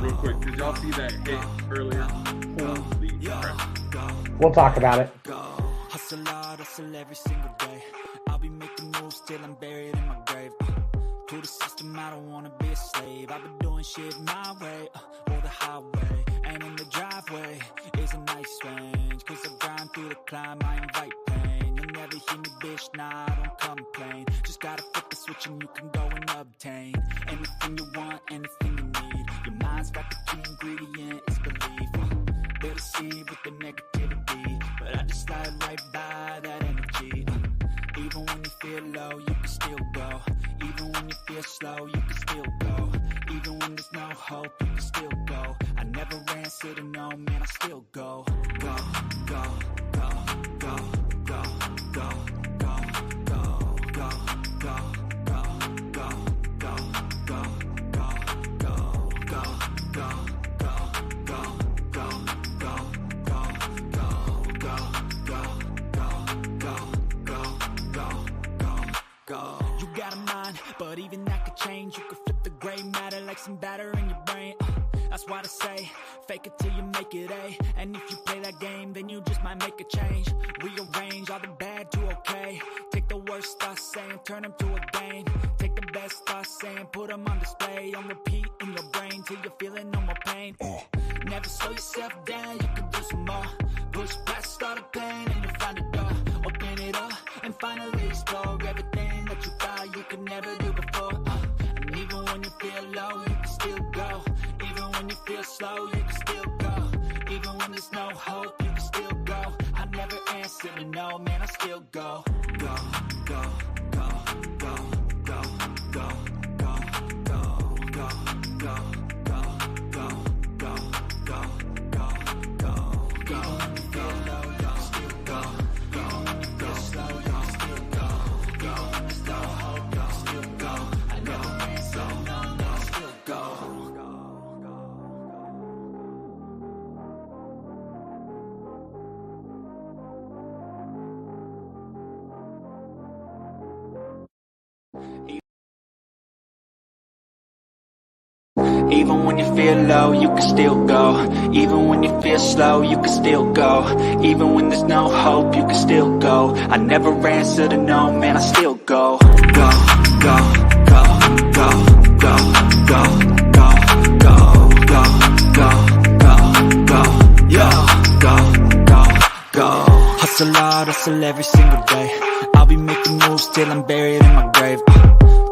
Real quick, did y'all see that hit earlier? Holy crap. We'll talk about it. Hustle hard, hustle every single day. I'll be making moves till I'm buried in my grave. To the system, I don't wanna be a slave. I've been doing shit my way, or the highway. And in the driveway is a nice range. Cause I grind through the climb, I invite pain. You'll never hear me, bitch, nah, I don't complain. Just gotta flip the switch and you can go and obtain anything you want, anything you need. Your mind's got the key ingredient, it's belief. They'll deceive with the negativity, but I just slide right by that energy. Even when you feel low, you can still go. Even when you feel slow, you can still go. Even when there's no hope, you can still go. I never answer to no, man, I still go. Go, go, go, go, go, go, go, go, go, go, go, go, go, go, go. You got a mind, but even that could change. You could flip the gray matter like some batter in your brain. That's why I say, fake it till you make it A. And if you play that game, then you just might make a change. Rearrange all the bad to okay. Take the worst thoughts saying, turn them to a game. Take the best thoughts saying, put them on display. On repeat in your brain till you're feeling no more pain. Never slow yourself down, you can do some more. Push past all the pain and you'll find a door. Open it up and finally explore everything that you thought you could never do before. And even when you feel low, you can still go. Even when you feel slow, you can still go. Even when there's no hope, you can still go. I never answer to no, man, I still go. Go, go, go, go, go, go, go, go, go, go, go, go, go, go, go, go, go. Even when you feel low, you can still go. Even when you feel slow, you can still go. Even when there's no hope, you can still go. I never answer to no, man, I still go. Even when you feel low, you can still go. Even when you feel slow, you can still go. Even when there's no hope, you can still go. I never answer to no, man, I still go. Go, go, go, go, go, go, go, go, go, go, go, go, go, go, go. Hustle hard, hustle every single day. I'll be making moves till I'm buried in my grave.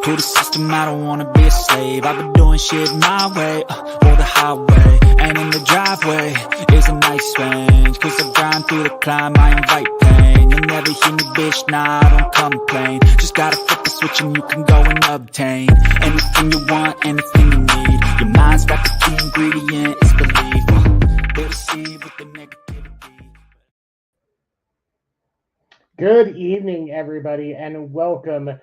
To the system, I don't wanna be a slave. I've been doing shit my way, or the highway. And in the driveway is a nice range. Cause I grind through the climb, I invite pain. You'll never hear me, bitch, nah, I don't complain. Just gotta flip the switch and you can go and obtain anything you want, anything you need. Your mind's got the key ingredient, it's belief. They'll deceive with the negativity. Good evening, everybody, and welcome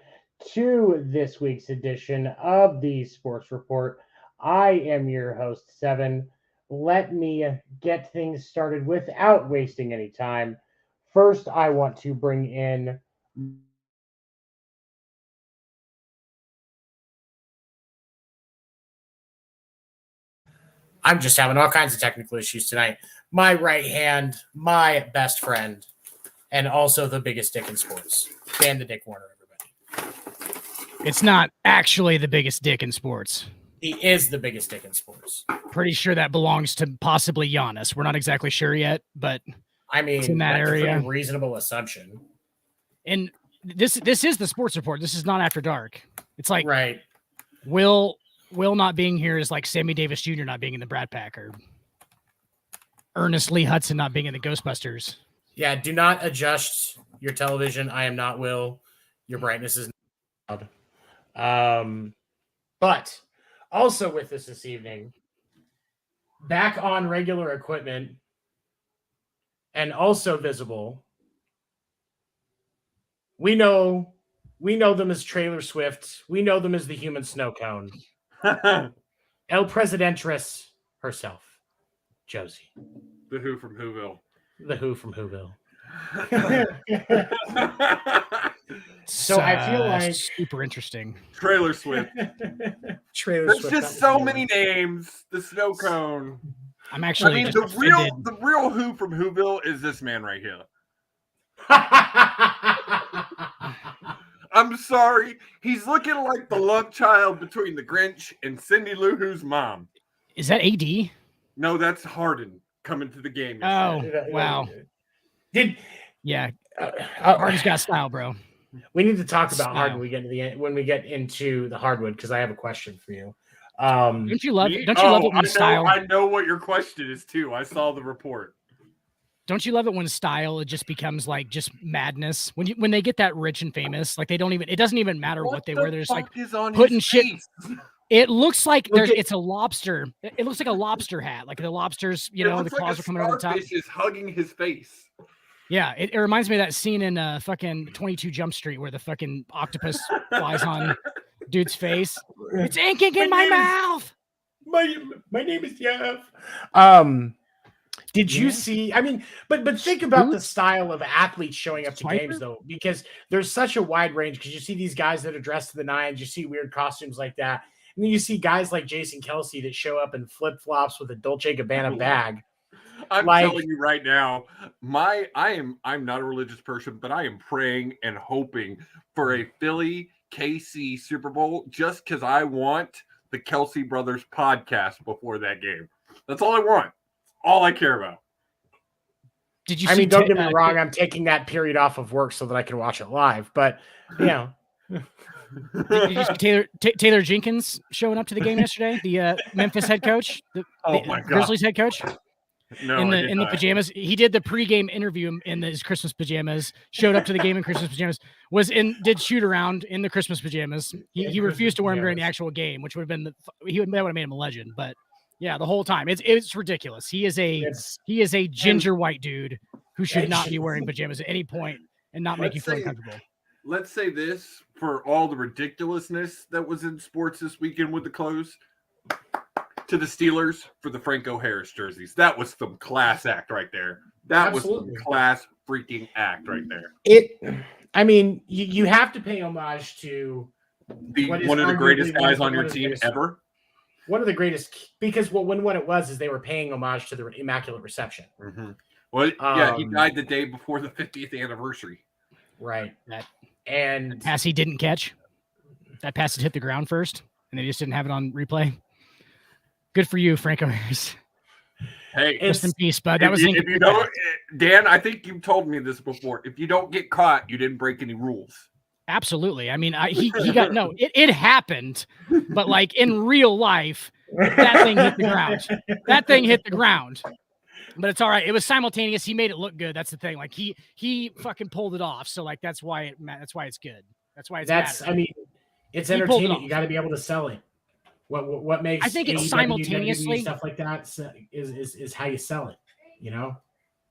to this week's edition of the Sports Report. I am your host, Seven. Let me get things started without wasting any time. First, I want to bring in I'm just having all kinds of technical issues tonight. My right hand, my best friend, and also the biggest dick in sports. Dan the Dick Warner, everybody. It's not actually the biggest dick in sports. He is the biggest dick in sports. Pretty sure that belongs to possibly Giannis. We're not exactly sure yet, but I mean, it's in that that's area. a pretty reasonable assumption. And this is the Sports Report. This is not After Dark. It's like right. Will not being here is like Sammy Davis Jr. not being in the Brat Pack, or Ernest Lee Hudson not being in the Ghostbusters. Yeah, do not adjust your television. I am not Will. Your brightness is not loud. But also with us this evening, back on regular equipment and also visible, we know them as Trailer Swift. We know them as the human snow cone. El Presidentris herself, Josie. The Who from Whoville. The Who from Whoville. So I feel like super interesting. Trailer Swift. Trailer There's Swift, that just was so a good many names. The snow cone. I'm I actually mean, just the offended. real Who from Whoville is this man right here. one. I'm sorry. He's looking like the love child between the Grinch and Cindy Lou Who's mom. Is that AD? No, that's Harden coming to the game. Oh, yesterday. wow. Did Yeah, uh, Harden's got style, bro. we need to talk about Style. Harden when we get into the hardwood, because I have a question for you. Don't you love Me? it? Don't you love it when I style? I know what your question is too. I saw the report. Don't you love it when style it just becomes like just madness when they get that rich and famous? Like they don't even. It doesn't even matter what they wear. They're just like is on putting his shit. face? It looks like Look at- it's a lobster. It looks like a lobster hat. Like the lobsters, you know, the looks like claws a are coming over the top. starfish is hugging his face. Yeah, it reminds me of that scene in fucking 22 Jump Street where the fucking octopus flies on dude's face. It's inking in my mouth. My name is Jeff. Did you see? I mean, but think about the style of athletes showing up to games, though, because there's such a wide range. Because you see these guys that are dressed to the nines, you see weird costumes like that, and then you see guys like Jason Kelsey that show up in flip flops with a Dolce & Gabbana bag. I'm telling you right now, I'm not a religious person, but I am praying and hoping for a Philly KC Super Bowl just because I want the Kelsey Brothers podcast before that game. That's all I want. All I care about. Did you? I mean, don't get me wrong. I'm taking that period off of work so that I can watch it live. But you know, did you see Taylor Jenkins showing up to the game yesterday? The Memphis head coach, the Grizzlies head coach. No, in the pajamas. He did the pregame interview in his Christmas pajamas, showed up to the game in Christmas pajamas, did shoot around in the Christmas pajamas. He refused to wear them during the actual game, which would have been that would have made him a legend. But yeah, the whole time it's ridiculous. He is a ginger white dude who should not be wearing pajamas at any point and not make you feel uncomfortable. Let's say this for all the ridiculousness that was in sports this weekend with the clothes. To the Steelers for the Franco Harris jerseys. That was some class act right there. That was some class freaking act right there. I mean, you have to pay homage to one of the greatest guys on your team ever. One of the greatest, because what it was is they were paying homage to the Immaculate Reception. Mm-hmm. Well, yeah, he died the day before the 50th anniversary. Right. And pass he didn't catch. That pass had hit the ground first, and they just didn't have it on replay. Good for you, Franco Harris. Hey, rest in peace, bud. That was if you know, Dan, I think you've told me this before. If you don't get caught, you didn't break any rules. Absolutely. I mean, he got it happened, but like in real life, that thing hit the ground. That thing hit the ground. But it's all right. It was simultaneous. He made it look good. That's the thing. Like he fucking pulled it off. So like that's why it's good. That's why it's I mean, it's entertainment. You got to be able to sell it. What makes I think it's AEW, simultaneously WWE, stuff like that is how you sell it, you know?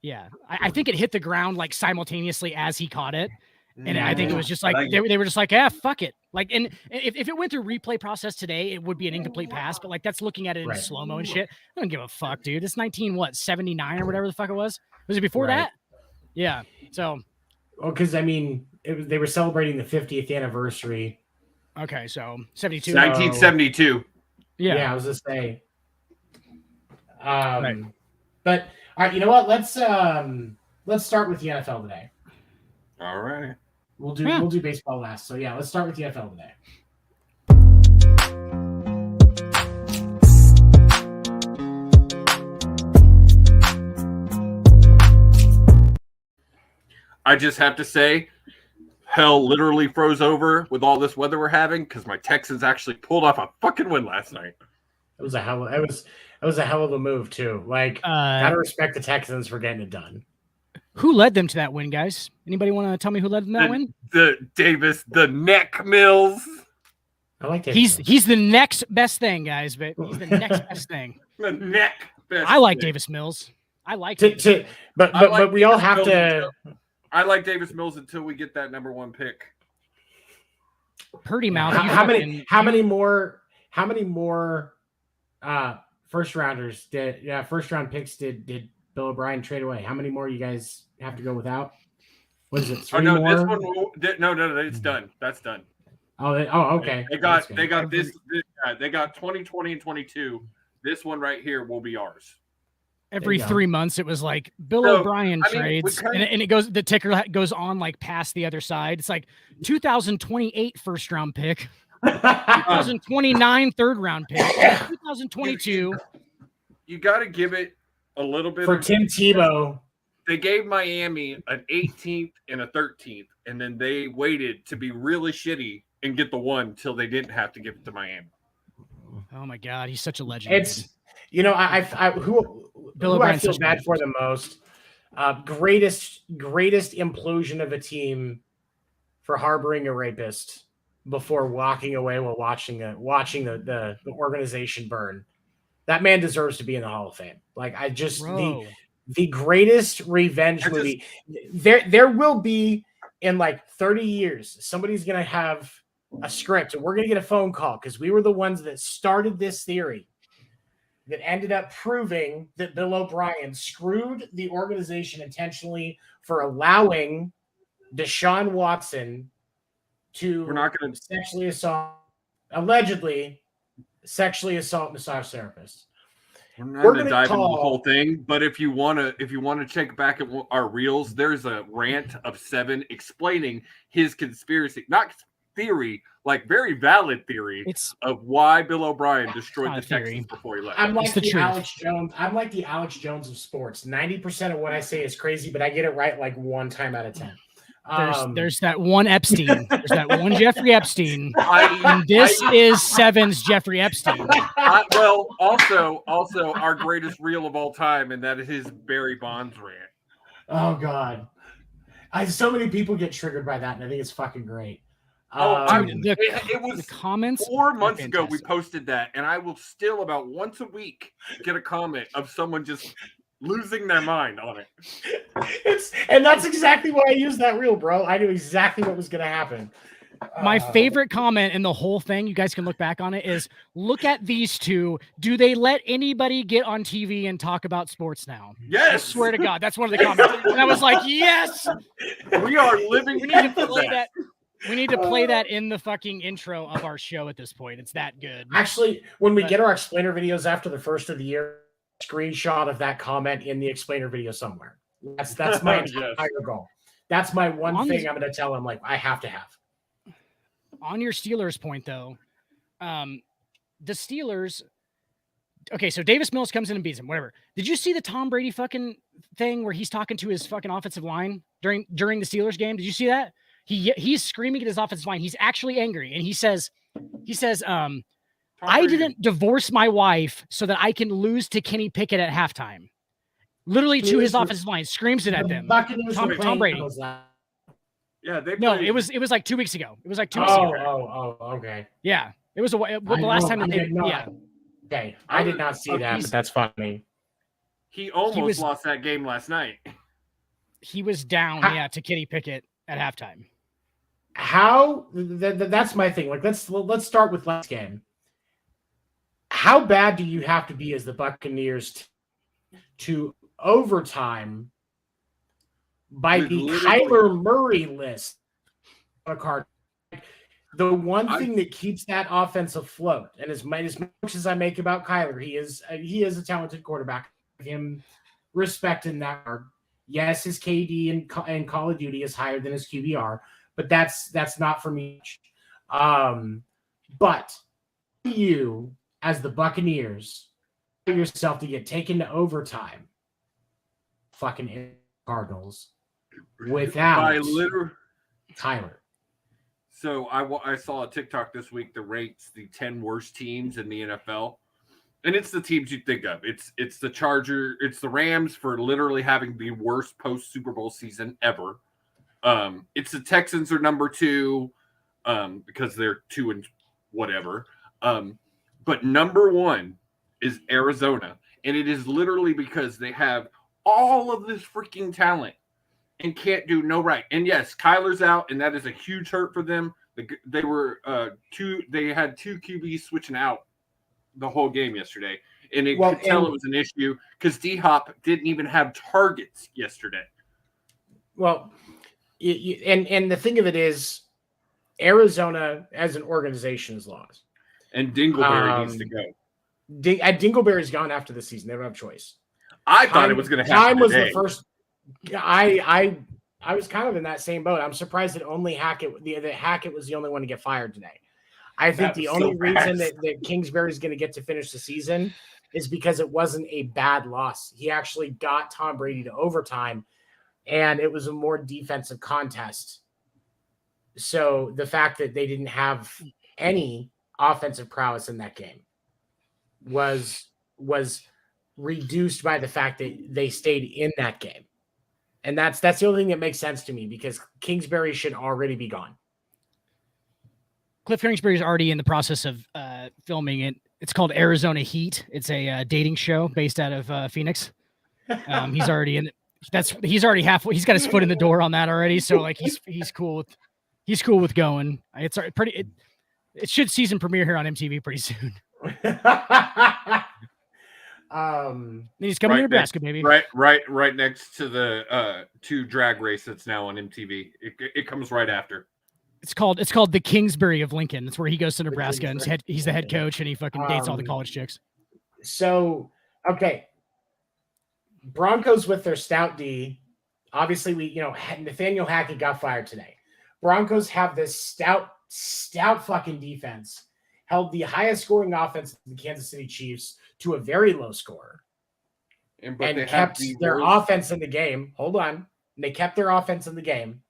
Yeah, I think it hit the ground like simultaneously as he caught it, and I think it was just like they were just like, fuck it. Like, and if it went through replay process today, it would be an incomplete pass. But like that's looking at it in slow mo and shit. I don't give a fuck, dude. It's 79 or whatever the fuck it was. Was it before that? Yeah. So. Well, because I mean, they were celebrating the 50th anniversary. Okay, so 72. 1972. Yeah, I was just saying. Right. But all right, you know what? Let's start with the NFL today. All right. We'll do baseball last. So yeah, let's start with the NFL today. I just have to say, hell literally froze over with all this weather we're having because my Texans actually pulled off a fucking win last night. It was a hell of a move too. Like, gotta respect the Texans for getting it done. Who led them to that win, guys? Anybody want to tell me who led them to that win? The Neck Mills. I like Davis. He's the next best thing, guys. But he's the next best thing. The neck best. I like Davis Mills. I like it. But we all have to. I like Davis Mills until we get that number one pick. Purdy mouth. How many more first round picks did Bill O'Brien trade away? How many more you guys have to go without? What is it? Oh Three no, more? this one. No, it's done. That's done. Okay. They got this. They got 2020 and 22. This one right here will be ours. Every 3 months, it was like Bill So, O'Brien I mean, trades, and it goes. The ticker goes on like past the other side. It's like 2028 first round pick, 2029 third round pick, 2022. You got to give it a little bit for of Tim Tebow. They gave Miami an 18th and a 13th, and then they waited to be really shitty and get the one till they didn't have to give it to Miami. Oh my God, he's such a legend. It's who I feel bad for the most. Greatest implosion of a team for harboring a rapist before walking away while watching the organization burn. That man deserves to be in the Hall of Fame. Like the greatest revenge movie. There will be in like 30 years, somebody's gonna have a script and we're gonna get a phone call because we were the ones that started this theory that ended up proving that Bill O'Brien screwed the organization intentionally for allowing Deshaun Watson to allegedly sexually assault massage therapists. We're not going to dive into the whole thing, but if you want to check back at our reels, there's a rant of Seven explaining his conspiracy, not theory, like very valid theory of why Bill O'Brien destroyed the Texans before he left. I'm like the Alex Jones. I'm like the Alex Jones of sports. 90% of what I say is crazy, but I get it right like 1 time out of 10. There's that one Epstein. There's that one Jeffrey Epstein. And this is Seven's Jeffrey Epstein. Also our greatest reel of all time, and that is his Barry Bonds rant. Oh God, so many people get triggered by that, and I think it's fucking great. It was the comments 4 months ago we posted that, and I will still about once a week get a comment of someone just losing their mind on it. And that's exactly why I used that reel, bro. I knew exactly what was going to happen. My favorite comment in the whole thing, you guys can look back on it, is look at these two. Do they let anybody get on TV and talk about sports now? Yes. I swear to God, that's one of the comments. And I was like, yes. We are living. We need to play that. We need to play that in the fucking intro of our show at this point. It's that good. Actually, when we get our explainer videos after the first of the year, screenshot of that comment in the explainer video somewhere. That's my entire goal. That's my one thing I'm going to tell him. Like, I have to have. On your Steelers point, though, the Steelers. Okay, so Davis Mills comes in and beats him. Whatever. Did you see the Tom Brady fucking thing where he's talking to his fucking offensive line during the Steelers game? Did you see that? He's screaming at his offensive line. He's actually angry, and he says, I didn't divorce my wife so that I can lose to Kenny Pickett at halftime. Literally to his offensive line, screams it at them. Tom Brady. Yeah, it was like 2 weeks ago. It was like 2 weeks ago. Oh, okay. Yeah, it was the last time that they. Yeah. Okay, I did not see that, but that's funny. He almost lost that game last night. He was down, to Kenny Pickett at halftime. That's my thing. Like, let's start with last game. How bad do you have to be as the Buccaneers to overtime by the Kyler Murray list on a card? The one thing that keeps that offense afloat, and as much as I make about Kyler, he is a talented quarterback. Him respect in that regard. Yes, his KD in Call of Duty is higher than his QBR, but that's not for me. But you, as the Buccaneers, yourself to get taken to overtime, fucking Cardinals, without Kyler. So I saw a TikTok this week that rates the 10 worst teams in the NFL. And it's the teams you think of. It's the Chargers, it's the Rams for literally having the worst post Super Bowl season ever. It's the Texans are number 2 because they're 2 and whatever. But number 1 is Arizona, and it is literally because they have all of this freaking talent and can't do no right. And yes, Kyler's out, and that is a huge hurt for them. They were they had 2 QBs switching out the whole game yesterday, and it could tell it was an issue because D-Hop didn't even have targets yesterday. Well, and the thing of it is, Arizona as an organization is lost. And Dingleberry needs to go. Dingleberry's gone after the season. They don't have a choice. I thought it was going to happen Time was today. the first. I was kind of in that same boat. I'm surprised that only Hackett was the only one to get fired today. I think the only reason that Kingsbury is going to get to finish the season is because it wasn't a bad loss. He actually got Tom Brady to overtime, and it was a more defensive contest. So the fact that they didn't have any offensive prowess in that game was reduced by the fact that they stayed in that game. And that's the only thing that makes sense to me, because Kingsbury should already be gone. Cliff Kingsbury is already in the process of filming it. It's called Arizona Heat. It's a dating show based out of Phoenix. He's already in it. He's already halfway. He's got his foot in the door on that already. So like he's cool with going. It's pretty. It should season premiere here on MTV pretty soon. He's coming to Nebraska, baby. Right next to the two drag race that's now on MTV. It comes right after. It's called the Kingsbury of Lincoln. That's where he goes to Nebraska and he's the head coach and he fucking dates all the college chicks. So okay, Broncos with their stout D. Obviously, Nathaniel Hackett got fired today. Broncos have this stout fucking defense. Held the highest scoring offense in the Kansas City Chiefs to a very low score. And kept their offense in the game. Hold on. They kept their offense in the game.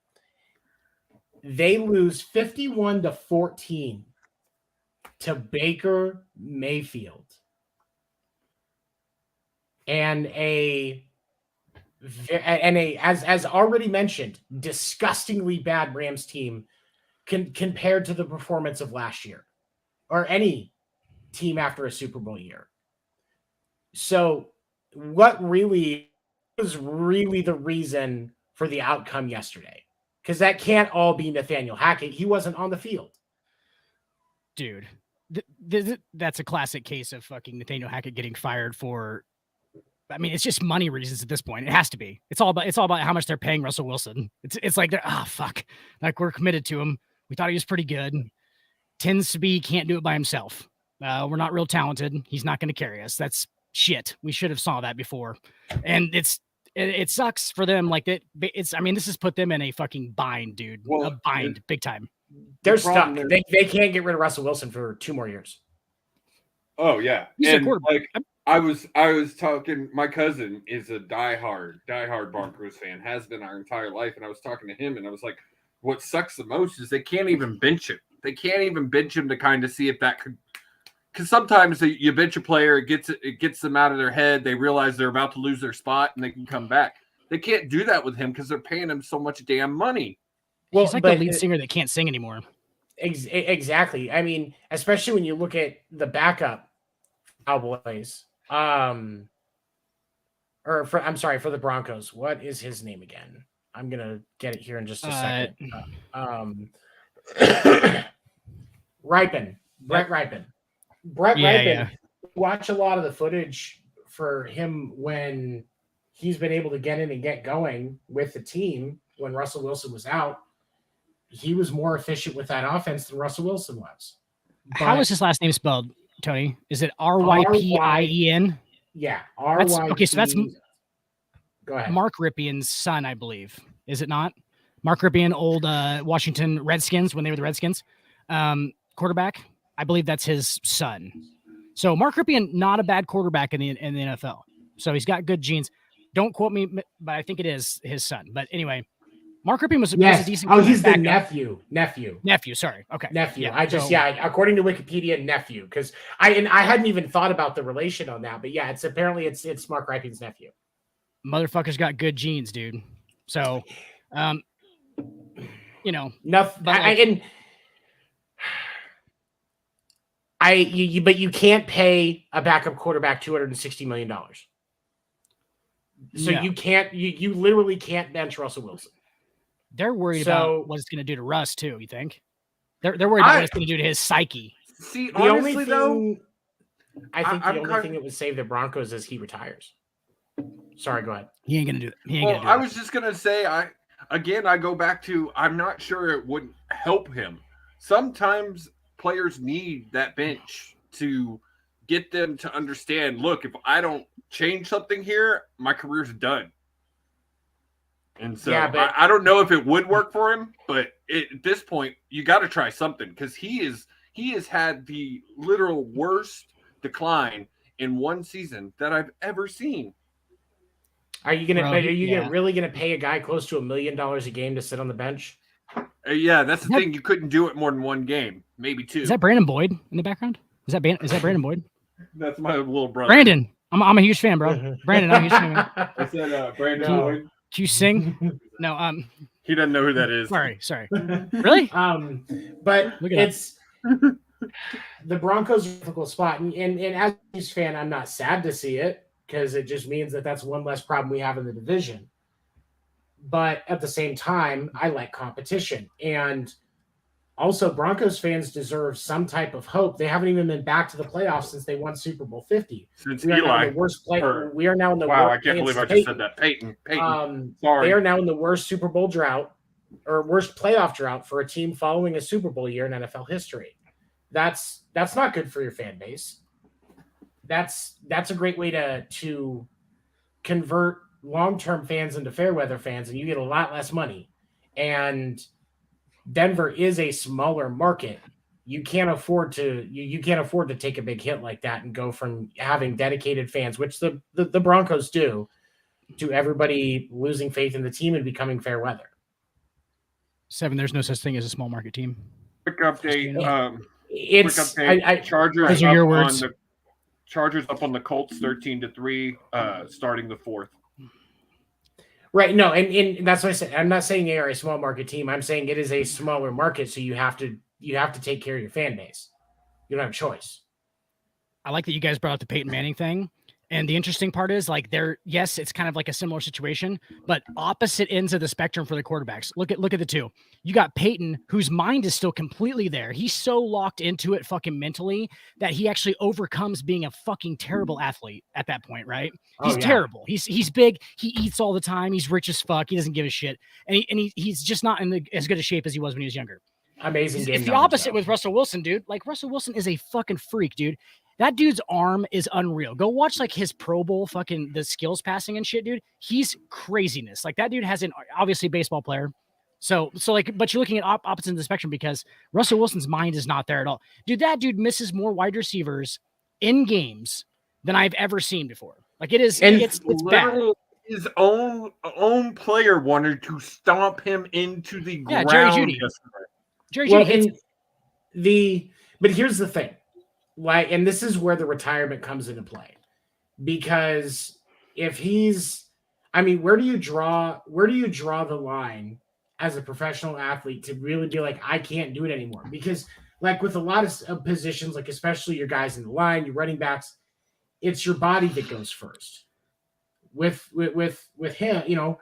They lose 51-14 to Baker Mayfield. And as already mentioned, disgustingly bad Rams team compared to the performance of last year, or any team after a Super Bowl year. So what really was the reason for the outcome yesterday? Because that can't all be Nathaniel Hackett. He wasn't on the field. Dude, that's a classic case of fucking Nathaniel Hackett getting fired for, I mean, it's just money reasons at this point. It has to be. It's all about how much they're paying Russell Wilson. It's like, fuck. Like, we're committed to him. We thought he was pretty good. Tends to be, can't do it by himself. We're not real talented. He's not going to carry us. That's shit. We should have saw that before. And it sucks for them. Like that. This has put them in a fucking bind, dude. Well, a bind, big time. They're stuck. They can't get rid of Russell Wilson for 2 more years. Oh yeah. And like I was talking, my cousin is a diehard Broncos fan, has been our entire life. And I was talking to him and I was like, what sucks the most is they can't even bench him. They can't even bench him to kind of see if that could, because sometimes you bench a player, it gets them out of their head. They realize they're about to lose their spot and they can come back. They can't do that with him because they're paying him so much damn money. Well, he's like the lead singer that can't sing anymore. Exactly. I mean, especially when you look at the backup Cowboys, for the Broncos. What is his name again? I'm gonna get it here in just a second. Brett Ripon. Watch a lot of the footage for him when he's been able to get in and get going with the team when Russell Wilson was out. He was more efficient with that offense than Russell Wilson was. How is his last name spelled, Tony? Is it Rypien? Yeah, R-Y-P. Okay, so that's go ahead. Mark Rypien's son, I believe. Is it not? Mark Rypien, old Washington Redskins when they were the Redskins quarterback. I believe that's his son. So Mark Rypien, not a bad quarterback in the NFL. So he's got good genes. Don't quote me, but I think it is his son. But anyway, Mark Rypien was a decent. Oh, he's the nephew. Sorry. Okay. Nephew. Yeah, according to Wikipedia, nephew. Because I hadn't even thought about the relation on that. But yeah, it's Mark Rypien's nephew. Motherfucker's got good genes, dude. So, nothing. But you can't pay a backup quarterback $260 million. So you can't. You literally can't bench Russell Wilson. They're worried about what it's going to do to Russ too. You think? They're worried about what it's going to do to his psyche. See, honestly, I think the only thing that would save the Broncos is he retires. Sorry, go ahead. He ain't going to do it. I was just going to say, again, I go back to I'm not sure it wouldn't help him. Sometimes players need that bench to get them to understand, look, if I don't change something here, my career's done. And so I don't know if it would work for him, but at this point, you got to try something because he has had the literal worst decline in one season that I've ever seen. Are you really gonna pay a guy close to $1 million a game to sit on the bench? Yeah, that's the thing. You couldn't do it more than one game, maybe two. Is that Brandon Boyd in the background? Is that Brandon Boyd? That's my little brother. Brandon, I'm a huge fan, bro. Brandon, I'm a huge fan. I said Brandon Boyd. Can you sing? No, he doesn't know who that is. Sorry. Really? But it's the Broncos are a difficult spot, and as a Chiefs fan, I'm not sad to see it because it just means that that's one less problem we have in the division. But at the same time, I like competition, and also Broncos fans deserve some type of hope. They haven't even been back to the playoffs since they won Super Bowl 50. Since we are Eli. now in the worst we are now in the wow, worst. I can't believe I just said that. Peyton. Sorry. They are now in the worst Super Bowl drought or worst playoff drought for a team following a Super Bowl year in NFL history. That's not good for your fan base. That's a great way to convert long-term fans into fair weather fans, and you get a lot less money. And Denver is a smaller market. You can't afford to take a big hit like that and go from having dedicated fans, which the Broncos do, to everybody losing faith in the team and becoming fair weather. Seven, there's no such thing as a small market team. Quick update. Those are your words. Chargers up on the Colts 13-3, starting the fourth. Right. No, and that's what I said. I'm not saying they are a small market team. I'm saying it is a smaller market, so you have to take care of your fan base. You don't have a choice. I like that you guys brought up the Peyton Manning thing. And the interesting part is, like, yes, it's kind of like a similar situation, but opposite ends of the spectrum for the quarterbacks. Look at the two. You got Peyton, whose mind is still completely there. He's so locked into it fucking mentally that he actually overcomes being a fucking terrible athlete at that point, right? He's terrible. He's big. He eats all the time. He's rich as fuck. He doesn't give a shit. And he's just not in as good a shape as he was when he was younger. Amazing game. It's the opposite with Russell Wilson, dude. Like, Russell Wilson is a fucking freak, dude. That dude's arm is unreal. Go watch like his Pro Bowl fucking the skills passing and shit, dude. He's craziness. Like, that dude has obviously a baseball player. So like, but you're looking at opposites of the spectrum because Russell Wilson's mind is not there at all. Dude, that dude misses more wide receivers in games than I've ever seen before. Like, it is, and it's bad. His own player wanted to stomp him into the ground. Jerry Jeudy. But here's the thing. Like, and this is where the retirement comes into play, because if where do you draw the line as a professional athlete to really be like, I can't do it anymore? Because like with a lot of positions, like especially your guys in the line, your running backs, it's your body that goes first. With him,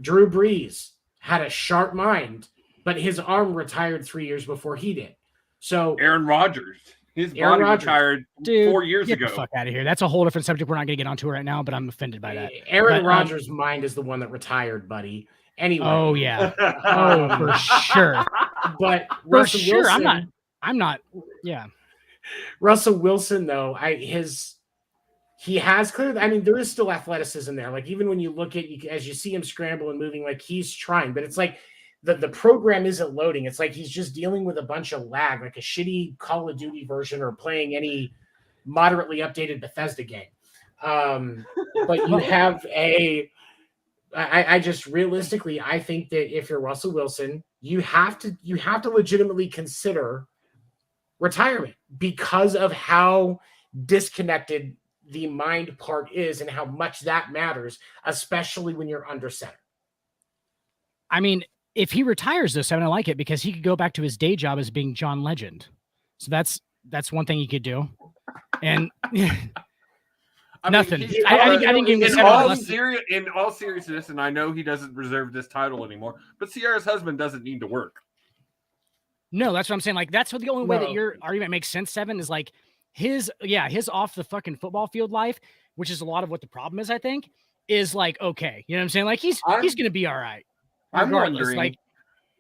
Drew Brees had a sharp mind, but his arm retired 3 years before he did. So Aaron Rodgers. His body retired 4 years ago. Get the fuck out of here. That's a whole different subject we're not going to get onto right now, but I'm offended by that. Aaron Rodgers' mind is the one that retired, buddy. Anyway. Oh, yeah. For sure. But Russell Wilson, I'm not. Yeah. Russell Wilson, though, he has clearly, there is still athleticism there. Like, even when you look at, as you see him scramble and moving, like he's trying, but it's like, the program isn't loading. It's like he's just dealing with a bunch of lag, like a shitty Call of Duty version or playing any moderately updated Bethesda game. But you have I just realistically, I think that if you're Russell Wilson, you have to legitimately consider retirement because of how disconnected the mind part is and how much that matters, especially when you're under center. I mean, if he retires this, I like it because he could go back to his day job as being John Legend. So that's one thing he could do. And nothing. I think in all seriousness, and I know he doesn't deserve this title anymore, but Sierra's husband doesn't need to work. No, that's what I'm saying. Like, that's what the only way that your argument makes sense, Seven, is like his off the fucking football field life, which is a lot of what the problem is, I think, is like, okay. You know what I'm saying? Like, he's going to be all right. I'm regardless, wondering. like,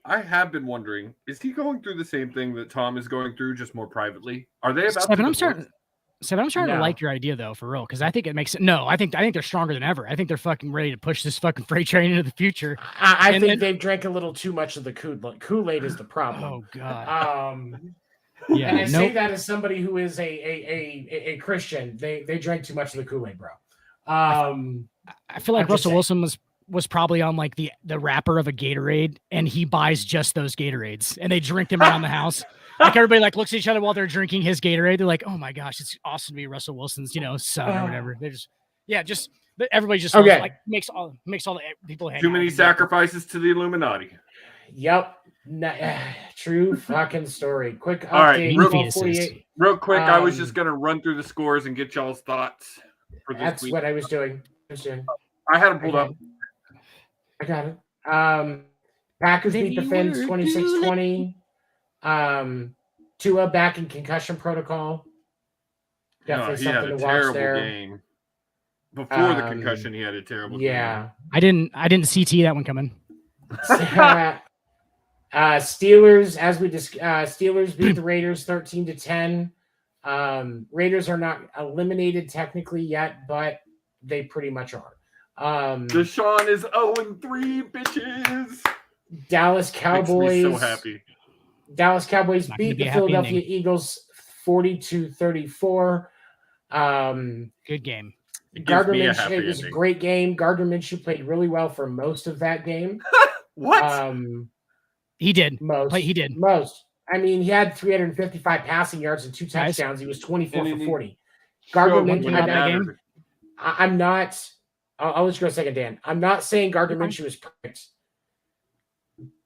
I have been wondering, is he going through the same thing that Tom is going through, just more privately? Are they about Seven, to I'm divorce? starting to No. like your idea though, for real, because I think it makes it. No, I think they're stronger than ever. I think they're fucking ready to push this fucking freight train into the future. I And think then- they've drank a little too much of the Kool-Aid is the problem. Oh god. And I Yeah. say Nope. that as somebody who is a Christian. They drank too much of the Kool-Aid, bro. I feel like I'm just Russell saying. Wilson was probably on like the wrapper of a Gatorade, and he buys just those Gatorades, and they drink them around the house. Like everybody like looks at each other while they're drinking his Gatorade. They're like, "Oh my gosh, it's awesome to be Russell Wilson's, son or whatever." They just everybody just Okay. like makes all the people hang Too out many together. sacrifices to the Illuminati. Yep. True fucking story. Quick All right, update. real- 12:48. Real quick, I was just Um, going to run through the scores and get y'all's thoughts for this That's week. what I was doing. I had them pulled up. I got it. Packers beat the Finns 26-20. Tua back in concussion protocol. Definitely He had something a to watch terrible there. game. Before the Um, concussion, he had a terrible game. Yeah. I didn't CT that one coming. Steelers, as we Steelers beat the Raiders 13-10. Raiders are not eliminated technically yet, but they pretty much are. Deshaun is 0-3, bitches. Dallas Cowboys. Makes me so happy. Dallas Cowboys Not gonna beat be the a happy Philadelphia ending. Eagles 40-34. Good game. It gives Gardner me a Minshew, happy it was a ending. great game. Gardner Minshew played really well for most of that game. What? He did. Most. He did. Most. I mean, he had 355 passing yards and 2 Nice. touchdowns. He was 24 And for he 40. Gardner Showed Minshew when had it Minshew. that game? mattered. I'm not. I'll let you go a second, Dan. I'm not saying Gardner Okay. Minshew is perfect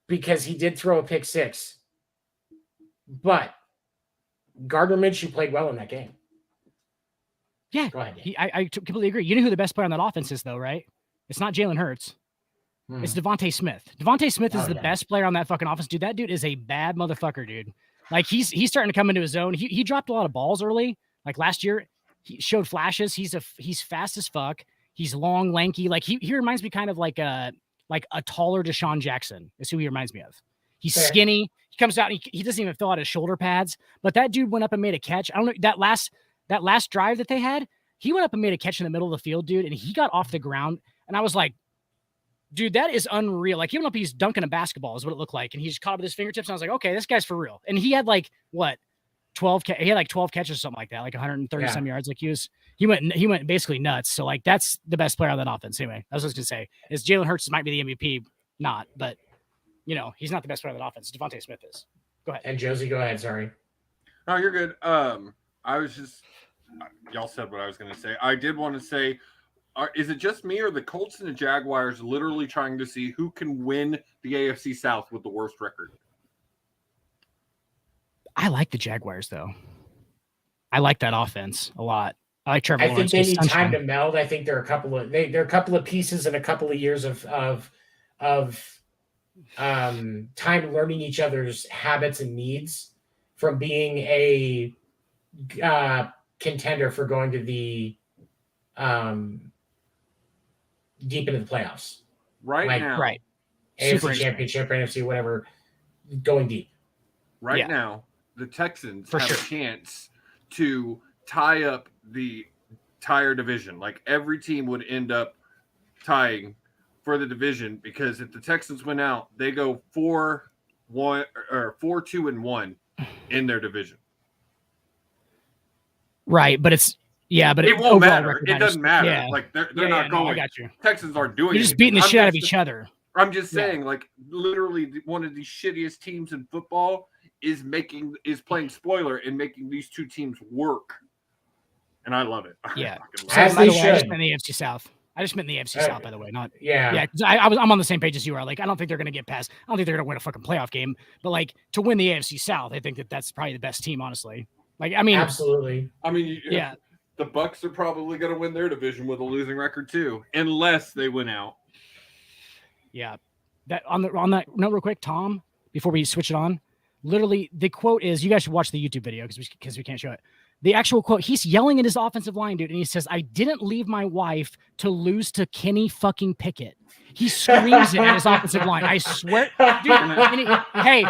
because he did throw a pick six, but Gardner Minshew played well in that game. Yeah. Go ahead. Dan. I completely agree. You know who the best player on that offense is, though, right? It's not Jalen Hurts. It's Devontae Smith. Devontae Smith is Oh, the yeah. best player on that fucking offense, dude. That dude is a bad motherfucker, dude. Like he's starting to come into his own. He dropped a lot of balls early. Like last year, he showed flashes. He's fast as fuck. He's long, lanky. Like he reminds me kind of like a taller Deshaun Jackson. Is who he reminds me of. He's Fair. skinny. He comes out and he doesn't even fill out his shoulder pads. But that dude went up and made a catch. I don't know that last drive that they had. He went up and made a catch in the middle of the field, dude, and he got off the ground. And I was like, dude, that is unreal. Like, he went up, he's dunking a basketball is what it looked like. And he just caught up with his fingertips. And I was like, okay, this guy's for real. And he had like, what, 12 catches or something like that, like 130 some yards. Like he went basically nuts. So like, that's the best player on that offense. Anyway, that's what I was going to say is Jalen Hurts might be the MVP. Not, but he's not the best player on that offense. Devontae Smith is. Go ahead. And Josie, go ahead. Sorry. No, you're good. I was just, y'all said what I was going to say. I did want to say, is it just me or the Colts and the Jaguars literally trying to see who can win the AFC South with the worst record? I like the Jaguars though. I like that offense a lot. I like Trevor I think Lawrence. they with need sunshine. time to meld. I think there are a couple of pieces and a couple of years of time learning each other's habits and needs from being a contender for going to the deep into the playoffs. Right Like, now, Right. Super AFC Championship, NFC, whatever, going deep. right Yeah. now, the Texans For have sure. a chance to tie up the entire division. Like every team would end up tying for the division because if the Texans win out, they go 4-1 or 4-2-1 in their division. Right, but it's but It won't overall matter. record it matters. doesn't matter. Yeah. Like they're Yeah, not no, I going. got you. Texans aren't doing. You're just beating the anything. shit out of each other. I'm just Yeah. saying, like literally, one of the shittiest teams in football is playing spoiler and making these two teams work, and I love it. I Yeah. fucking So, love As it. by the they way, I just should. meant the AFC South. I just meant the AFC South, by the way. Not Yeah. 'cause I'm on the same page as you are. Like, I don't think they're going to get past. I don't think they're going to win a fucking playoff game. But like to win the AFC South, I think that's probably the best team, honestly. Like, I mean, Absolutely. I mean, yeah, the Bucks are probably going to win their division with a losing record too, unless they win out. yeah. That on that note, real quick, Tom, before we switch it on, literally the quote is, you guys should watch the YouTube video because we can't show it. The actual quote, he's yelling at his offensive line, dude, and he says, "I didn't leave my wife to lose to Kenny fucking Pickett." He screams it at his offensive line. I swear, dude. Hey,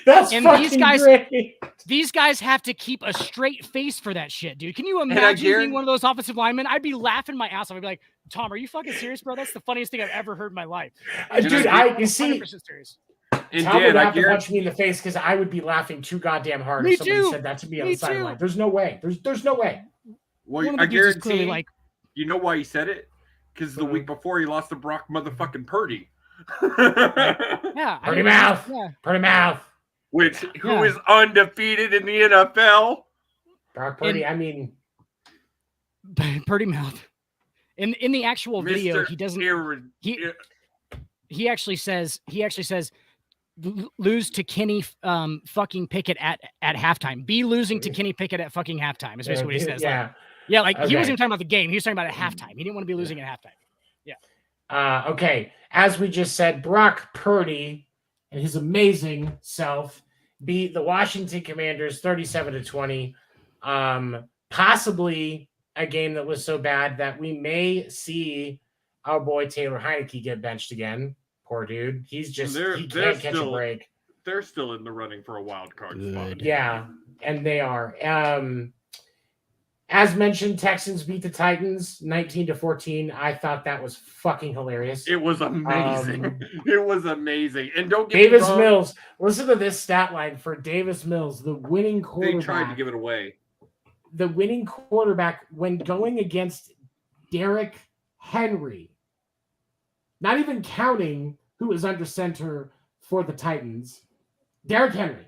that's and fucking these guys, great. these guys have to keep a straight face for that shit, dude. Can you imagine being one of those offensive linemen? I'd be laughing my ass off. I'd be like, Tom, are you fucking serious, bro? That's the funniest thing I've ever heard in my life. Dude, you see, 100% serious. And Tom Dan, would I have to guarantee punch me in the face because I would be laughing too goddamn hard Me if somebody too. said that to me on Me the sideline. too. There's no way. There's no way. Well, One of I the dudes is guarantee. clearly like, You know why he said it? Because the week before he lost to Brock motherfucking Purdy. yeah, Purdy mouth. Yeah. Purdy mouth. Who is undefeated in the NFL? Brock Purdy. I mean, Purdy mouth. In the actual video, he doesn't. He actually says lose to Kenny fucking Pickett at halftime. Be losing to Kenny Pickett at fucking halftime is basically what he says. Yeah. Like he wasn't even talking about the game. He was talking about at halftime. He didn't want to be losing at halftime. Yeah. Okay. As we just said, Brock Purdy and his amazing self beat the Washington Commanders 37-20. Possibly a game that was so bad that we may see our boy Taylor Heineke get benched again. Poor dude. He can't catch a break. They're still in the running for a wild card spot. Yeah, and they are. As mentioned, Texans beat the Titans 19-14. I thought that was fucking hilarious. It was amazing. It was amazing. And don't get Davis me wrong, Mills. Listen to this stat line for Davis Mills, the winning quarterback. They tried to give it away. The winning quarterback when going against Derrick Henry. Not even counting who is under center for the Titans. Derrick Henry.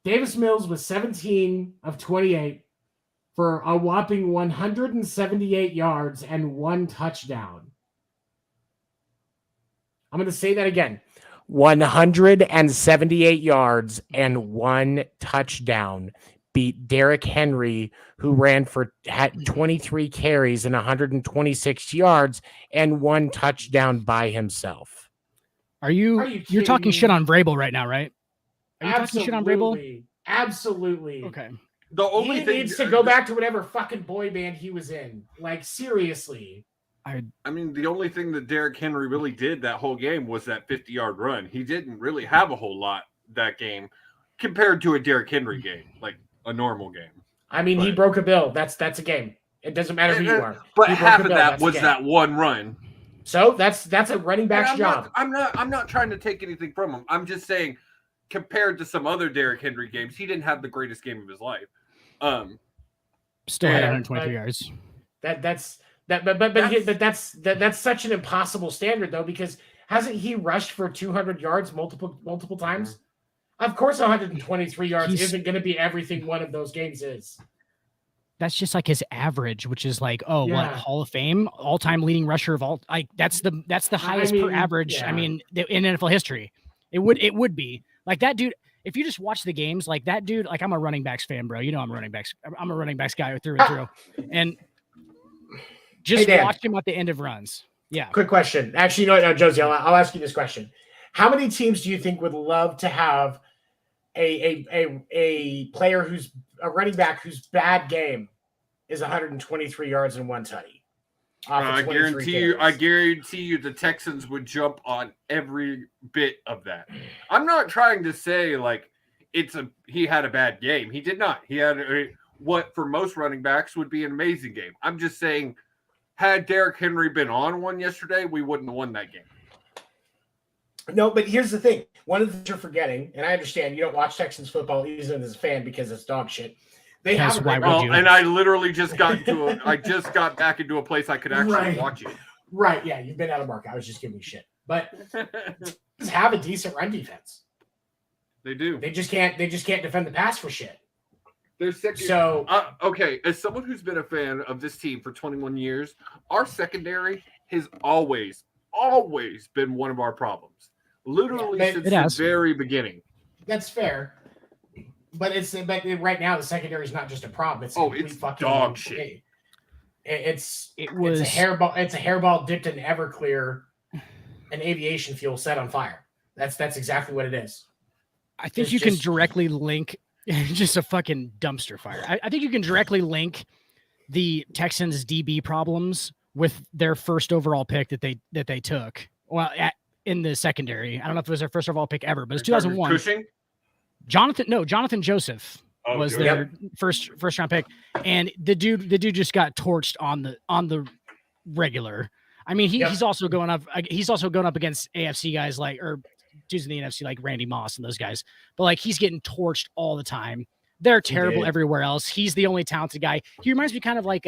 Davis Mills was 17 of 28 for a whopping 178 yards and 1 touchdown. I'm going to say that again. 178 yards and 1 touchdown. Beat Derrick Henry, who had 23 carries and 126 yards and 1 touchdown by himself. You're talking shit on Vrabel right now, right? Are you talking shit on Vrabel? Absolutely. Okay. The only he thing needs to go back to whatever fucking boy band he was in. Like, seriously. I mean, the only thing that Derrick Henry really did that whole game was that 50-yard run. He didn't really have a whole lot that game compared to a Derrick Henry game, like a normal game. I mean, he broke a bill. That's a game. It doesn't matter who you are. But half of that was that one run. So that's a running back's job. I'm not trying to take anything from him. I'm just saying, compared to some other Derrick Henry games, he didn't have the greatest game of his life. Still had 123 yards. That's such an impossible standard though, because hasn't he rushed for 200 yards multiple times? Of course, 123 yards isn't going to be everything one of those games is. That's just like his average, which is like, what, Hall of Fame, all-time leading rusher of all. Like that's the highest per average. Yeah. I mean, in NFL history, it would be like that dude. If you just watch the games, like that dude, like I'm a running backs fan, bro. You know I'm a running backs guy through and through. And just watch him at the end of runs. Yeah. Quick question. Actually, you know what, no, Josie, I'll ask you this question. How many teams do you think would love to have a player who's a running back whose bad game is 123 yards and 1 tutty? I guarantee you the Texans would jump on every bit of that. I'm not trying to say like he had a bad game. He did not. He had what for most running backs would be an amazing game. I'm just saying, had Derrick Henry been on one yesterday, we wouldn't have won that game. No, but here's the thing. One of the things you're forgetting, and I understand you don't watch Texans football even as a fan because it's dog shit. They have and I literally just got back into a place I could actually watch it. Right, yeah, you've been out of market. I was just giving you shit. But they have a decent run defense. They do. They just can't defend the pass for shit. They're second. So okay, as someone who's been a fan of this team for 21 years, our secondary has always been one of our problems. Literally since the very beginning. That's fair. But right now the secondary is not just a problem. It's fucking dog shit. It's a hairball dipped in Everclear and aviation fuel set on fire. That's exactly what it is. I think you can directly link just a fucking dumpster fire. I think you can directly link the Texans DB problems with their first overall pick that they took. Well, in the secondary, I don't know if it was their first overall pick ever, but it's 2001. Cushing? Jonathan Joseph was their first round pick, and the dude just got torched on the regular. I mean, he's also going up. He's also going up against AFC guys or dudes in the NFC like Randy Moss and those guys. But like he's getting torched all the time. They're terrible everywhere else. He's the only talented guy. He reminds me kind of like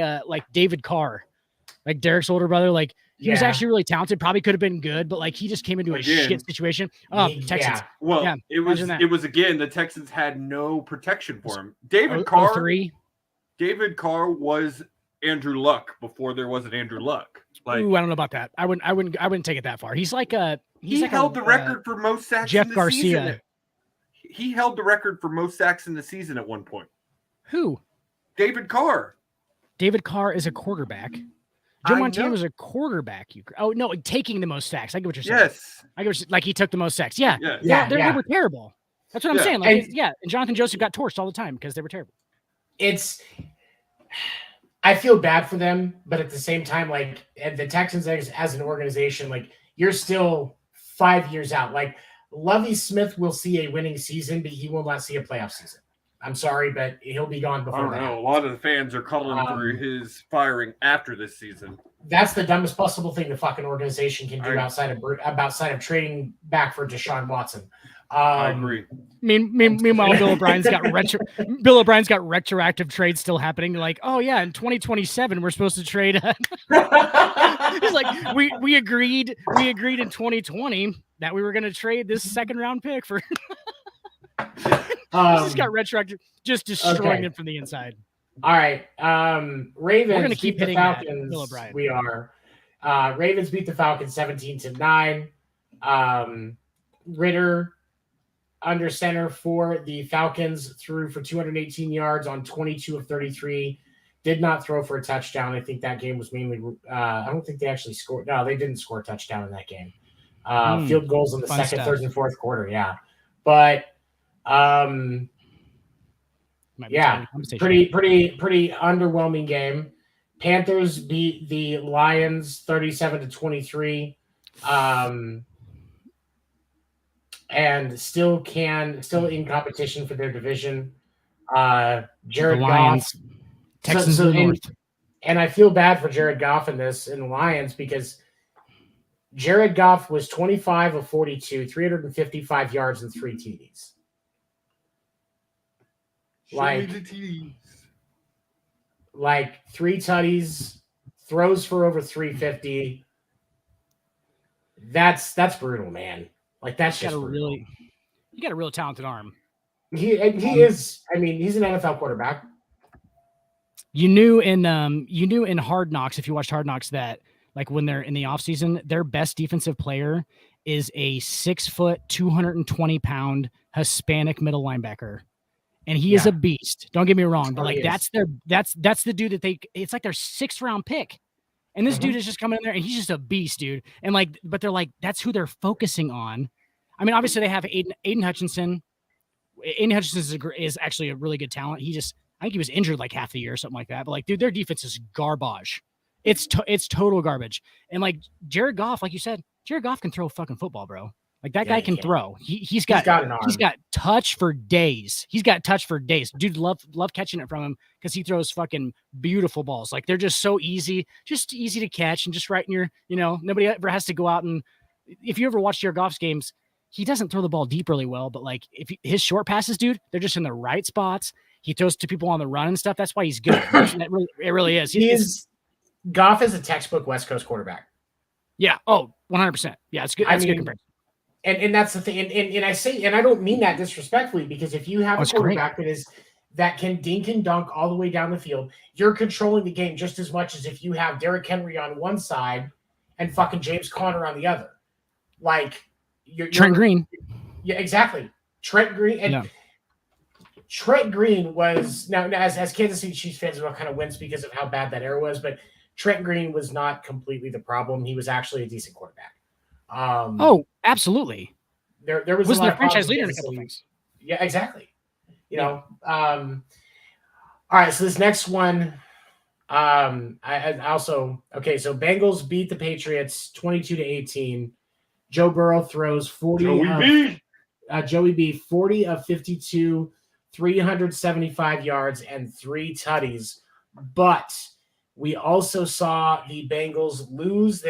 David Carr, like Derek's older brother. Like he was actually really talented. Probably could have been good, but like he just came into a shit situation. Oh, Texans. Well, it was again the Texans had no protection for him. David Carr was Andrew Luck before there was an Andrew Luck. Like, ooh, I don't know about that. I wouldn't take it that far. He held the record for most sacks. Jeff in the Garcia. Season. He held the record for most sacks in the season at one point. Who? David Carr. David Carr is a quarterback. Joe Montana was a quarterback. Oh no, taking the most sacks. I get what you're saying. Yes. I get like he took the most sacks. Yeah. They were terrible. That's what I'm saying. Like, and Jonathan Joseph got torched all the time because they were terrible. I feel bad for them, but at the same time, like the Texans as an organization, like you're still 5 years out. Like Lovie Smith will see a winning season, but he will not see a playoff season. I'm sorry, but he'll be gone before that. I don't know. A lot of the fans are calling for his firing after this season. That's the dumbest possible thing the fucking organization can do outside of trading back for Deshaun Watson. I agree. Meanwhile, Bill O'Brien's got retroactive trades still happening. Like, oh yeah, in 2027 we're supposed to trade. He's like, we agreed in 2020 that we were going to trade this second round pick for. He's got retroactive, just destroying them from the inside. All right, Ravens. We're going to keep hitting the Falcons. Bill O'Brien. We are. Ravens beat the Falcons 17-9. Ritter under center for the Falcons threw for 218 yards on 22 of 33. Did not throw for a touchdown. I think that game was mainly. I don't think they actually scored. No, they didn't score a touchdown in that game. Field goals in the second, third, and fourth quarter. Yeah, but. Pretty underwhelming game. Panthers beat the Lions 37-23. And still in competition for their division. Jared Goff, Texans North. And I feel bad for Jared Goff in the Lions because Jared Goff was 25 of 42, 355 yards and 3 TDs. Like 3 tutties, throws for over 350. That's brutal, man. Like that's just brutal. You got a real talented arm. He is. I mean, he's an NFL quarterback. You knew in Hard Knocks, if you watched Hard Knocks, that like when they're in the offseason, their best defensive player is a 6 foot, 220 pound Hispanic middle linebacker. And he is a beast. Don't get me wrong, but like that's the dude that it's like their 6th round pick. And this dude is just coming in there and he's just a beast, dude. And like, but they're like, that's who they're focusing on. I mean, obviously they have Aiden Hutchinson. Aiden Hutchinson is actually a really good talent. I think he was injured like half the year or something like that. But like, dude, their defense is garbage. It's total garbage. And like Jared Goff, like you said, Jared Goff can throw fucking football, bro. Like that guy can throw. He's got touch for days. He's got touch for days. Dude, love catching it from him because he throws fucking beautiful balls. Like they're just so easy, just easy to catch and just right in your, nobody ever has to go out and if you ever watch Jared Goff's games, he doesn't throw the ball deep really well, but like his short passes, dude, they're just in the right spots. He throws to people on the run and stuff. That's why he's good. It really is. Goff is a textbook West Coast quarterback. Yeah. Oh, 100%. Yeah, it's good. That's a good comparison. And that's the thing. And I say, and I don't mean that disrespectfully, because if you have a quarterback that can dink and dunk all the way down the field, you're controlling the game just as much as if you have Derrick Henry on one side and fucking James Conner on the other. Like Trent Green. Yeah, exactly. Trent Green. And Trent Green was now as Kansas City Chiefs fans will kind of wince because of how bad that era was, but Trent Green was not completely the problem. He was actually a decent quarterback. Oh, absolutely. There was the a lot of franchise leader in a couple things. Yeah, exactly. You know. All right, so this next one, I also okay. So Bengals beat the Patriots 22-18. Joe Burrow throws 40. Joey B 40 of 52, 375 yards and 3 tutties. But we also saw the Bengals lose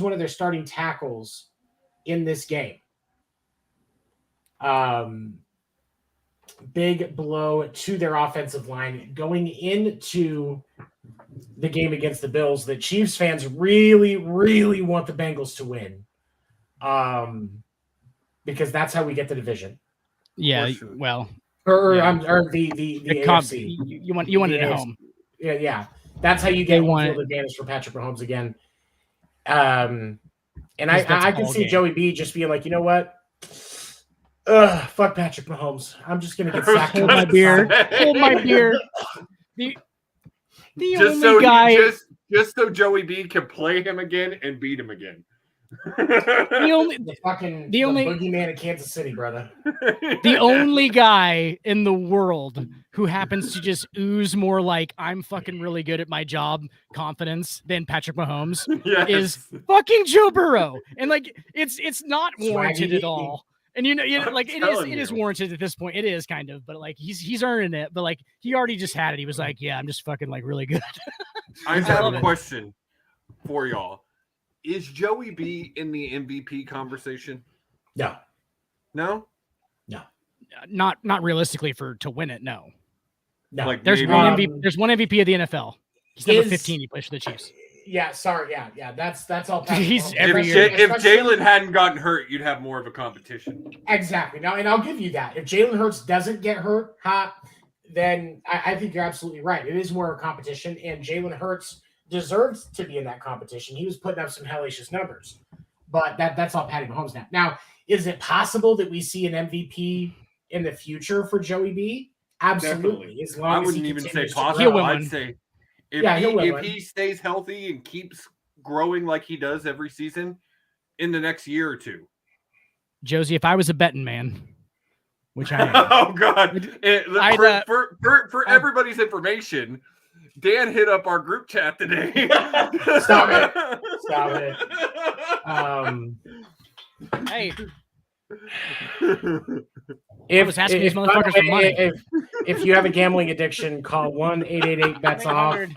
one of their starting tackles in this game. Big blow to their offensive line going into the game against the Bills. The Chiefs fans really, really want the Bengals to win, because that's how we get the division. Yeah, well, or yeah. The AFC. You want it at home. Yeah. That's how you get home field advantage for Patrick Mahomes again. And I can see Joey B just being like, you know what? Fuck Patrick Mahomes. I'm just gonna get sacked. Hold my beer. Hold my beer. The just only guy, just so Joey B can play him again and beat him again. the boogeyman of Kansas City, brother. The only guy in the world who happens to just ooze more like I'm fucking really good at my job confidence than Patrick Mahomes is fucking Joe Burrow, and like it's not warranted at all. And you know, like it is warranted at this point. It is kind of, but like he's earning it. But like he already just had it. He was like, yeah, I'm just fucking like really good. I have a question for y'all. Is Joey B in the MVP conversation? No. No? No. Not realistically to win it, no. No. Like there's one MVP of the NFL. He's number 15. He plays for the Chiefs. Yeah, sorry. Yeah. That's all. He's every year. If Jalen hadn't gotten hurt, you'd have more of a competition. Exactly. Now, and I'll give you that. If Jalen Hurts doesn't get hurt, then I think you're absolutely right. It is more of a competition, and Jalen Hurts deserves to be in that competition. He was putting up some hellacious numbers, but that's all Patty Mahomes now. Now, is it possible that we see an MVP in the future for Joey B? Absolutely. As long I as wouldn't even say possible. I'd say if he stays healthy and keeps growing like he does every season in the next year or two. Josie, if I was a betting man, which I am. Oh God! For everybody's information, Dan hit up our group chat today. Stop it. Hey. I was asking these motherfuckers for money. If you have a gambling addiction, call 1-888-BETS-OFF.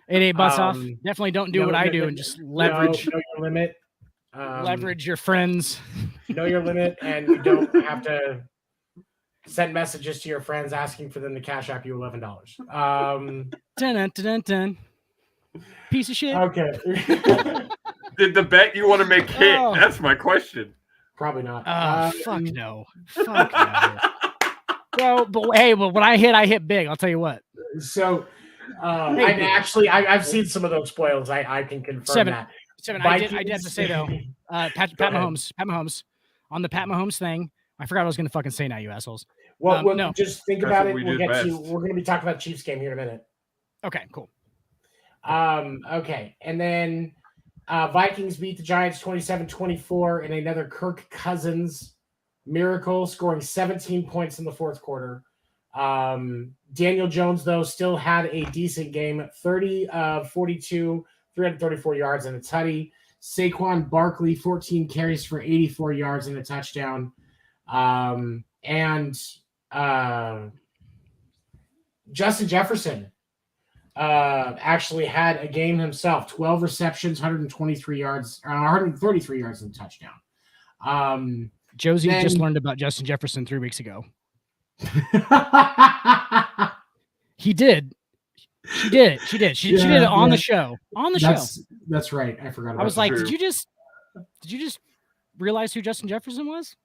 88 butts off. Definitely don't do what I do and just leverage. Know your limit. Leverage your friends. Know your limit, and you don't have to send messages to your friends asking for them to cash app you $11. Dun. Piece of shit. Okay. Did the bet you want to make hit? Oh. That's my question. Probably not. Fuck no. Well, but when I hit big. I'll tell you what. So, I've seen some of those spoils. I can confirm that. I did have to say though, Pat Mahomes on the Pat Mahomes thing. I forgot what I was going to fucking say now, you assholes. Well, no. Just think about it. We're going to be talking about Chiefs game here in a minute. Okay, cool. Okay, and then Vikings beat the Giants 27-24 in another Kirk Cousins miracle, scoring 17 points in the fourth quarter. Daniel Jones, though, still had a decent game, 30 of 42, 334 yards and a tutty. Saquon Barkley, 14 carries for 84 yards and a touchdown. And Justin Jefferson actually had a game himself, 12 receptions, 133 yards and a touchdown. Josie just learned about Justin Jefferson 3 weeks ago. He did. She did it on the show. That's right. I forgot about that. I was like, did you just realize who Justin Jefferson was?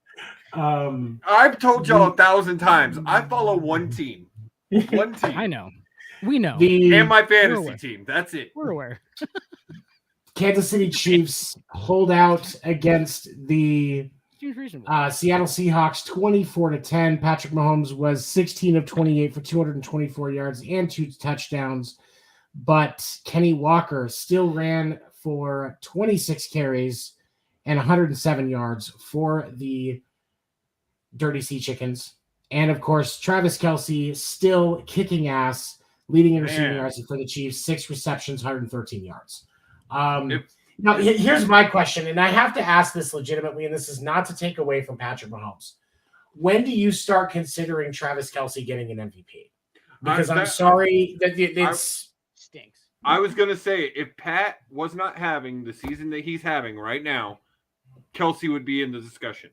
I've told y'all 1,000 times. I follow one team. One team. I know. We know. And my fantasy team. That's it. We're aware. Kansas City Chiefs hold out against the Seattle Seahawks 24-10. Patrick Mahomes was 16 of 28 for 224 yards and 2 touchdowns. But Kenny Walker still ran for 26 carries and 107 yards for the Dirty Sea Chickens. And of course, Travis Kelce still kicking ass, leading in receiving yards for the Chiefs, 6 receptions, 113 yards. Now, here's my question, and I have to ask this legitimately, and this is not to take away from Patrick Mahomes. When do you start considering Travis Kelce getting an MVP? Because I'm sorry that it stinks. I was going to say, if Pat was not having the season that he's having right now, Kelce would be in the discussion.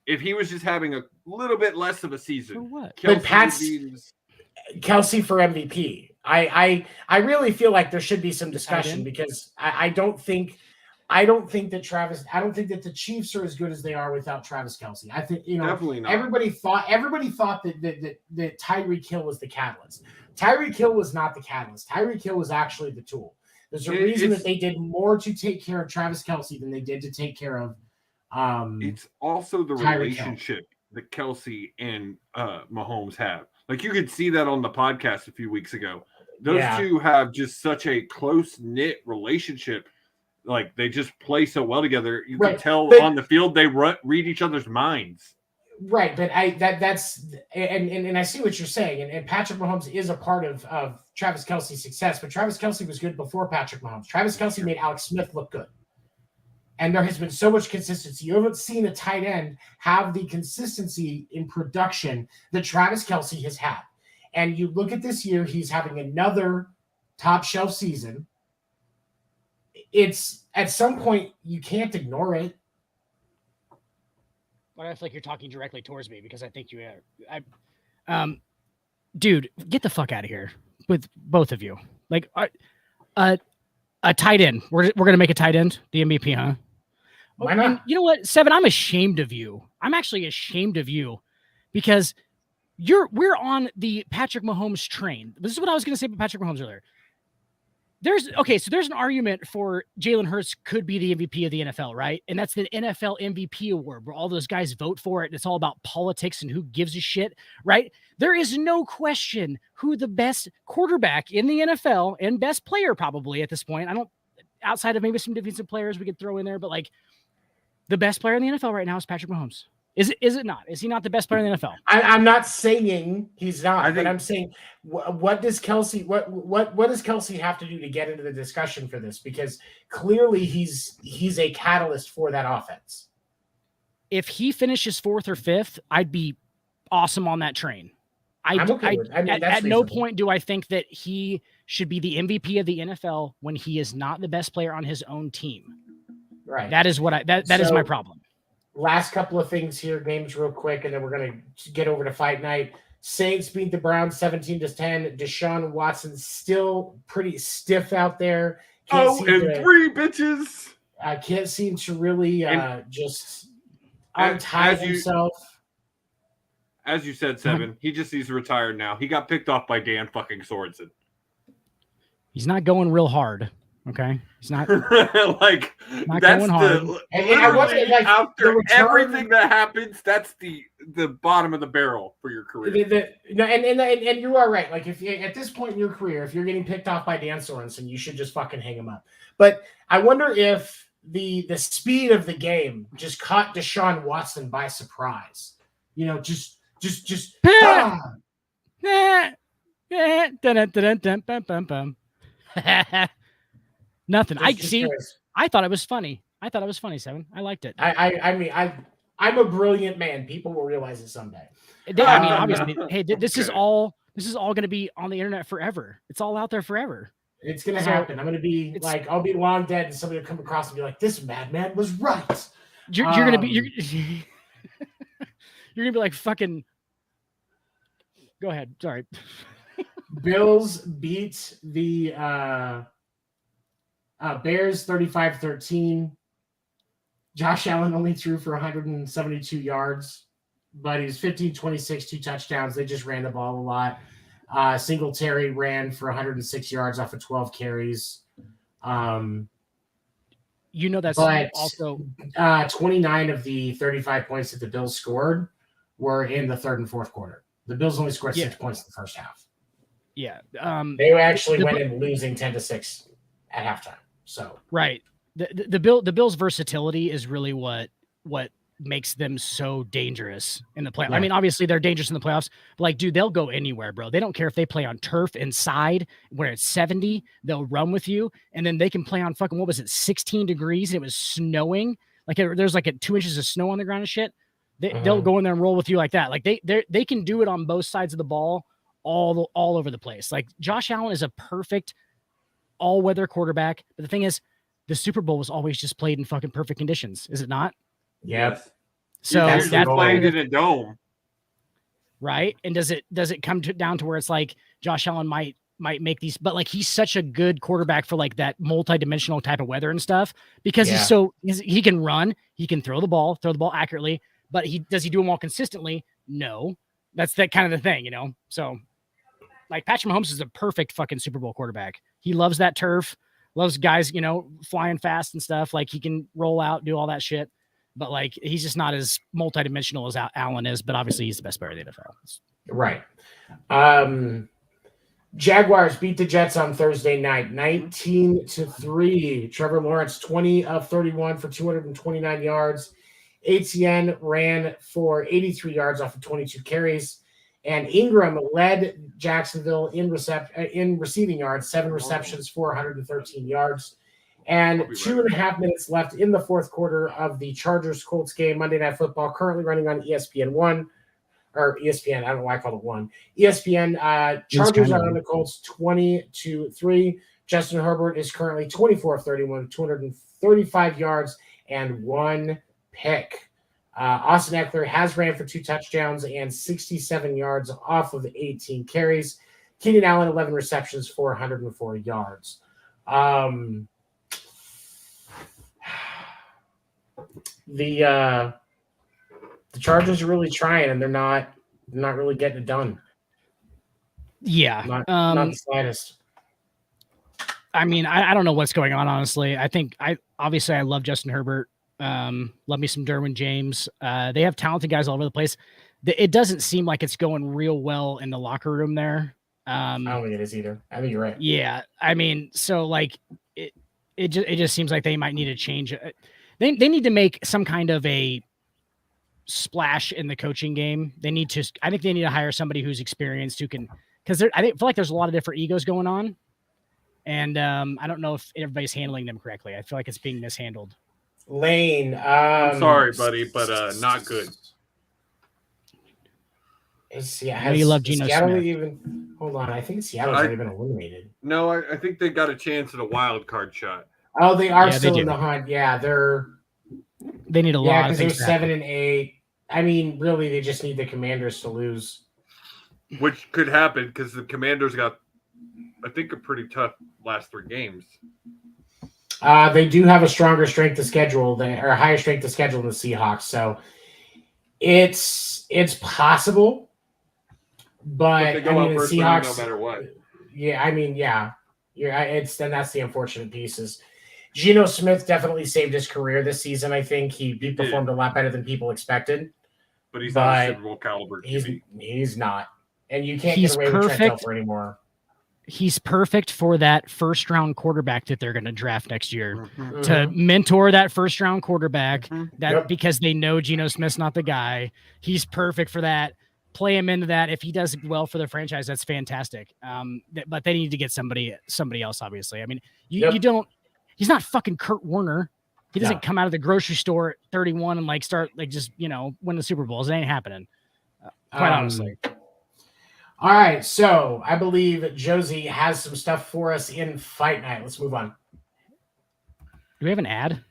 If he was just having a little bit less of a season, for what? But Pat's Kelce for MVP. I really feel like there should be some discussion because I don't think that the Chiefs are as good as they are without Travis Kelce. I think definitely not. Everybody thought that Tyreek Hill was the catalyst. Tyreek Hill was not the catalyst. Tyreek Hill was actually the tool. There's a reason that they did more to take care of Travis Kelce than they did to take care of. It's also the Tyreek relationship that Kelce and Mahomes have. Like you could see that on the podcast a few weeks ago. Those two have just such a close-knit relationship. Like they just play so well together. You can tell on the field they read each other's minds. Right, but that's I see what you're saying, and Patrick Mahomes is a part of Travis Kelce's success, but Travis Kelce was good before Patrick Mahomes. Travis Kelce made Alex Smith look good. And there has been so much consistency. You haven't seen a tight end have the consistency in production that Travis Kelce has had. And you look at this year, he's having another top shelf season. It's at some point you can't ignore it. But I feel like you're talking directly towards me because I think you are. Dude, get the fuck out of here with both of you. Like a tight end. We're gonna make a tight end the MVP, huh? Why not? And you know what, Seven? I'm ashamed of you. I'm actually ashamed of you because we're on the Patrick Mahomes train. This is what I was gonna say about Patrick Mahomes earlier. There's an argument for Jalen Hurts could be the MVP of the NFL, right? And that's the NFL MVP award where all those guys vote for it. And it's all about politics and who gives a shit, right? There is no question who the best quarterback in the NFL and best player probably at this point. Outside of maybe some defensive players we could throw in there, but like the best player in the NFL right now is Patrick Mahomes. Is it not? Is he not the best player in the NFL? I'm not saying he's not, but I'm saying what does Kelce have to do to get into the discussion for this? Because clearly he's a catalyst for that offense. If he finishes 4th or 5th, I'd be awesome on that train. At no point do I think that he should be the MVP of the NFL when he is not the best player on his own team. Right. That is what that is my problem. Last couple of things here, games real quick, and then we're going to get over to fight night. Saints beat the Browns 17-10. Deshaun Watson still pretty stiff out there. Three bitches. I can't seem to really just untie himself. As you said, Seven, he just needs to retire now. He got picked off by Dan fucking Sorensen. He's not going real hard. Okay, he's not like not that's going hard. After everything that happens, that's the bottom of the barrel for your career. And you are right. Like if you, at this point in your career, if you're getting picked off by Dan Sorensen, you should just fucking hang him up. But I wonder if the speed of the game just caught Deshaun Watson by surprise. You know, just. Nothing. I thought it was funny. Seven. I liked it. I mean, I'm a brilliant man. People will realize it someday. I mean, obviously, hey, this is all going to be on the internet forever. It's all out there forever. It's going to happen. I'm going to be like, I'll be long dead, and somebody will come across and be like, "This madman was right." You're going to be you're going to be like fucking. Go ahead. Sorry. Bills beat the Bears 35-13. Josh Allen only threw for 172 yards, but he was 15-26, 2 touchdowns. They just ran the ball a lot. Singletary ran for 106 yards off of 12 carries. That's also 29 of the 35 points that the Bills scored were in the third and fourth quarter. The Bills only scored 6 points in the first half. Yeah. They actually went in losing 10-6 at halftime. So right. The Bills' versatility is really what makes them so dangerous in the playoffs. Yeah. I mean, obviously they're dangerous in the playoffs, but like, dude, they'll go anywhere, bro. They don't care if they play on turf inside where it's 70, they'll run with you. And then they can play on fucking, what was it, 16 degrees? And it was snowing. Like there's like 2 inches of snow on the ground and shit. They'll go in there and roll with you like that. Like they can do it on both sides of the ball all over the place. Like Josh Allen is a perfect all-weather quarterback. But the thing is, the Super Bowl was always just played in fucking perfect conditions. Is it not? Yep. So that's playing in a dome. Right. And does it come down to where it's like Josh Allen might make these, but like he's such a good quarterback for like that multi-dimensional type of weather and stuff because he can run, he can throw the ball accurately, but does he do them all consistently? No. That's that kind of the thing, you know? So like Patrick Mahomes is a perfect fucking Super Bowl quarterback. He loves that turf, loves guys, you know, flying fast and stuff. Like he can roll out, do all that shit. But like he's just not as multidimensional as Allen is, but obviously he's the best player in the NFL. Right. Jaguars beat the Jets on Thursday night, 19-3. Trevor Lawrence, 20 of 31 for 229 yards. Etienne ran for 83 yards off of 22 carries. And Ingram led Jacksonville in receiving yards, 7 receptions, 413 yards. And 2.5 minutes left in the fourth quarter of the Chargers-Colts game, Monday Night Football, currently running on ESPN 1. Or ESPN, I don't know why I called it 1. ESPN, Chargers are on the Colts 20-3. Justin Herbert is currently 24 of 31, 235 yards, and 1 pick. Austin Eckler has ran for 2 touchdowns and 67 yards off of 18 carries. Keenan Allen, 11 receptions, 404 yards. The Chargers are really trying, and they're not really getting it done. Yeah, not the slightest. I mean, I don't know what's going on, honestly. I think I love Justin Herbert. Love me some Derwin James. They have talented guys all over the place. It doesn't seem like it's going real well in the locker room there. I don't think it is either. I think you're right. Yeah, I mean, so like it just seems like they might need to change. They need to make some kind of a splash in the coaching game. I think they need to hire somebody who's experienced who can, because I feel like there's a lot of different egos going on, and I don't know if everybody's handling them correctly. I feel like it's being mishandled. Lane, I'm sorry, buddy, but not good. You love Geno Smith. Hold on, I think Seattle's already been eliminated. No, I think they got a chance at a wild card shot. Oh, they are still in the hunt. Yeah, they need a lot of things. They're 7 and 8. I mean, really, they just need the Commanders to lose, which could happen because the Commanders got, I think, a pretty tough last 3 games. They do have a stronger strength of schedule or a higher strength of schedule than the Seahawks, so it's possible. But they go out the first Seahawks, no matter what. Yeah, I mean, yeah, then that's the unfortunate pieces. Geno Smith definitely saved his career this season. I think he performed a lot better than people expected. But he's not a Super Bowl caliber. He's not, and you can't get away with Trent Dilfer anymore. He's perfect for that first round quarterback that they're going to draft next year to mentor that first round quarterback because they know Geno Smith's not the guy. He's perfect for that. Play him into that. If he does well for the franchise, that's fantastic. But they need to get somebody else, obviously. I mean, you don't, he's not fucking Kurt Warner. He doesn't come out of the grocery store at 31 and start just, win the Super Bowls. It ain't happening. Quite honestly. All right, so I believe Josie has some stuff for us in Fight Night. Let's move on. Do we have an ad?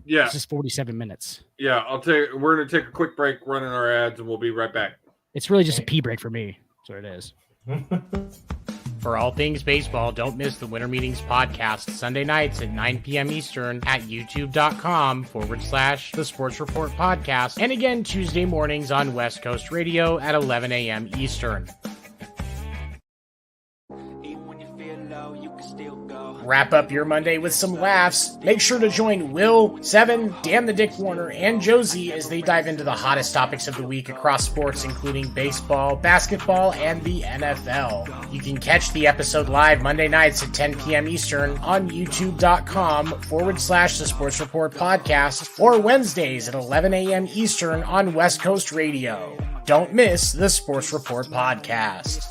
Yeah. This is 47 minutes. Yeah, we're going to take a quick break running our ads, and we'll be right back. It's really just a pee break for me. That's what it is. For all things baseball, don't miss the Winter Meetings podcast Sunday nights at 9 p.m. Eastern at youtube.com/The Sports Report Podcast. And again, Tuesday mornings on West Coast Radio at 11 a.m. Eastern. Wrap up your Monday with some laughs. Make sure to join Will, Seven, Dan the Dick Warner, and Josie as they dive into the hottest topics of the week across sports, including baseball, basketball, and the NFL. You can catch the episode live Monday nights at 10 p.m. Eastern on youtube.com/The Sports Report Podcast, or Wednesdays at 11 a.m. Eastern on West Coast Radio. Don't miss the Sports Report Podcast.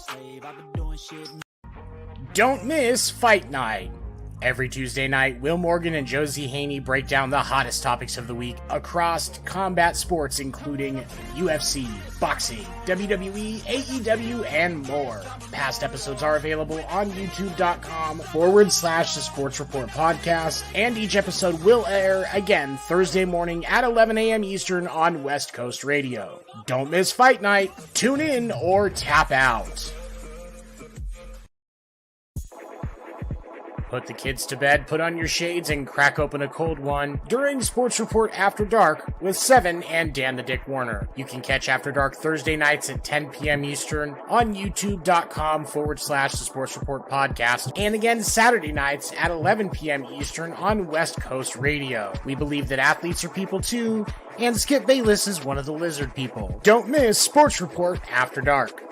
Don't miss Fight Night. Every Tuesday night, Will Morgan and Josie Haney break down the hottest topics of the week across combat sports, including UFC, boxing, WWE, AEW, and more. Past episodes are available on youtube.com/The Sports Report Podcast, and each episode will air again Thursday morning at 11 a.m. Eastern on West Coast Radio. Don't miss Fight Night. Tune in or tap out. Put the kids to bed, put on your shades, and crack open a cold one during Sports Report After Dark with Seven and Dan the Dick Warner. You can catch After Dark Thursday nights at 10 p.m. Eastern on youtube.com/The Sports Report Podcast, and again Saturday nights at 11 p.m. Eastern on West Coast Radio. We believe that athletes are people too, and Skip Bayless is one of the lizard people. Don't miss Sports Report After Dark.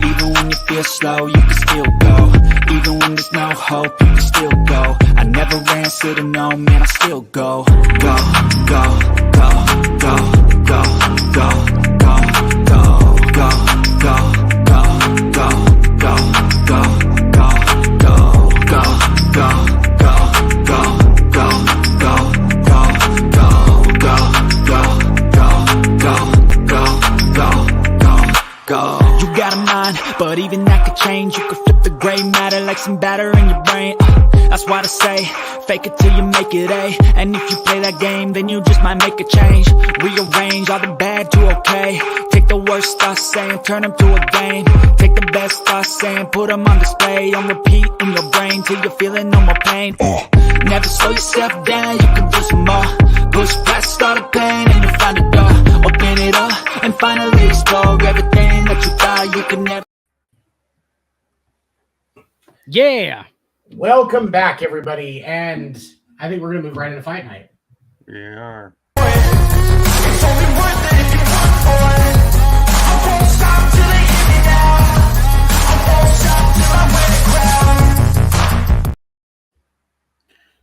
Even when you feel slow, you can still go. Even when there's no hope, you can still go. I never answer to no, man, I still go. Go, go, go, go, go, go, go, go, go, go, go, go, go, go, go, go, go, go, go. You got a mind, but even that could change. You could flip the gray matter like some batter in your brain. That's why I say, fake it till you make it A. And if you play that game, then you just might make a change. Rearrange all the bad to okay. Take the worst thoughts saying, turn them to a game. Take the best thoughts saying, put them on display. On repeat in your brain till you're feeling no more pain. Never slow yourself down, you can do some more. Push past all the pain and you find a door. Open it up and finally explore everything that you thought you could never. Yeah. Welcome back, everybody, and I think we're going to move right into Fight Night. We are.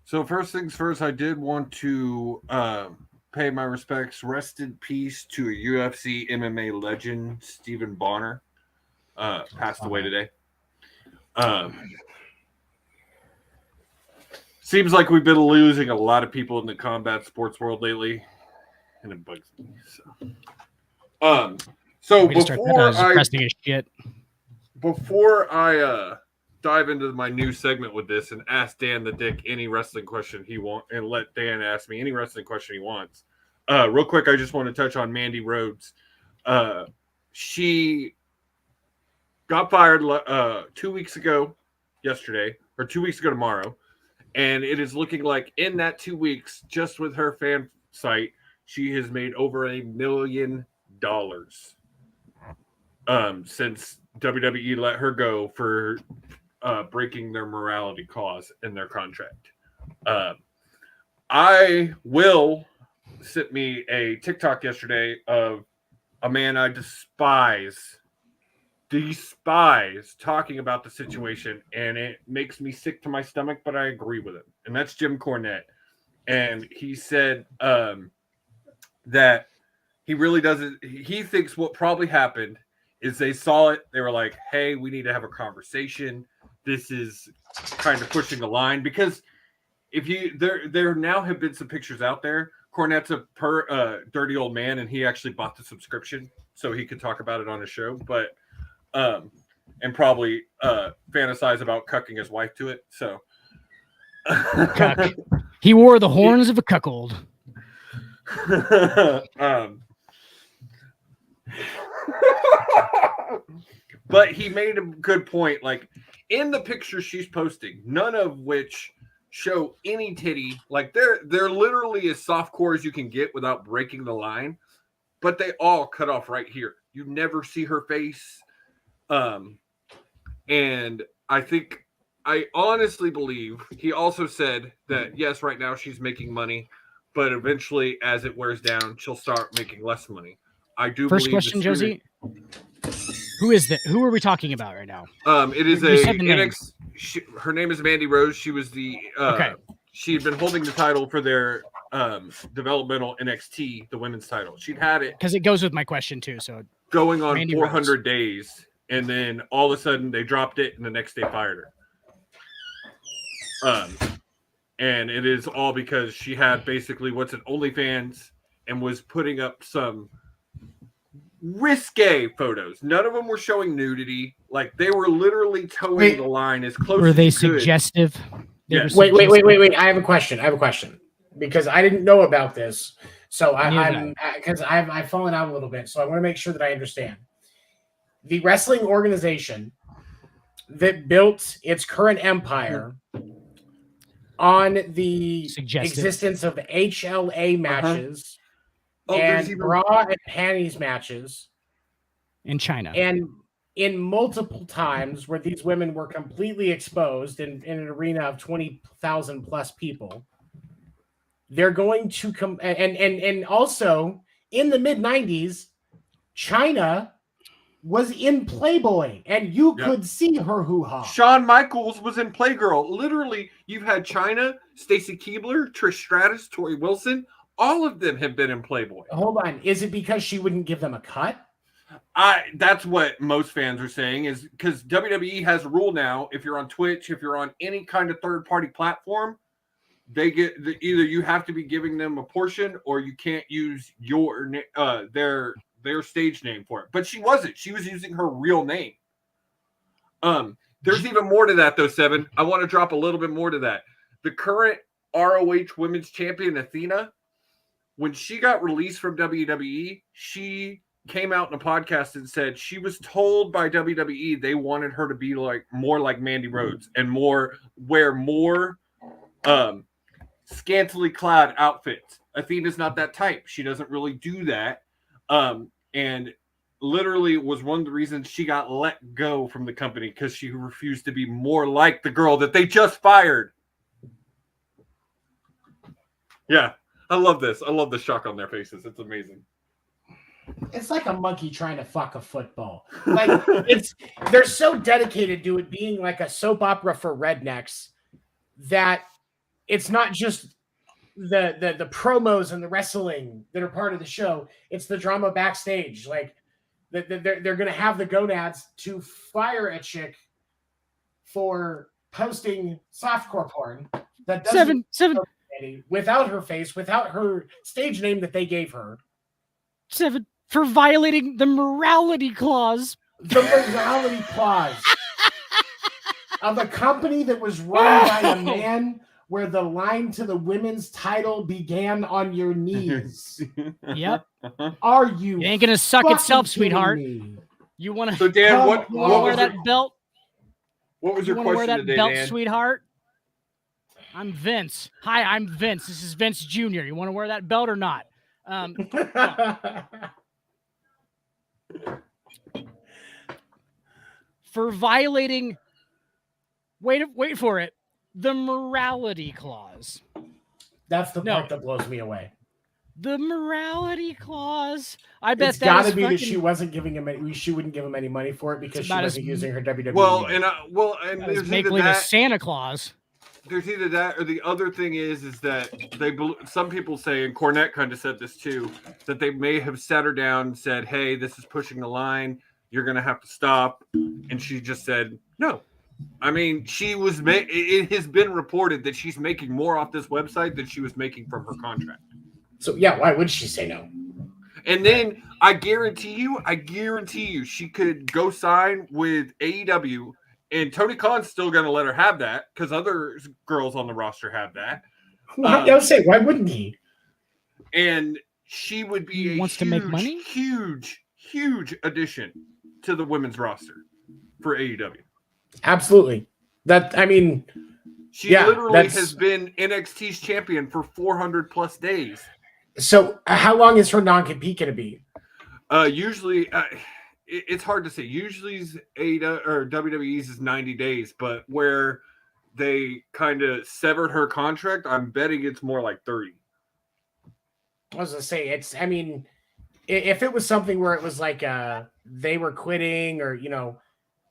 So first things first, I did want to pay my respects. Rest in peace to a UFC MMA legend, Stephen Bonner. Passed away today. Seems like we've been losing a lot of people in the combat sports world lately, and it bugs me. So before I dive into my new segment with this and ask Dan the Dick any wrestling question he wants, and let Dan ask me any wrestling question he wants. Real quick, I just want to touch on Mandy Rhodes. She got fired 2 weeks ago yesterday, or 2 weeks ago tomorrow. And it is looking like in that 2 weeks, just with her fan site, she has made over $1 million since WWE let her go for breaking their morality clause in their contract. Will sent me a TikTok yesterday of a man I despise talking about the situation, and it makes me sick to my stomach, but I agree with him. And that's Jim Cornette. And he said that he really doesn't, he thinks what probably happened is they saw it, they were like, hey, we need to have a conversation. This is kind of pushing the line, because if you there now have been some pictures out there. Cornette's a dirty old man, and he actually bought the subscription so he could talk about it on his show, but and probably fantasize about cucking his wife to it. So he wore the horns of a cuckold. But he made a good point. Like in the pictures she's posting, none of which show any titty. Like they're literally as softcore as you can get without breaking the line. But they all cut off right here. You never see her face. And I think I honestly believe he also said that yes, right now she's making money, but eventually, as it wears down, she'll start making less money. I do First believe question, Josie. Who is that? Who are we talking about right now? It is You said the name. Her name is Mandy Rose. She was the Okay. She had been holding the title for their developmental NXT, the women's title. She'd had it Because it goes with my question too. So going on Mandy 400 days, and then all of a sudden they dropped it, and the next day fired her. And it is all because she had basically what's an OnlyFans and was putting up some risque photos. None of them were showing nudity. Like they were literally towing the line as close. Were as they you could. suggestive? Yes. Wait. I have a question. Because I didn't know about this. So I've fallen out a little bit. So I want to make sure that I understand. The wrestling organization that built its current empire on the existence of HLA matches and bra and panties matches in China. And in multiple times where these women were completely exposed in an arena of 20,000 plus people, they're going to come and also in the mid-90s, China was in Playboy, and you could see her hoo-ha. Shawn Michaels was in Playgirl. Literally, you've had China, Stacy Keibler, Trish Stratus, Tori Wilson. All of them have been in Playboy. Hold on. Is it because she wouldn't give them a cut? That's what most fans are saying, is because WWE has a rule now. If you're on Twitch, if you're on any kind of third-party platform, they get either you have to be giving them a portion, or you can't use their stage name for it. But she wasn't. She was using her real name. There's even more to that, though, Seven. I want to drop a little bit more to that. The current ROH Women's Champion, Athena, when she got released from WWE, she came out in a podcast and said she was told by WWE they wanted her to be more like Mandy Rhodes and wear more scantily clad outfits. Athena's not that type. She doesn't really do that. And literally was one of the reasons she got let go from the company, because she refused to be more like the girl that they just fired. Yeah, I love this. I love the shock on their faces. It's amazing. It's like a monkey trying to fuck a football. Like they're so dedicated to it being like a soap opera for rednecks that it's not just the promos and the wrestling that are part of the show. It's the drama backstage. Like they're going to have the gonads to fire a chick for posting softcore porn that doesn't Seven without her face, without her stage name that they gave her. Seven for violating the morality clause. The morality clause of a company that was run by a man where the line to the women's title began on your knees. Yep. Are you? It ain't gonna suck itself, sweetheart. You want to? So Dan, what wear that belt? What was your question wear that today, belt, Dan? sweetheart? I'm Vince. Hi, I'm Vince. This is Vince Jr. You want to wear that belt or not? For violating, wait for it, the morality clause. That's the part that blows me away. The morality clause. I bet it's got to be that she wasn't giving him. She wouldn't give him any money for it because she wasn't using her WWE. And there's make believe a Santa Claus. There's either that, or the other thing is that some people say, and Cornette kind of said this too, that they may have sat her down and said, "Hey, this is pushing the line. You're going to have to stop." And she just said, "No." I mean, it has been reported that she's making more off this website than she was making from her contract. So yeah, why would she say no? And then I guarantee you, she could go sign with AEW. And Tony Khan's still going to let her have that because other girls on the roster have that. I would say, why wouldn't he? And she would be to make money? huge addition to the women's roster for AEW. Absolutely. She literally has been NXT's champion for 400 plus days. So how long is her non-compete going to be? Usually... it's hard to say. Usually, WWE's is 90 days, but where they kind of severed her contract, I'm betting it's more like 30. I was gonna say if it was something where it was like they were quitting or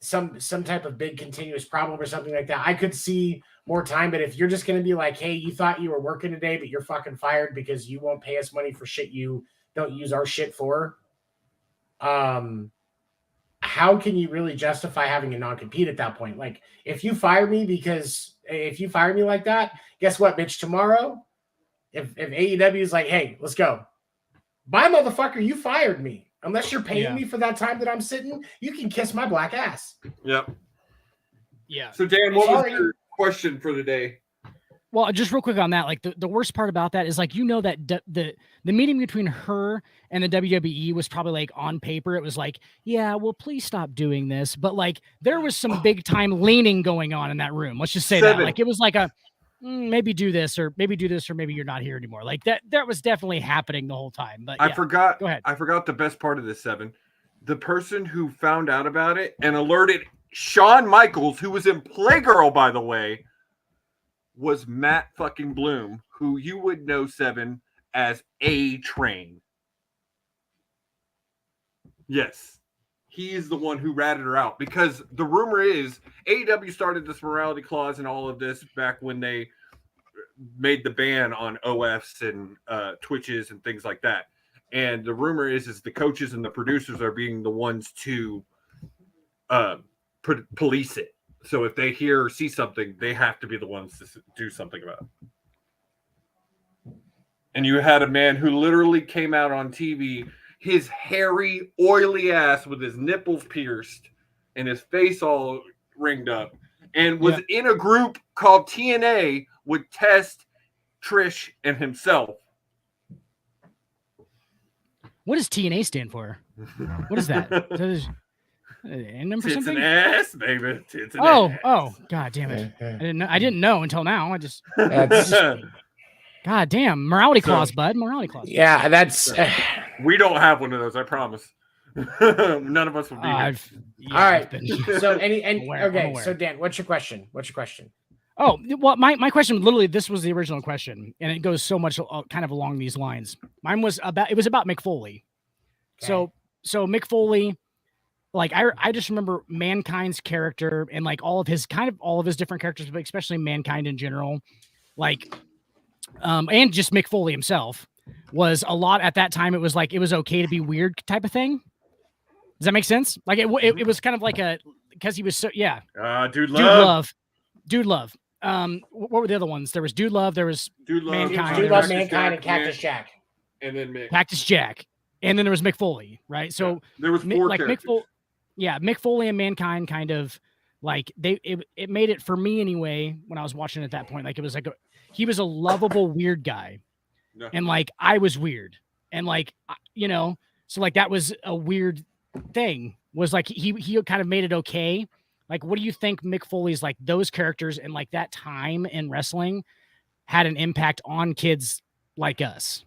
some type of big continuous problem or something like that, I could see more time. But if you're just gonna be like, hey, you thought you were working today, but you're fucking fired because you won't pay us money for shit you don't use our shit for, how can you really justify having a non-compete at that point? Like, if you fire me like that, guess what, bitch? Tomorrow, if AEW is like, hey, let's go. Bye, motherfucker, you fired me. Unless you're paying me for that time that I'm sitting, you can kiss my black ass. Yep. Yeah. So, Dan, what was your question for the day? Well, just real quick on that, like the worst part about that is like, that the meeting between her and the WWE was probably like on paper. It was like, yeah, well, please stop doing this. But like there was some big time leaning going on in that room. Let's just say that. Like it was like a maybe do this or maybe you're not here anymore. Like that was definitely happening the whole time. But I forgot. Go ahead. I forgot the best part of this, Seven. The person who found out about it and alerted Shawn Michaels, who was in Playgirl, by the way, was Matt fucking Bloom, who you would know, Seven, as A-Train. Yes. He is the one who ratted her out because the rumor is AEW started this morality clause and all of this back when they made the ban on OFs and Twitches and things like that. And the rumor is the coaches and the producers are being the ones to police it. So if they hear or see something, they have to be the ones to do something about it. And you had a man who literally came out on TV, his hairy, oily ass with his nipples pierced and his face all ringed up, and was in a group called TNA with Test, Trish, and himself. What does TNA stand for? What is that? Tits and ass, baby. Tits and ass. Oh, god damn it! I didn't know until now. God damn, morality clause, bud. Morality clause. Yeah, that's. We don't have one of those. I promise. None of us will be here. All right. So okay. So Dan, what's your question? Oh well, my question literally, this was the original question, and it goes so much kind of along these lines. Mine was about Mick Foley. Okay. So Mick Foley. Like I just remember Mankind's character and like all of his different characters, but especially Mankind in general, like, and just Mick Foley himself was a lot at that time. It was like, it was okay to be weird type of thing. Does that make sense? Like it was kind of like because he was so, yeah. Dude Love. What were the other ones? There was Dude Love. There was Mankind. Dude Love, Mankind, and Cactus Jack. And then Mick. Cactus Jack. And then there was Mick Foley, right? So there was four characters. Mick Foley and Mankind kind of like it made it for me anyway when I was watching at that point. Like it was like he was a lovable weird guy, and like I was weird, and like so like that was a weird thing. Was like he kind of made it okay. Like, what do you think Mick Foley's like those characters and like that time in wrestling had an impact on kids like us?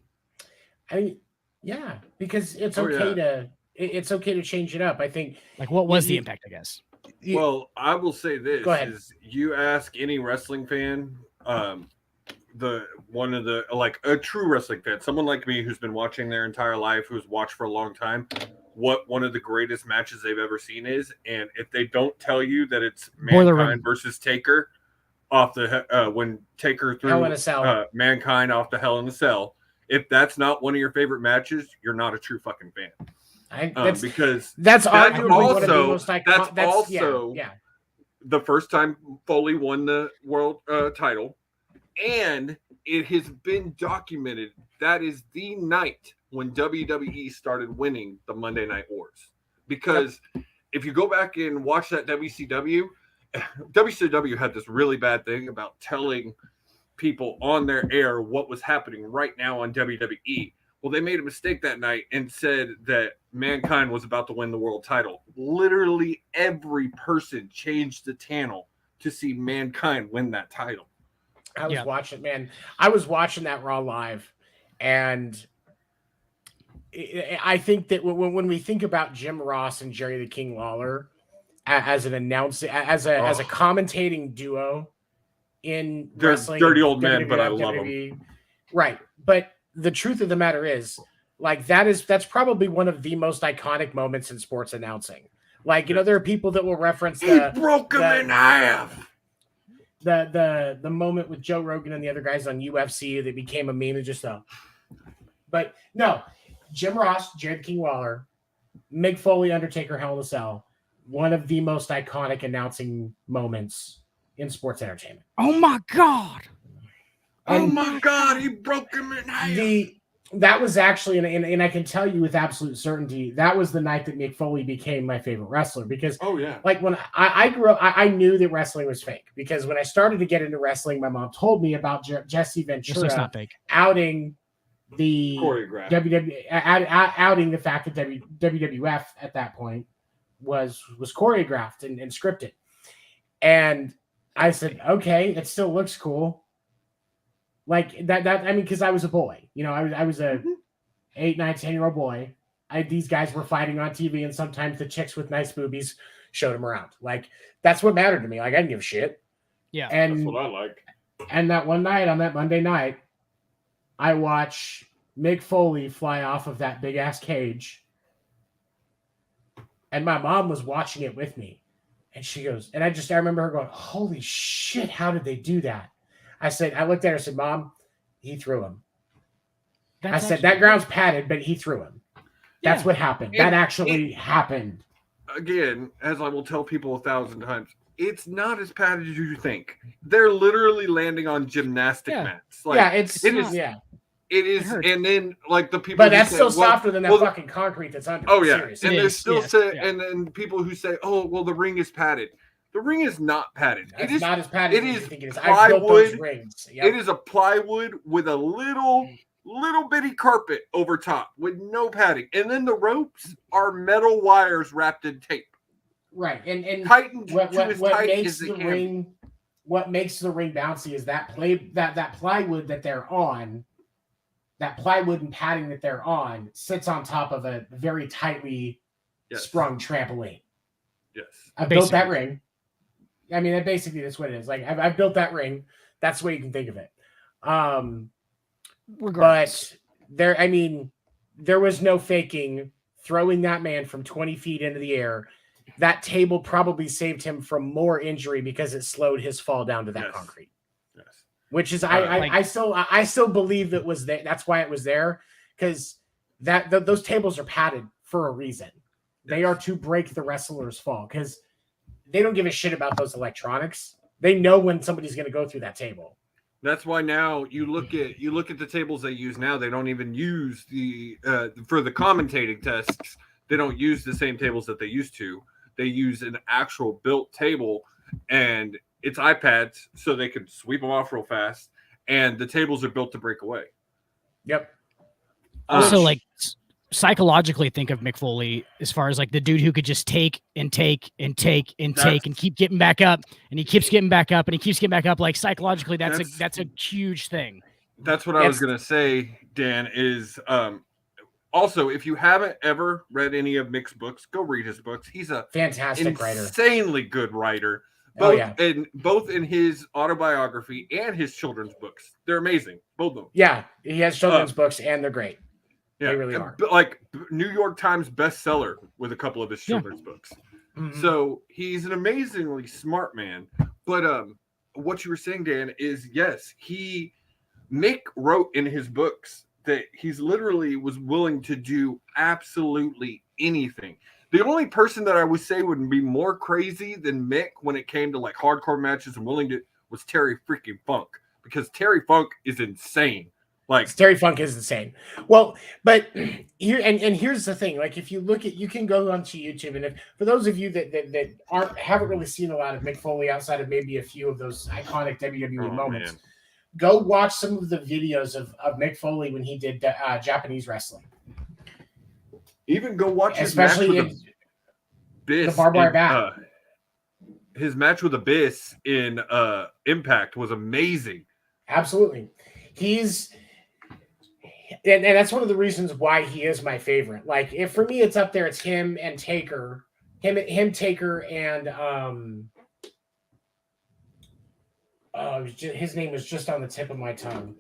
Yeah, because it's okay to change it up. I think. Like, what was the impact? I guess. Well, I will say this: Go ahead. is you ask any wrestling fan, like a true wrestling fan, someone like me who's been watching their entire life, who's watched for a long time, what one of the greatest matches they've ever seen is, and if they don't tell you that it's Mankind versus Taker off the when Taker threw Mankind off the Hell in a Cell. If that's not one of your favorite matches, you're not a true fucking fan. Because that's also the first time Foley won the world title, and it has been documented that is the night when WWE started winning the Monday Night Wars. Because if you go back and watch that WCW had this really bad thing about telling people on their air what was happening right now on WWE. Well, they made a mistake that night and said that Mankind was about to win the world title. Literally every person changed the channel to see Mankind win that title. I was watching, man. I was watching that Raw live, and I think that when we think about Jim Ross and Jerry the King Lawler as an announcer, as a commentating duo, in They're wrestling. dirty old men, WWF, but I love WWE. Right. But the truth of the matter is, like, that's probably one of the most iconic moments in sports announcing. Like, you know, there are people that will reference He broke him in half. The moment with Joe Rogan and the other guys on UFC that became a meme and just but no, Jim Ross, Jared King Waller, Mick Foley, Undertaker, Hell in a Cell, one of the most iconic announcing moments in sports entertainment. Oh my God. Oh my God, he broke him in half. That was actually, and I can tell you with absolute certainty, that was the night that Mick Foley became my favorite wrestler because, like, when I grew up, I knew that wrestling was fake because when I started to get into wrestling, my mom told me about Jesse Ventura outing the outing the fact that WWF at that point was choreographed and scripted, and I said, okay, it still looks cool. Like that I mean, because I was a boy, you know, I was a 8, 9, 10-year-old boy. These guys were fighting on TV, and sometimes the chicks with nice boobies showed them around. Like, that's what mattered to me. Like, I didn't give a shit. Yeah, and that's what I like. And that one night, on that Monday night, I watch Mick Foley fly off of that big ass cage, and my mom was watching it with me, and she goes, and I remember her going, "Holy shit! How did they do that?" I looked at her and said, "Mom, he threw him." I said, that ground's padded, but he threw him. That's what happened. That actually happened. Again, as I will tell people 1,000 times, it's not as padded as you think. They're literally landing on gymnastic mats. Like, it is, and then like the people, but that's still softer than that fucking concrete that's under. Oh yeah, seriously. and there's still and then people who say, "Oh, well, the ring is padded." The ring is not padded. It's not as padded as you think it is. Plywood. I've built those rings. Yep. It is a plywood with a little bitty carpet over top with no padding, and then the ropes are metal wires wrapped in tape. Right, and tightened what makes the ring bouncy is that plywood that they're on. That plywood and padding that they're on sits on top of a very tightly sprung trampoline. Yes, I built that ring. I mean, that's what it is. Like, I've built that ring. That's the way you can think of it. But there was no faking throwing that man from 20 feet into the air. That table probably saved him from more injury because it slowed his fall down to that concrete. Yes. Which is, I still believe it was there. That's why it was there, because those tables are padded for a reason. They are to break the wrestler's fall because they don't give a shit about those electronics. They know when somebody's going to go through that table. That's why now you look at the tables they use now. They don't even use the for the commentating tests. They don't use the same tables that they used to. They use an actual built table, and it's iPads, so they can sweep them off real fast. And the tables are built to break away. Yep. Also, like, psychologically, think of Mick Foley as far as like the dude who could just take and take and take and take and keep getting back up, and he keeps getting back up and he keeps getting back up. Like, psychologically, that's a huge thing. That's what I was gonna say, Dan. Is also, if you haven't ever read any of Mick's books, go read his books. He's a fantastic writer, insanely good writer. Both in his autobiography and his children's books, they're amazing. Both of them. Yeah, he has children's books, and they're great. Yeah, they really are. Like New York Times bestseller with a couple of his children's books. Mm-hmm. So he's an amazingly smart man. But what you were saying, Dan, is yes, Mick wrote in his books that he's literally was willing to do absolutely anything. The only person that I would say would be more crazy than Mick when it came to like hardcore matches and was Terry freaking Funk, because Terry Funk is insane. Like, Terry Funk is insane. Well, but here and here's the thing. Like, if you look at, you can go onto YouTube, and for those of you that haven't really seen a lot of Mick Foley outside of maybe a few of those iconic WWE moments, man, go watch some of the videos of Mick Foley when he did Japanese wrestling. Even go watch his especially match with the barbed wire bat. His match with Abyss in Impact was amazing. Absolutely. And that's one of the reasons why he is my favorite. Like, if for me it's up there, it's him and Taker. Him Taker, and his name was just on the tip of my tongue.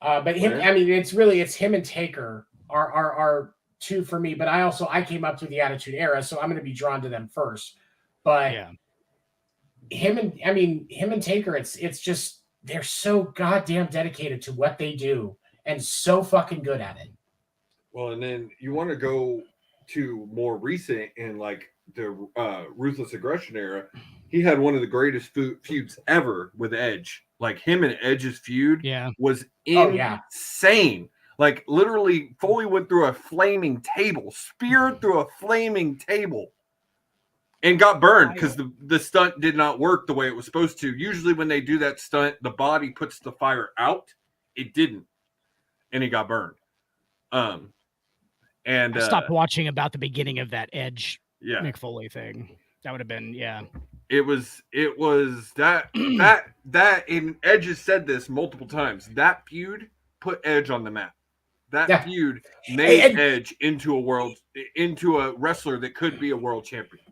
But him, I mean, it's him and Taker are two for me. But I came up through the Attitude Era, so I'm going to be drawn to them first. But Yeah. him and Taker, it's just they're so goddamn dedicated to what they do and so fucking good at it. Well, and then you want to go to more recent in like the Ruthless Aggression era. He had one of the greatest feuds ever with Edge. Like him and Edge's feud was insane. Like literally Foley went through a flaming table, speared through a flaming table, and got burned because the stunt did not work the way it was supposed to. Usually when they do that stunt, the body puts the fire out. It didn't. And he got burned. And I stopped watching about the beginning of that Edge Mick Foley thing. That would have been, It was that and Edge has said this multiple times. That feud put Edge on the map. That feud made Edge into a wrestler that could be a world champion.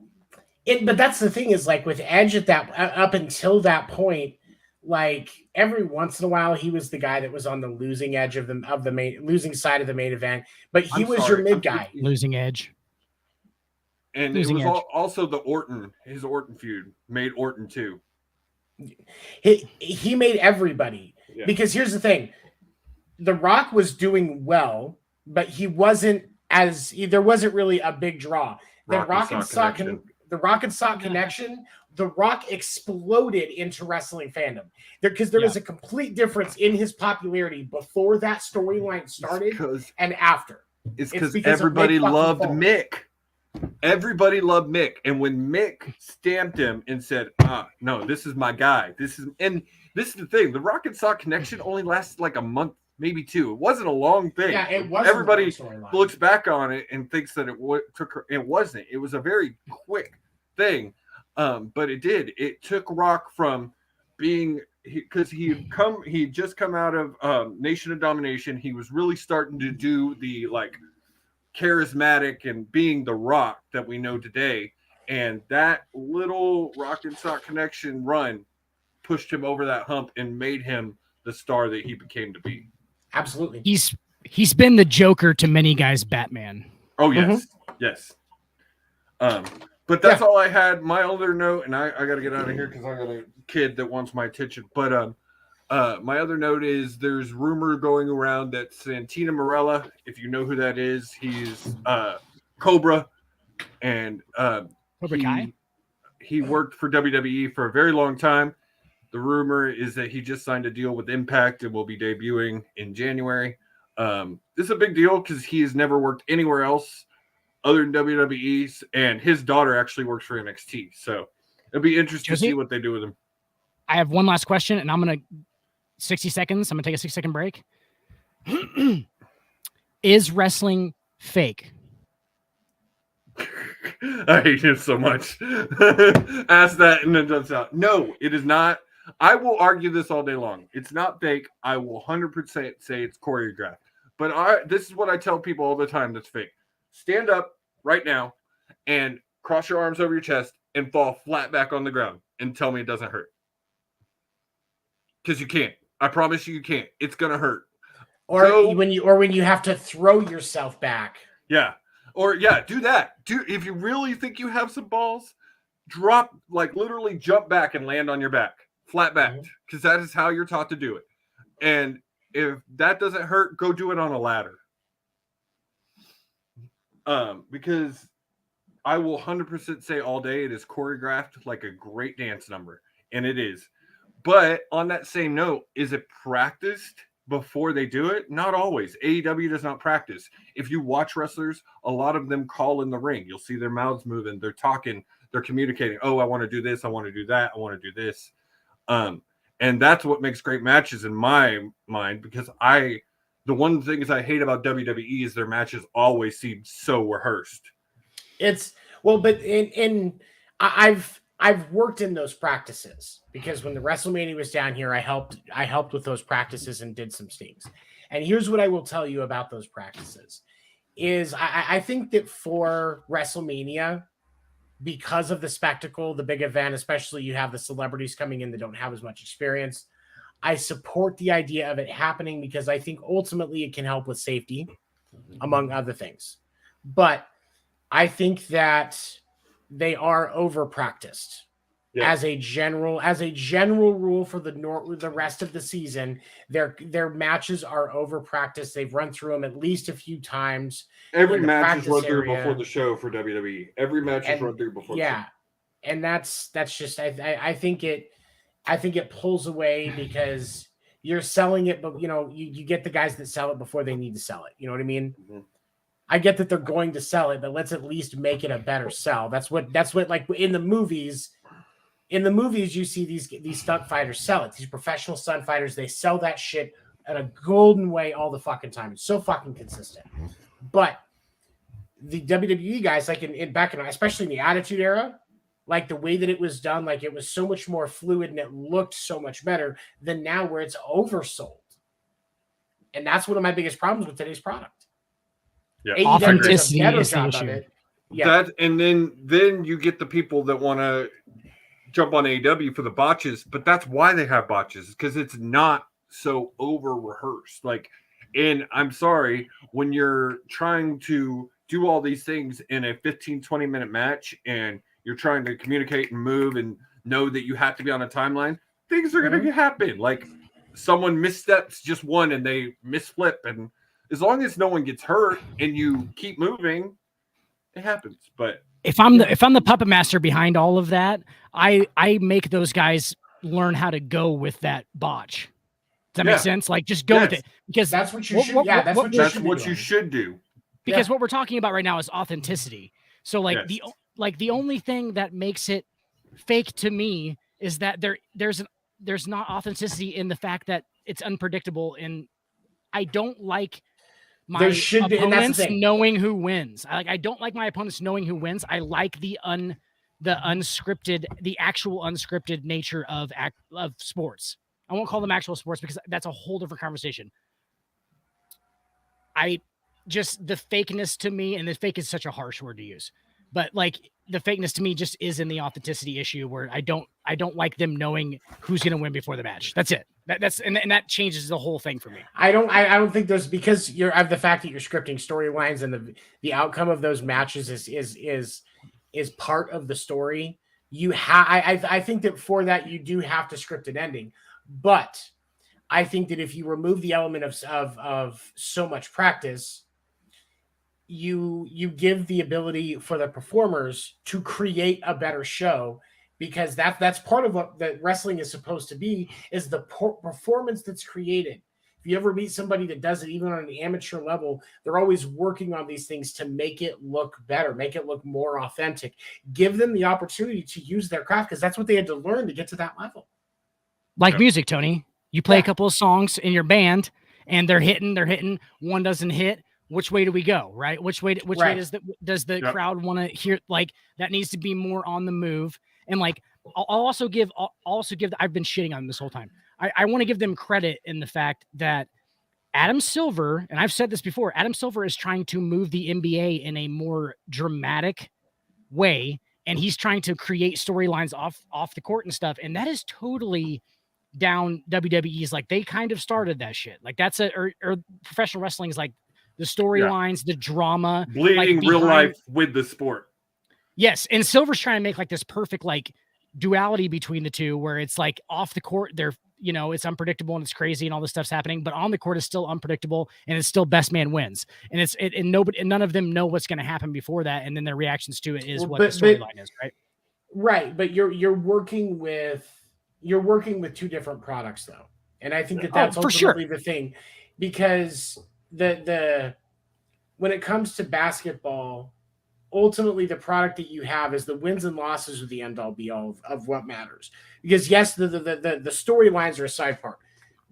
But that's the thing is like with Edge at that up until that point, like every once in a while he was the guy that was on the losing edge of the losing side of the main event, but he was your mid guy. Losing edge. And losing it was also his Orton feud made Orton too. He made everybody because here's the thing. The Rock was doing well, but there wasn't really a big draw. The Rock and Sock connection, The Rock exploded into wrestling fandom because there was a complete difference in his popularity before that storyline started and after. It's because everybody loved Mick. Everybody loved Mick. And when Mick stamped him and said, no, this is my guy. This is the thing. The Rock and Sock connection only lasted like a month, maybe two. It wasn't a long thing. Yeah, it wasn't. Everybody looks back on it and thinks that it wasn't. It was a very quick thing. But it did. It took Rock from being because he'd just come out of Nation of Domination. He was really starting to do the like charismatic and being the Rock that we know today. And that little Rock and Sock connection run pushed him over that hump and made him the star that he became to be. Absolutely. He's been the Joker to many guys' Batman. Oh yes. Yes. But that's all I had. My other note, and I got to get out of here because I got a kid that wants my attention. But my other note is there's rumor going around that Santino Marella, if you know who that is, he's Cobra, and Cobra Kai. He worked for WWE for a very long time. The rumor is that he just signed a deal with Impact and will be debuting in January. This is a big deal because he has never worked anywhere else other than WWE, and his daughter actually works for NXT. So it'll be interesting to see what they do with him. I have one last question, and I'm going to 60 seconds. I'm going to take a 6-second break. Is wrestling fake? I hate him so much. Ask that and then jumps out. No, it is not. I will argue this all day long. It's not fake. I will 100% say it's choreographed. But this is what I tell people all the time that's fake. Stand up right now and cross your arms over your chest and fall flat back on the ground and tell me it doesn't hurt. Because you can't. I promise you can't. It's going to hurt. Or when you have to throw yourself back. Yeah. Or do that. If you really think you have some balls, drop, like literally jump back and land on your back, flat back, because that is how you're taught to do it. And if that doesn't hurt, go do it on a ladder. Because I will 100% say all day it is choreographed like a great dance number, and it is. But on that same note, is it practiced before they do it? Not always. AEW does not practice. If you watch wrestlers, a lot of them call in the ring. You'll see their mouths moving. They're talking. They're communicating. Oh, I want to do this. I want to do that. I want to do this. And that's what makes great matches in my mind, because the one thing I hate about WWE is their matches always seem so rehearsed. I've worked in those practices because when the WrestleMania was down here, I helped with those practices and did some things. And here's what I will tell you about those practices is I think that for WrestleMania, because of the spectacle, the big event, especially you have the celebrities coming in that don't have as much experience. I support the idea of it happening because I think ultimately it can help with safety, among other things. But I think that they are over practiced. Yeah. As a general rule for the rest of the season, their matches are over practiced. They've run through them at least a few times. Every in the match is practice run through area. before the show for WWE. Every match is run through before the show. And that's just I think it pulls away because you're selling it, but you get the guys that sell it before they need to sell it. You know what I mean? Mm-hmm. I get that they're going to sell it, but let's at least make it a better sell. That's what like in the movies. In the movies, you see these stunt fighters sell it. These professional stunt fighters, they sell that shit in a golden way all the fucking time. It's so fucking consistent. But the WWE guys, like especially in the Attitude Era, like the way that it was done, like it was so much more fluid and it looked so much better than now where it's oversold. And that's one of my biggest problems with today's product. Yeah, authenticity is the issue. Yeah. That, and then you get the people that want to jump on AEW for the botches, but that's why they have botches, because it's not so over rehearsed. Like, and I'm sorry, when you're trying to do all these things in a 15-20 minute match and you're trying to communicate and move and know that you have to be on a timeline, things are going to happen. Like, someone missteps just one and they misflip, and as long as no one gets hurt and you keep moving, it happens. But if I'm the puppet master behind all of that, I make those guys learn how to go with that botch. Does that make sense? Like, just go with it, because that's what you should. That's what you should do. Because what we're talking about right now is authenticity. So like the only thing that makes it fake to me is that there's not authenticity in the fact that it's unpredictable, and I don't like my opponents knowing who wins. I don't like my opponents knowing who wins. I like the unscripted, the actual unscripted nature of sports. I won't call them actual sports because that's a whole different conversation. The fakeness to me, and the fake is such a harsh word to use, but like the fakeness to me just is in the authenticity issue where I don't like them knowing who's going to win before the match. That's it. And that changes the whole thing for me. I don't think there's, because you're of the fact that you're scripting storylines and the outcome of those matches is part of the story. I think that for that you do have to script an ending, but I think that if you remove the element of so much practice, you give the ability for the performers to create a better show, because that's part of what the wrestling is supposed to be, is the performance that's created. If you ever meet somebody that does it, even on an amateur level, they're always working on these things to make it look better, make it look more authentic. Give them the opportunity to use their craft, because that's what they had to learn to get to that level. Like music, Tony. You play a couple of songs in your band, and they're hitting. One doesn't hit. Which way do we go? Right? Which way does the crowd want to hear? Like, that needs to be more on the move. And like, I'll also give. I've been shitting on them this whole time. I want to give them credit in the fact that Adam Silver, and I've said this before, Adam Silver is trying to move the NBA in a more dramatic way, and he's trying to create storylines off the court and stuff. And that is totally down WWE's. Like, they kind of started that shit. Like, that's or professional wrestling is like the storylines, the drama, bleeding like, real life with the sport. Yes, and Silver's trying to make like this perfect like duality between the two, where it's like off the court, they're it's unpredictable and it's crazy and all this stuff's happening, but on the court is still unpredictable and it's still best man wins. And and none of them know what's going to happen before that, and then their reactions to it is what the storyline is, right? Right, but you're working with two different products though, and I think that's ultimately the thing, because the when it comes to basketball, ultimately the product that you have is the wins and losses are the end all be all of what matters. Because yes, the storylines are a side part.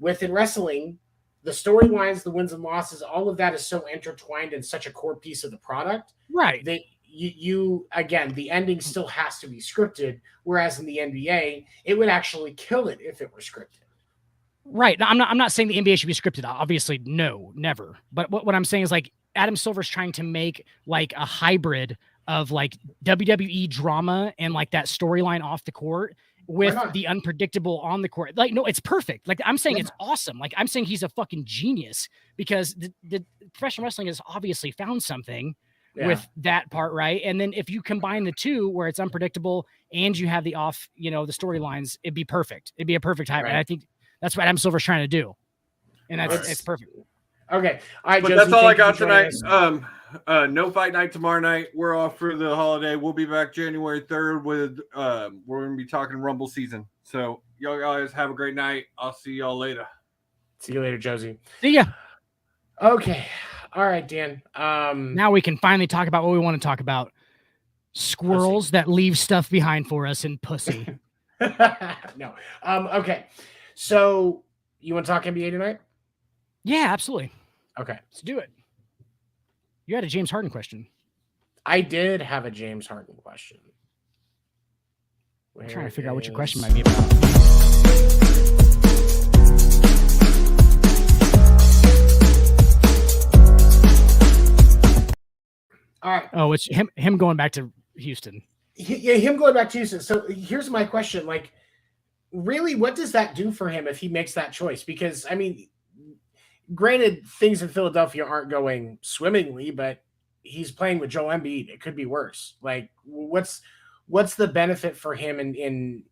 Within wrestling, the storylines, the wins and losses, all of that is so intertwined and such a core piece of the product. Right. That you again, the ending still has to be scripted. Whereas in the NBA, it would actually kill it if it were scripted. Right. Now, I'm not saying the NBA should be scripted. Obviously, no, never. But what I'm saying is, like, Adam Silver's trying to make like a hybrid of like WWE drama and like that storyline off the court with the unpredictable on the court. Like, no, it's perfect. Like, I'm saying it's awesome. Like, I'm saying he's a fucking genius because the professional wrestling has obviously found something with that part, right? And then if you combine the two where it's unpredictable and you have the off, the storylines, it'd be perfect. It'd be a perfect time. Right. And I think that's what Adam Silver's trying to do. And that's it's perfect. Okay. All right, but Josie, that's all I got tonight. No fight night tomorrow night. We're off for the holiday. We'll be back January 3rd with we're gonna be talking Rumble season. So y'all guys have a great night. I'll see y'all later. See you later, Josie. See ya. Okay. All right, Dan. Now we can finally talk about what we want to talk about. Squirrels that leave stuff behind for us and pussy. No. Okay. So you want to talk NBA tonight? Yeah, absolutely. Okay. Let's do it. You had a James Harden question. I did have a James Harden question. I'm trying to figure out what your question might be about. All right. Oh, it's him going back to Houston. Yeah, him going back to Houston. So here's my question. Like, really, what does that do for him if he makes that choice? Because, I mean, granted, things in Philadelphia aren't going swimmingly, but he's playing with Joel Embiid. It could be worse. Like, what's the benefit for him in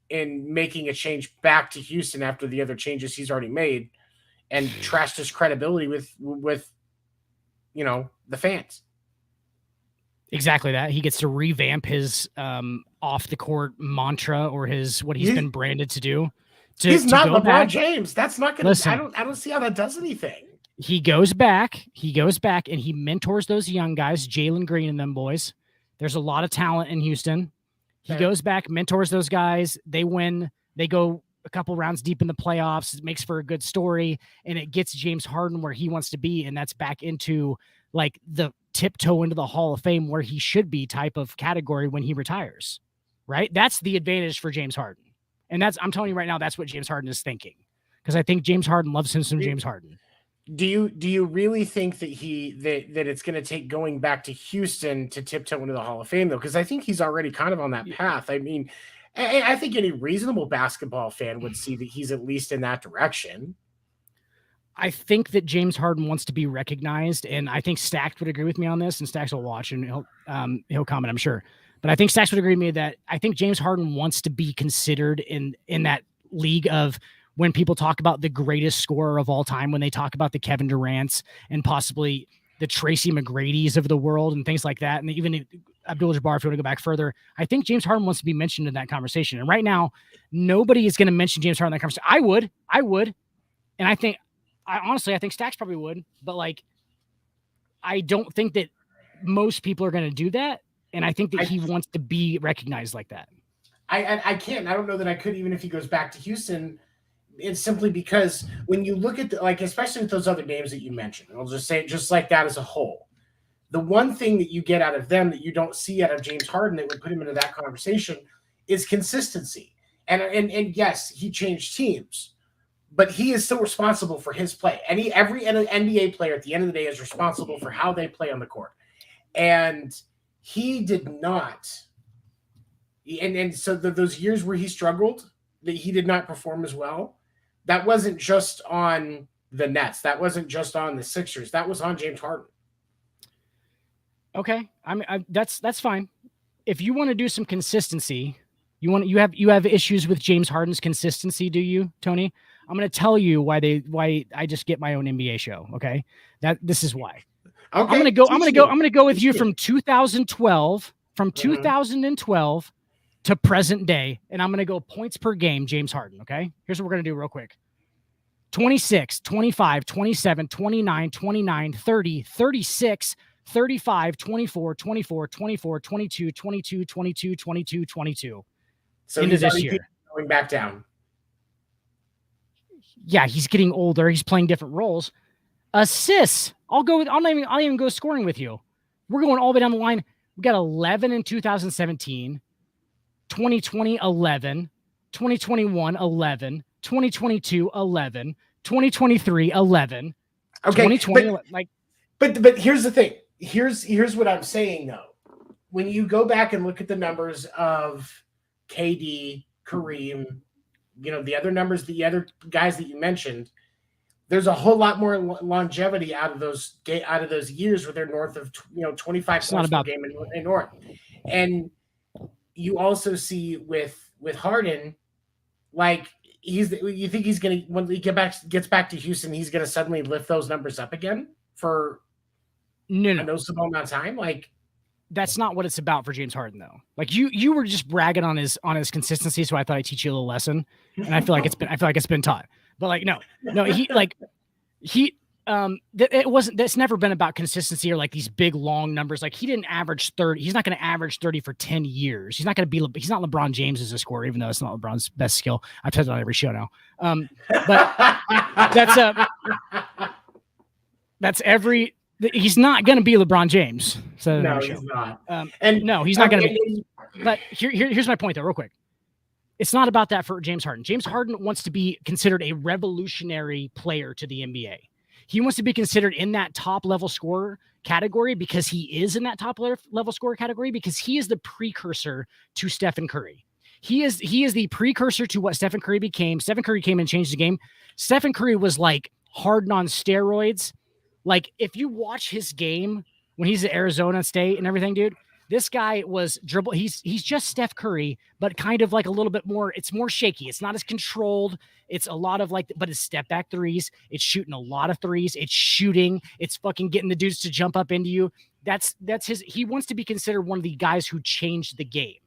making a change back to Houston after the other changes he's already made and trashed his credibility with the fans? Exactly that. He gets to revamp his off the court mantra or what he's been branded to do. He's not LeBron James. That's not going to. I don't see how that does anything. He goes back and he mentors those young guys, Jalen Green and them boys. There's a lot of talent in Houston. He goes back, mentors those guys. They win. They go a couple rounds deep in the playoffs. It makes for a good story, and it gets James Harden where he wants to be, and that's back into like the tiptoe into the Hall of Fame where he should be type of category when he retires, right? That's the advantage for James Harden. And I'm telling you right now, that's what James Harden is thinking. Because I think James Harden loves him some James Harden. Do you really think that that it's going to take going back to Houston to tiptoe into the Hall of Fame, though? Because I think he's already kind of on that path. I mean, I think any reasonable basketball fan would see that he's at least in that direction. I think that James Harden wants to be recognized, and I think Stax would agree with me on this, and Stax will watch and he'll comment, I'm sure. But I think Stax would agree with me that I think James Harden wants to be considered in that league of when people talk about the greatest scorer of all time, when they talk about the Kevin Durant's and possibly the Tracy McGrady's of the world and things like that. And even Abdul-Jabbar, if you want to go back further, I think James Harden wants to be mentioned in that conversation. And right now, nobody is going to mention James Harden in that conversation. I would. And I think Stax probably would, but like, I don't think that most people are going to do that. And I think that he wants to be recognized like that. I can't. I don't know that I could, even if he goes back to Houston. It's simply because when you look at especially with those other names that you mentioned, I'll just say it just like that as a whole. The one thing that you get out of them that you don't see out of James Harden that would put him into that conversation is consistency. And yes, he changed teams, but he is still responsible for his play. Every NBA player at the end of the day is responsible for how they play on the court. And he did not. And so those years where he struggled, that he did not perform as well, that wasn't just on the Nets. That wasn't just on the Sixers. That was on James Harden. Okay. That's fine. If you want to do some consistency, you have issues with James Harden's consistency, do you, Tony? I'm going to tell you why I just get my own NBA show. Okay. This is why. Okay. I'm going to go with you from 2012, to present day, and I'm going to go points per game, James Harden, okay? Here's what we're going to do real quick. 26, 25, 27, 29, 29, 30, 36, 35, 24, 24, 24, 22, 22, 22, 22, 22. So into this year. Going back down. Yeah, he's getting older. He's playing different roles. Assists. I'll not even go scoring with you. We're going all the way down the line. We got 11 in 2017. 2020, 11, 2021, 11, 2022, 11, 2023, 11, okay, 2020, but here's the thing. Here's what I'm saying, though. when you go back and look at the numbers of KD, Kareem, the other numbers, the other guys that you mentioned, there's a whole lot more longevity out of those years where they're north of 25 points per game in north. And you also see with Harden, like you think he's gonna, when he gets back to Houston, he's gonna suddenly lift those numbers up again for a noticeable amount of time? Like, that's not what it's about for James Harden, though. Like you were just bragging on his consistency, so I thought I'd teach you a little lesson, and I feel like it's been taught. But like no, it wasn't. That's never been about consistency or like these big long numbers. Like he didn't average 30. He's not going to average 30 for 10 years. He's not going to be. He's not LeBron James as a scorer, even though it's not LeBron's best skill. I've said it on every show now. But that's every. He's not going to be LeBron James. So no, he's not. No, he's not going to be. But here's my point, though, real quick. It's not about that for James Harden. James Harden wants to be considered a revolutionary player to the NBA. He wants to be considered in that top level scorer category because he is in that top level scorer category because he is the precursor to Stephen Curry. He is the precursor to what Stephen Curry became. Stephen Curry came and changed the game. Stephen Curry was like Harden on steroids. Like, if you watch his game when he's at Arizona State and everything, dude, this guy was dribble. He's just Steph Curry, but kind of like a little bit more. It's more shaky. It's not as controlled. It's a lot of like, but it's step back threes. It's shooting a lot of threes. It's shooting. It's fucking getting the dudes to jump up into you. That's his. He wants to be considered one of the guys who changed the game.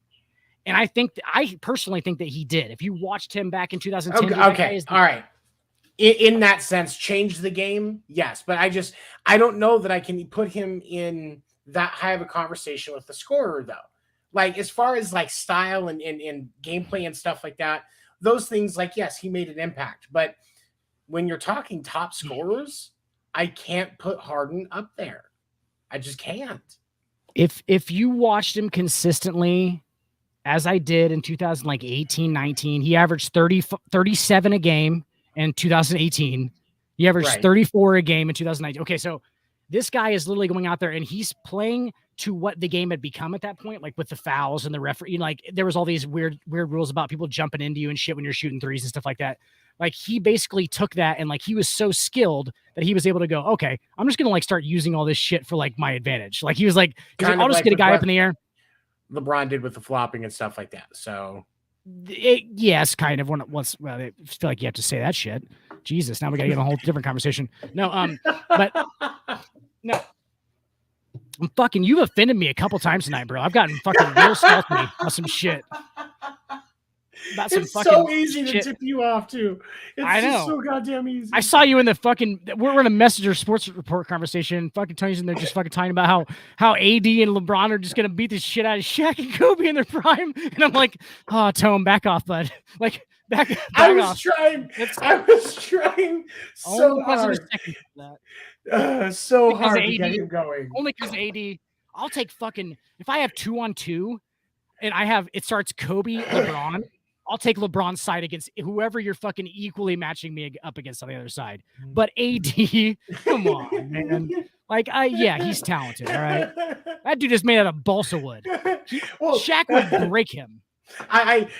And I personally think that he did. If you watched him back in 2010, okay. All right. In that sense, changed the game, yes. But I don't know that I can put him in that high of a conversation with the scorer, though. Like, as far as like style and gameplay and stuff like that, those things, like, yes, he made an impact. But when you're talking top scorers, I can't put Harden up there. I just can't. If you watched him consistently, as I did in 2018, 19, he averaged 37 a game. In 2018, he averaged 34 a game in 2019. Okay, so this guy is literally going out there and he's playing to what the game had become at that point, like with the fouls and the referee. Like there was all these weird rules about people jumping into you and shit when you're shooting threes and stuff like that. Like he basically took that and like he was so skilled that he was able to go, okay, I'm just gonna like start using all this shit for like my advantage. Like he was like, I'll just get a guy up in the air. LeBron did with the flopping and stuff like that. So. Yes, kind of. Well, I feel like you have to say that shit. Jesus, now we got to get a whole different conversation. No, but no, I'm fucking. You've offended me a couple times tonight, bro. I've gotten fucking real salty about some shit. About some it's fucking so easy shit. to tip you off too. It's I know. Just so goddamn easy. I saw you in the fucking. We're in a Messenger sports report conversation. Fucking Tony's in there just fucking talking about how AD and LeBron are just gonna beat the shit out of Shaq and Kobe in their prime, and I'm like, oh, Tone, back off, bud. Like back I was off. trying so hard. So hard to get him going. Only because AD. I'll take fucking if I have 2-on-2, and it starts Kobe LeBron. I'll take LeBron's side against whoever you're fucking equally matching me up against on the other side. But AD, come on, man. Like, yeah, he's talented, all right? That dude is made out of balsa wood. Shaq would break him.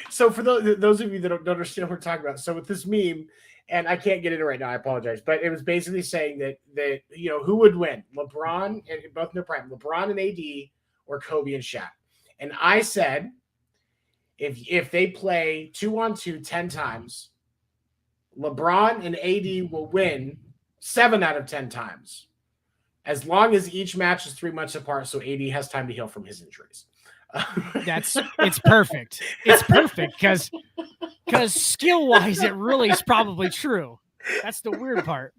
So for those of you that don't understand what we're talking about, so with this meme, and I can't get into it right now, I apologize, but it was basically saying that who would win? LeBron, and both in their prime, LeBron and AD, or Kobe and Shaq. And I said, if they play 2-on-2 10 times, LeBron and AD will win 7 out of 10 times, as long as each match is 3 months apart, so AD has time to heal from his injuries. It's perfect. It's perfect because skill wise, it really is probably true. That's the weird part.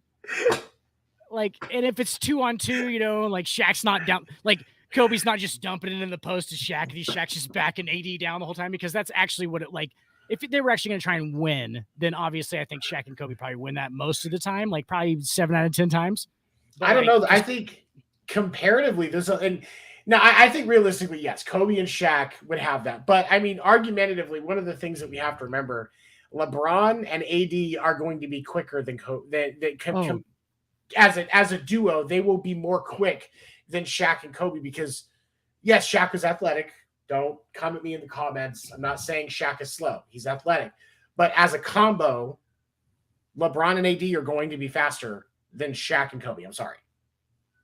Like, and if it's 2-on-2, like Shaq's not down, like. Kobe's not just dumping it in the post to Shaq, and Shaq's just backing AD down the whole time, because that's actually what it like. If they were actually going to try and win, then obviously I think Shaq and Kobe probably win that most of the time, like probably 7 out of 10 times. But I don't know. I think comparatively, I think realistically, yes, Kobe and Shaq would have that. But I mean, argumentatively, one of the things that we have to remember, LeBron and AD are going to be quicker than Kobe. As a duo, they will be more quick than Shaq and Kobe, because Yes, Shaq was athletic. Don't come at me in the comments. I'm not saying Shaq is slow. He's athletic. But as a combo, LeBron and AD are going to be faster than Shaq and Kobe. I'm sorry.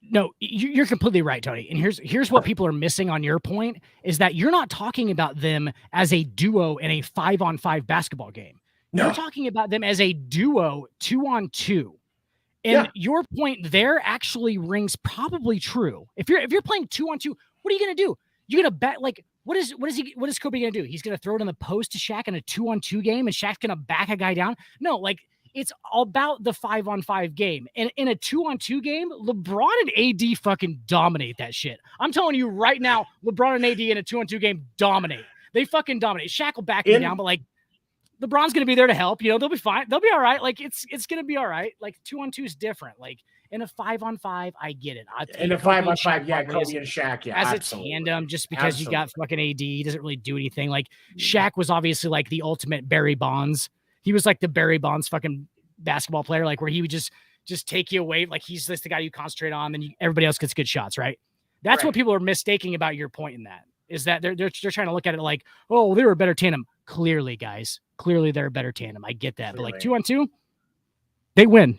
No, you're completely right, Tony. And here's what people are missing on your point is that you're not talking about them as a duo in a 5-on-5 basketball game. No. You're talking about them as a duo 2-on-2. And your point there actually rings probably true. If you're playing 2-on-2, what are you gonna do? You're gonna bet like what is Kobe gonna do? He's gonna throw it in the post to Shaq in a 2-on-2 game, and Shaq's gonna back a guy down. No, like it's all about the 5-on-5 game. And in a 2-on-2 game, LeBron and AD fucking dominate that shit. I'm telling you right now, LeBron and AD in a 2-on-2 game dominate. They fucking dominate. Shaq will back him down, but like LeBron's going to be there to help. You know, they'll be fine. They'll be all right. Like it's going to be all right. Like 2-on-2 is different. Like in a 5-on-5, I get it. In a 5-on-5, yeah, Kobe and Shaq, yeah, as absolutely. a tandem, just because you got fucking AD, he doesn't really do anything. Like Shaq was obviously like the ultimate Barry Bonds. He was like the Barry Bonds fucking basketball player, like where he would just take you away. Like he's just the guy you concentrate on, then everybody else gets good shots, right? That's what people are mistaking about your point in that. Is that they're trying to look at it like, oh, they were a better tandem. Clearly, guys. Clearly, they're a better tandem. I get that. Clearly. But like 2-on-2, they win.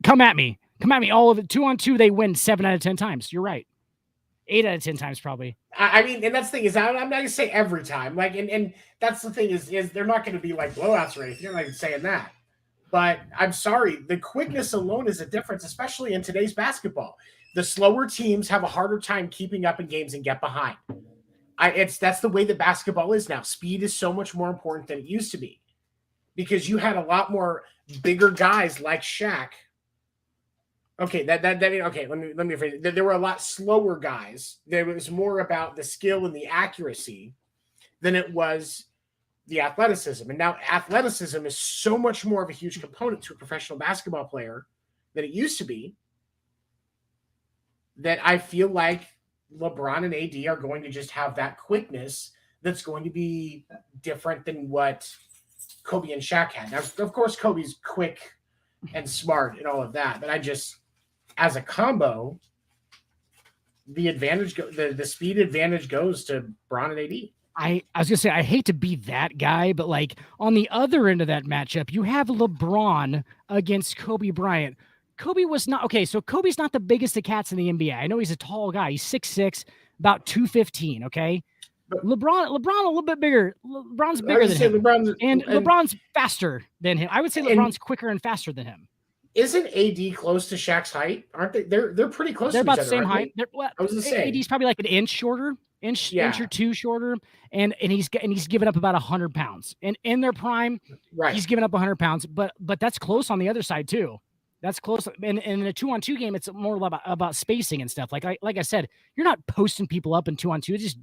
Come at me. All of it. 2-on-2, they win 7 out of 10 times. You're right. 8 out of 10 times, probably. I mean, and that's the thing is, I'm not gonna say every time. Like, and that's the thing is they're not gonna be like blowouts or anything. You're not even saying that. But I'm sorry, the quickness alone is a difference, especially in today's basketball. The slower teams have a harder time keeping up in games and get behind. That's the way that basketball is now. Speed is so much more important than it used to be because you had a lot more bigger guys like Shaq. Okay, okay. Let me rephrase it. There were a lot slower guys. There was more about the skill and the accuracy than it was the athleticism. And now athleticism is so much more of a huge component to a professional basketball player than it used to be. That I feel like LeBron and AD are going to just have that quickness that's going to be different than what Kobe and Shaq had. Now, of course, Kobe's quick and smart and all of that, but I just, as a combo, the advantage, the speed advantage goes to Bron and AD. I was gonna say I hate to be that guy, but like on the other end of that matchup, you have LeBron against Kobe Bryant. Kobe was not okay. So Kobe's not the biggest of cats in the NBA. I know he's a tall guy. He's 6'6", about 215. Okay, but LeBron a little bit bigger. LeBron's bigger than him, LeBron's faster than him. I would say LeBron's quicker and faster than him. Isn't AD close to Shaq's height? Aren't they? They're pretty close. They're to about each the same other, height. I was saying AD's probably like an inch shorter, inch or two shorter, and he's given up about 100 pounds. And in their prime, right, he's given up 100 pounds. But that's close on the other side too. That's close. And in a 2-on-2 game, it's more about spacing and stuff. Like I said, you're not posting people up in 2-on-2. Just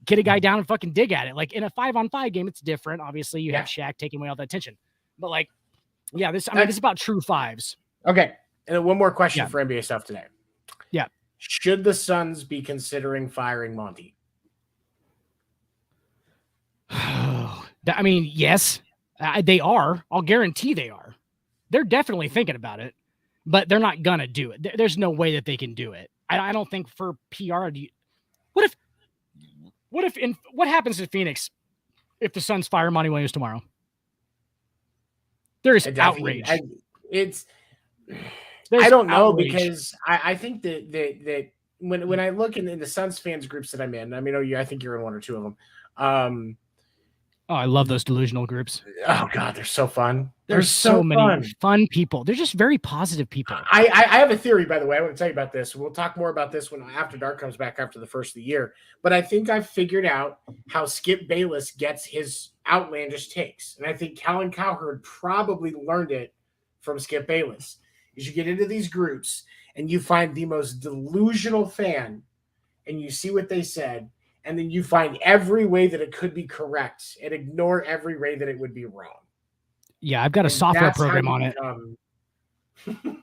get a guy down and fucking dig at it. Like in a 5-on-5 game, it's different. Obviously, you have Shaq taking away all the attention. But like, yeah, this is about true fives. Okay. And then one more question for NBA stuff today. Yeah. Should the Suns be considering firing Monty? I mean, yes, they are. I'll guarantee they are. They're definitely thinking about it, but they're not gonna do it. There's no way that they can do it. I don't think for PR. What happens to Phoenix if the Suns fire Monty Williams tomorrow? There is outrage. I don't know because I think that when I look in the Suns fans groups that I'm in, I mean, I think you're in one or two of them. I love those delusional groups. Oh God, they're so fun. There's so many fun people. They're just very positive people. I have a theory, by the way. I want to tell you about this. We'll talk more about this when After Dark comes back after the first of the year. But I think I've figured out how Skip Bayless gets his outlandish takes. And I think Colin Cowherd probably learned it from Skip Bayless. Is you get into these groups and you find the most delusional fan and you see what they said, and then you find every way that it could be correct and ignore every way that it would be wrong. Yeah, I've got a software program on it.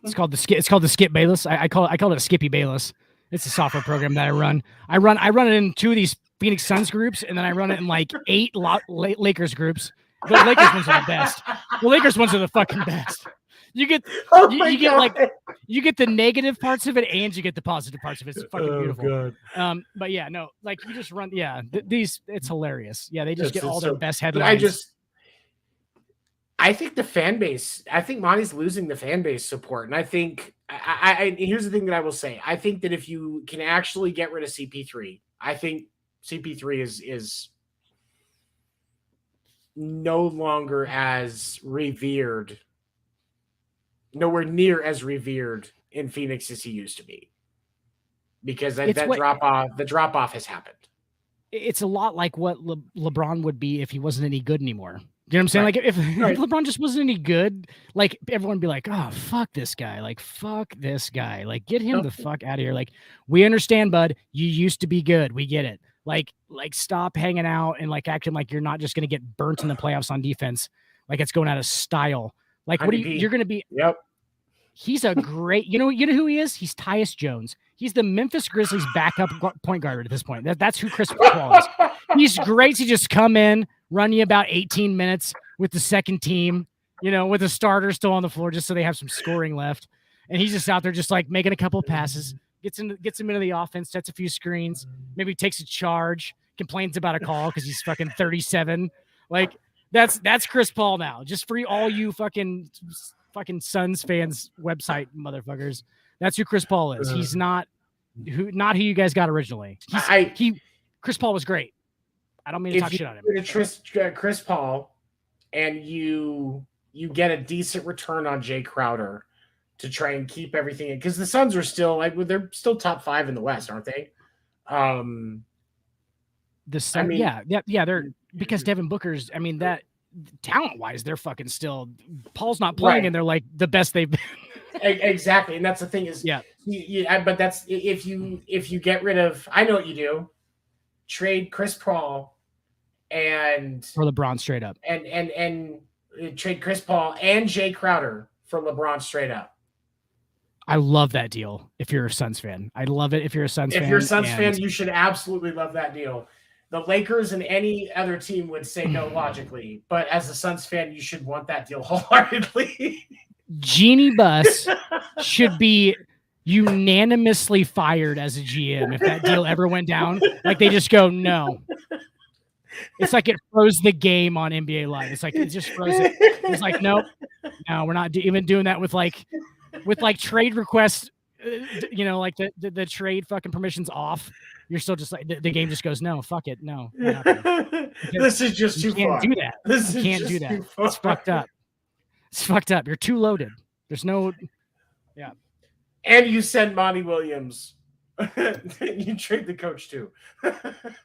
It's called the Skip Bayless. I call it a Skippy Bayless. It's a software program that I run. I run it in 2 of these Phoenix Suns groups, and then I run it in like 8 Lakers groups. The Lakers ones are the best. The Lakers ones are the fucking best. You get Oh you, my you get God. like you get the negative parts of it and you get the positive parts of it. It's fucking beautiful. God. But yeah, no, like you just run. Yeah, these it's hilarious. Yeah, they just It's get all their so- best but headlines. I think the fan base. I think Monty's losing the fan base support, and I think I here's the thing that I will say. I think that if you can actually get rid of CP3, I think CP3 is no longer as revered, nowhere near as revered in Phoenix as he used to be, because that drop off has happened. It's a lot like what LeBron would be if he wasn't any good anymore. You know what I'm saying? Right. Like if Right. LeBron just wasn't any good, like everyone would be like, oh, fuck this guy. Like, fuck this guy. Like, get him the fuck out of here. Like, we understand, bud. You used to be good. We get it. Like stop hanging out and like acting like you're not just gonna get burnt in the playoffs on defense. Like it's going out of style. Like what you're gonna be. Yep. He's a great, you know who he is? He's Tyus Jones. He's the Memphis Grizzlies backup point guard at this point. That's who Chris Paul is. He's great to just come in, run you about 18 minutes with the second team, with the starter still on the floor, just so they have some scoring left. And he's just out there just like making a couple of passes, gets him into the offense, sets a few screens, maybe takes a charge, complains about a call because he's fucking 37. Like that's Chris Paul now. Just for all you fucking Suns fans website motherfuckers. That's who Chris Paul is. He's not who you guys got originally. Chris Paul was great. I don't mean to talk shit on him. Chris Paul, and you get a decent return on Jay Crowder to try and keep everything in, because the Suns are still they're still top 5 in the West, aren't they? The Suns, yeah, they're because Devin Booker's. I mean that. Talent wise, they're fucking still. Paul's not playing, right. And they're like the best they've been. Exactly, and that's the thing is, but that's if you get rid of. I know what you do. Trade Chris Paul and for LeBron straight up, and trade Chris Paul and Jay Crowder for LeBron straight up. I love that deal. If you're a Suns fan, I love it. If you're a Suns fan, you should absolutely love that deal. The Lakers and any other team would say no logically, but as a Suns fan, you should want that deal wholeheartedly. Jeannie Buss should be unanimously fired as a GM if that deal ever went down. Like they just go, no. It's like it froze the game on NBA Live. It's like it just froze it. It's like, nope, no, we're not even doing that with trade requests. Like the trade fucking permissions off. You're still just like the game just goes, no, fuck it, no. This is just too far. You can't do that. It's fucked up. It's fucked up. You're too loaded. There's no, yeah. And you send Monty Williams. You trade the coach too.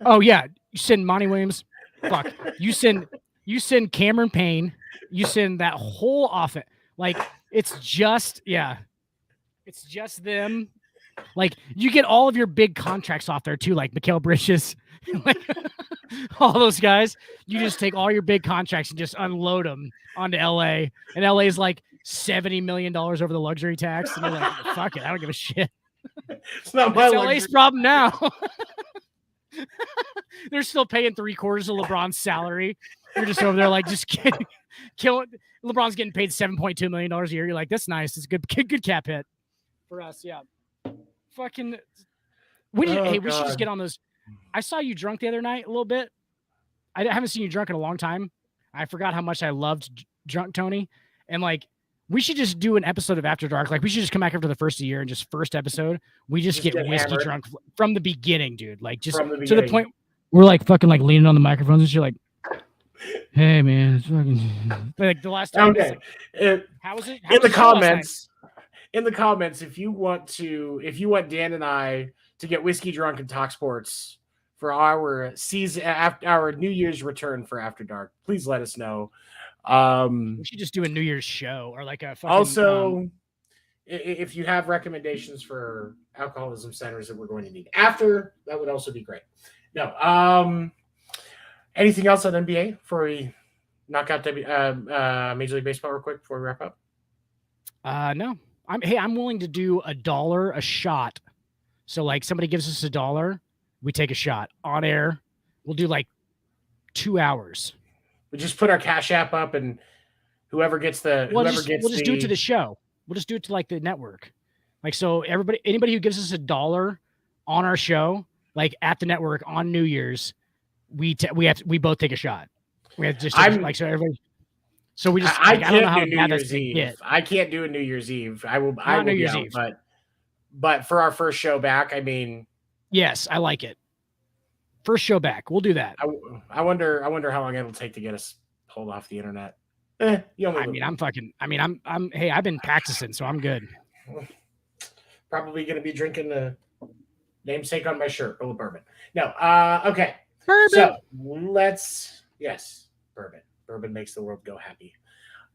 Oh yeah, you send Monty Williams. Fuck. You send Cameron Payne. You send that whole offense. Like it's just them. Like you get all of your big contracts off there too, like Mikal Bridges, like all those guys. You just take all your big contracts and just unload them onto LA, and LA is like $70 million over the luxury tax, and you're like, fuck it, I don't give a shit. It's not my LA's problem now. They're still paying 3/4 of LeBron's salary. You're just over there like just killing. LeBron's getting paid $7.2 million a year. You're like, that's nice. It's a good cap hit for us. Yeah. Fucking. We should just get on those. I saw you drunk the other night a little bit. I haven't seen you drunk in a long time. I forgot how much I loved drunk Tony, and like we should just do an episode of After Dark. Like we should just come back after the first of the year and just first episode we just get whiskey hammered. Drunk from the beginning, dude. Like just to the point we're like fucking like leaning on the microphones and shit. Like, hey man, it's fucking like the last time. Okay, how was it? In the comments. In the comments, if you want Dan and I to get whiskey drunk and talk sports for our season, our New Year's return for After Dark, please let us know. We should just do a New Year's show or like a fucking, also if you have recommendations for alcoholism centers that we're going to need after, that would also be great. No, anything else on NBA before we knock out Major League Baseball real quick before we wrap up? No. I'm willing to do $1 a shot. So like somebody gives us $1, we take a shot on air. We'll do like 2 hours. We just put our Cash App up and Whoever gets the we'll just do it to the show. We'll just do it to like the network. Like, so anybody who gives us $1 on our show, like at the network on New Year's, we both take a shot. We have to just so everybody. So we just I don't know how bad that's gonna get. I can't do a New Year's Eve. I will New Year's Eve. But for our first show back, I mean, yes, I like it. First show back, we'll do that. I wonder how long it'll take to get us pulled off the internet. Hey, I've been practicing, so I'm good. Probably going to be drinking the namesake on my shirt, full of bourbon. No, okay. Bourbon. So bourbon. Bourbon makes the world go happy.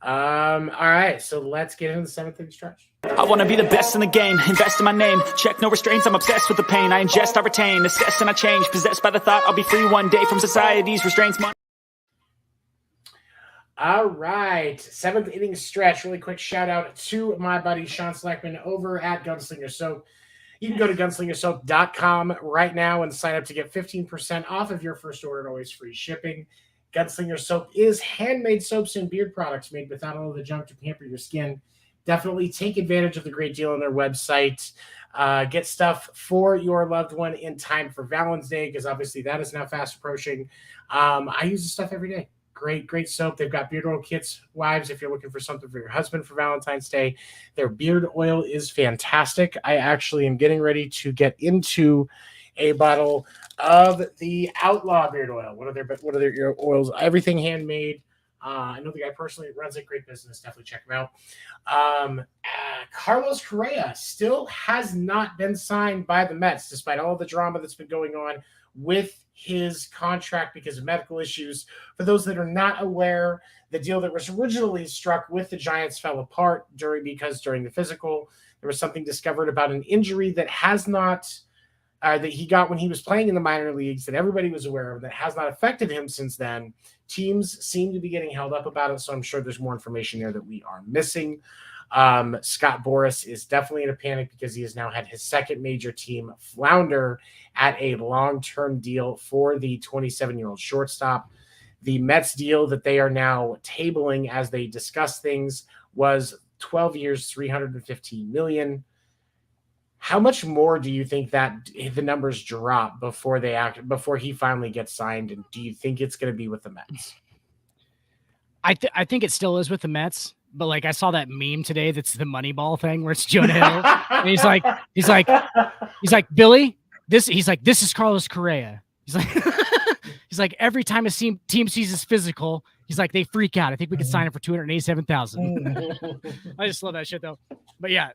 All right, so let's get into the 7:30 stretch. I want to be the best in the game, invest in my name, check no restraints, I'm obsessed with the pain, I ingest, I retain, assess and I change, possessed by the thought I'll be free one day from society's restraints. All right, 7th inning stretch. Really quick shout out to my buddy Sean Slackman over at Gunslinger Soap. You can go to gunslingersoap.com right now and sign up to get 15% off of your first order and always free shipping. Gunslinger Soap is handmade soaps and beard products made without all the junk to pamper your skin. Definitely take advantage of the great deal on their website. Get stuff for your loved one in time for Valentine's Day, because obviously that is now fast approaching. I use this stuff every day. Great soap. They've got beard oil kits, wives, if you're looking for something for your husband for Valentine's Day. Their beard oil is fantastic. I actually am getting ready to get into a bottle of the Outlaw beard oil. What are their oils? Everything handmade. I know the guy personally runs a great business. Definitely check him out. Carlos Correa still has not been signed by the Mets, despite all the drama that's been going on with his contract because of medical issues. For those that are not aware, the deal that was originally struck with the Giants fell apart during the physical, there was something discovered about an injury that has not that he got when he was playing in the minor leagues that everybody was aware of that has not affected him since then. Teams seem to be getting held up about it, so I'm sure there's more information there that we are missing. Scott Boras is definitely in a panic because he has now had his second major team flounder at a long-term deal for the 27-year-old shortstop. The Mets deal that they are now tabling as they discuss things was 12 years, $315 million. How much more do you think that the numbers drop before he finally gets signed? And do you think it's going to be with the Mets? I think it still is with the Mets. But like I saw that meme today that's the Moneyball thing where it's Jonah Hill. And he's like, Billy, this is Carlos Correa. He's like, every time a team sees his physical, he's like, they freak out. I think we could sign him for $287,000. I just love that shit though. But yeah,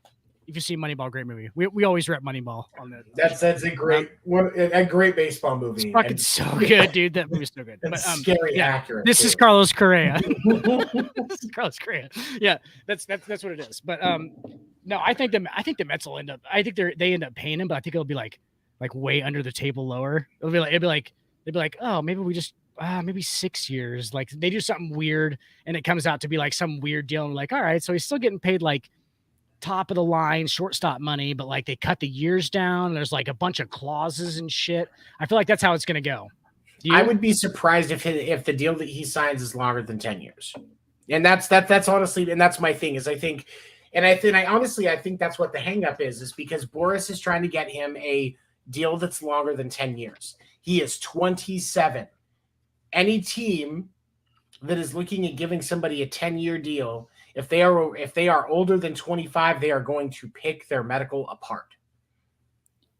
if you see Moneyball, great movie. We always rep Moneyball on that. That's a great baseball movie. It's fucking so good, dude. That movie's so good. But, scary accurate. This is Carlos Correa. This is Carlos Correa. Yeah, that's what it is. But no, I think the Mets will end up. I think they end up paying him, but I think it'll be like way under the table lower. It'll be like they'd be like, oh, maybe we just maybe 6 years. Like they do something weird, and it comes out to be like some weird deal. And we're like, all right, so he's still getting paid like top of the line shortstop money, but like they cut the years down. There's like a bunch of clauses and shit. I feel like that's how it's going to go. I would be surprised if the deal that he signs is longer than 10 years. And that's honestly, and that's my thing is I think that's what the hang up is because Boras is trying to get him a deal that's longer than 10 years. He is 27. Any team that is looking at giving somebody a 10-year deal, if they are older than 25, they are going to pick their medical apart.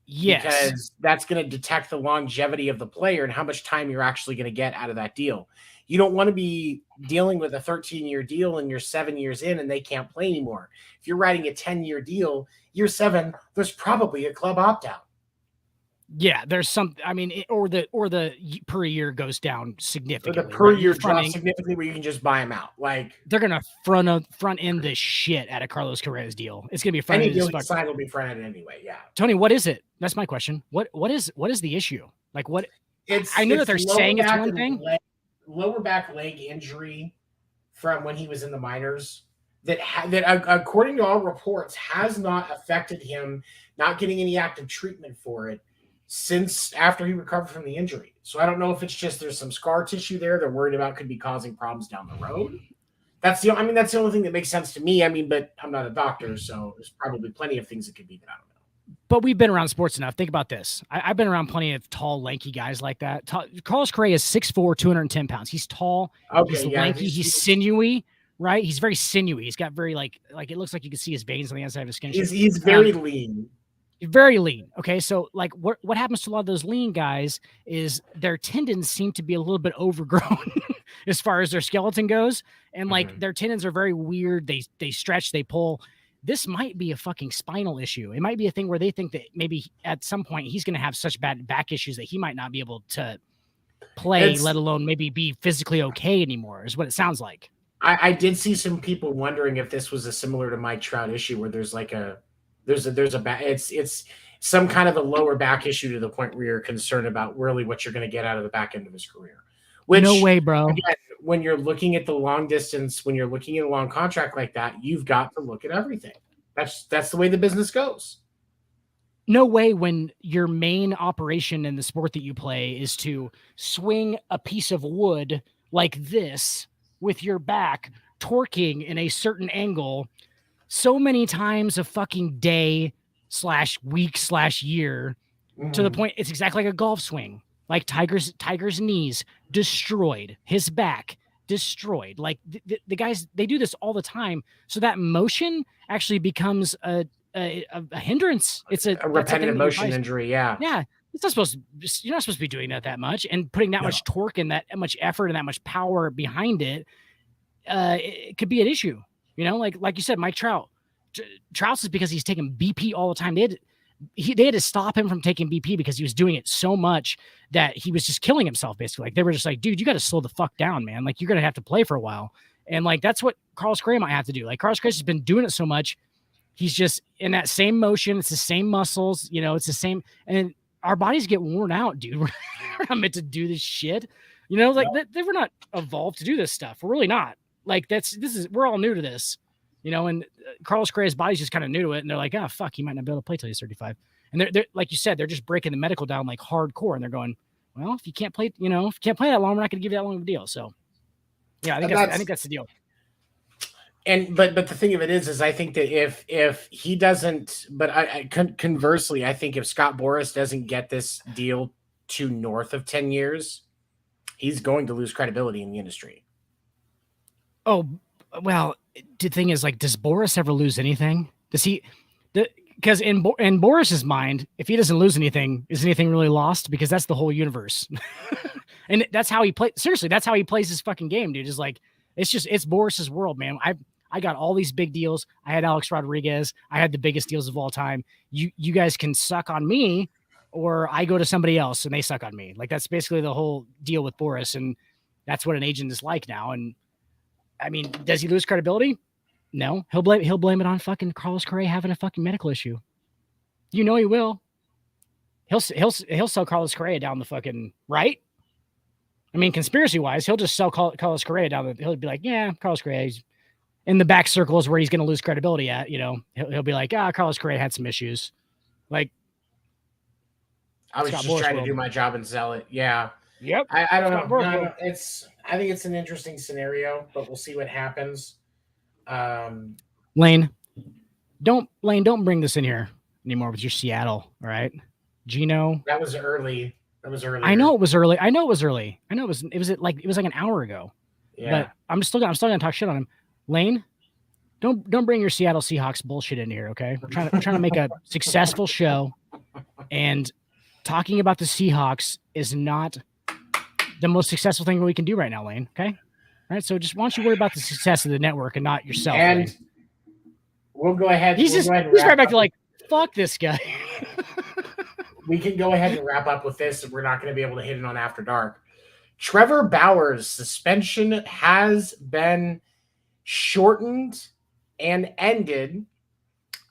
Yes. Because that's going to detect the longevity of the player and how much time you're actually going to get out of that deal. You don't want to be dealing with a 13-year deal and you're 7 years in and they can't play anymore. If you're writing a 10-year deal, year 7, there's probably a club opt-out. Yeah, there's some. I mean, or the per year goes down significantly. Or the per year drops significantly, where you can just buy them out. Like they're gonna front end the shit out of Carlos Correa's deal. It's gonna be front end. Any deal side will be front end anyway. Yeah. Tony, what is it? That's my question. What is the issue? Like what? I know that they're saying it's one thing. Lower back leg injury from when he was in the minors. That according to all reports has not affected him. Not getting any active treatment for it since after he recovered from the injury. So I don't know if it's just there's some scar tissue there they're worried about could be causing problems down the road. That's the only thing that makes sense to me. I mean, but I'm not a doctor, so there's probably plenty of things that could be that I don't know. But we've been around sports enough. Think about this. I've been around plenty of tall, lanky guys like that. Carlos Correa is 6'4", 210 pounds. He's tall. Okay, he's lanky. He's sinewy, right? He's very sinewy. He's got very like it looks like you can see his veins on the inside of his skin. He's very lean. Very lean. Okay, so like what happens to a lot of those lean guys is their tendons seem to be a little bit overgrown as far as their skeleton goes, and like their tendons are very weird. They stretch, they pull. This might be a fucking spinal issue. It might be a thing where they think that maybe at some point he's going to have such bad back issues that he might not be able to play, let alone maybe be physically okay anymore. Is what it sounds like. I did see some people wondering if this was a similar to Mike Trout issue where there's like it's some kind of a lower back issue to the point where you're concerned about really what you're going to get out of the back end of his career. Which, no way, bro. Again, when you're looking at the long distance, when you're looking at a long contract like that, you've got to look at everything. That's the way the business goes. No way when your main operation in the sport that you play is to swing a piece of wood like this with your back, torquing in a certain angle so many times a fucking day / week / year to the point it's exactly like a golf swing. Like Tiger's knees destroyed, his back destroyed. Like the guys, they do this all the time. So that motion actually becomes a hindrance. It's a repetitive motion injury. Yeah. Yeah. It's not supposed to, you're not supposed to be doing that much and putting that much torque and that much effort and that much power behind it. It could be an issue. You know, like you said, Mike Trout. Trout's is because he's taking BP all the time. They had to stop him from taking BP because he was doing it so much that he was just killing himself, basically. Like they were just like, dude, you got to slow the fuck down, man. Like you're going to have to play for a while. And like, that's what Carlos Correa might have to do. Like Carlos Correa has been doing it so much. He's just in that same motion. It's the same muscles, you know, it's the same. And our bodies get worn out, dude. We're not meant to do this shit. You know, like they were not evolved to do this stuff. We're really not. Like we're all new to this, you know, and Carlos Correa's body's just kind of new to it. And they're like, oh, fuck, he might not be able to play till he's 35. And they're like you said, they're just breaking the medical down like hardcore. And they're going, well, if you can't play, you know, if you can't play that long, we're not going to give you that long of a deal. So yeah, I think that's the deal. And, but the thing of it is I think that if he doesn't, but conversely, I think if Scott Boras doesn't get this deal to north of 10 years, he's going to lose credibility in the industry. Oh, well, the thing is, like, does Boras ever lose anything? Does he? Because in Boris's mind, if he doesn't lose anything, is anything really lost? Because that's the whole universe. And that's how he plays. Seriously, that's how he plays his fucking game, dude. Is like, it's Boris's world, man. I got all these big deals. I had Alex Rodriguez. I had the biggest deals of all time. You guys can suck on me, or I go to somebody else and they suck on me. Like, that's basically the whole deal with Boras. And that's what an agent is like now. And I mean, does he lose credibility? No, he'll blame it on fucking Carlos Correa having a fucking medical issue. You know he will. He'll sell Carlos Correa down the fucking right. I mean, conspiracy wise, he'll just sell Carlos Correa down. He'll be like, yeah, Carlos Correa. He's in the back circles where he's going to lose credibility at. You know, he'll be like, Carlos Correa had some issues. Like, I was just trying to do my job and sell it. Yeah. Yep. I don't know. I think it's an interesting scenario, but we'll see what happens. Lane, don't bring this in here anymore with your Seattle. All right. Gino. That was early. I know it was early. I know it was like an hour ago. Yeah. But I'm still gonna talk shit on him. Lane, don't bring your Seattle Seahawks bullshit in here, okay? We're trying to make a successful show, and talking about the Seahawks is not the most successful thing we can do right now, Lane. Okay. All right. So just why don't you worry about the success of the network and not yourself? And Lane. We'll go ahead. He's right back to like, fuck this guy. We can go ahead and wrap up with this. We're not going to be able to hit it on After Dark. Trevor Bauer's suspension has been shortened and ended.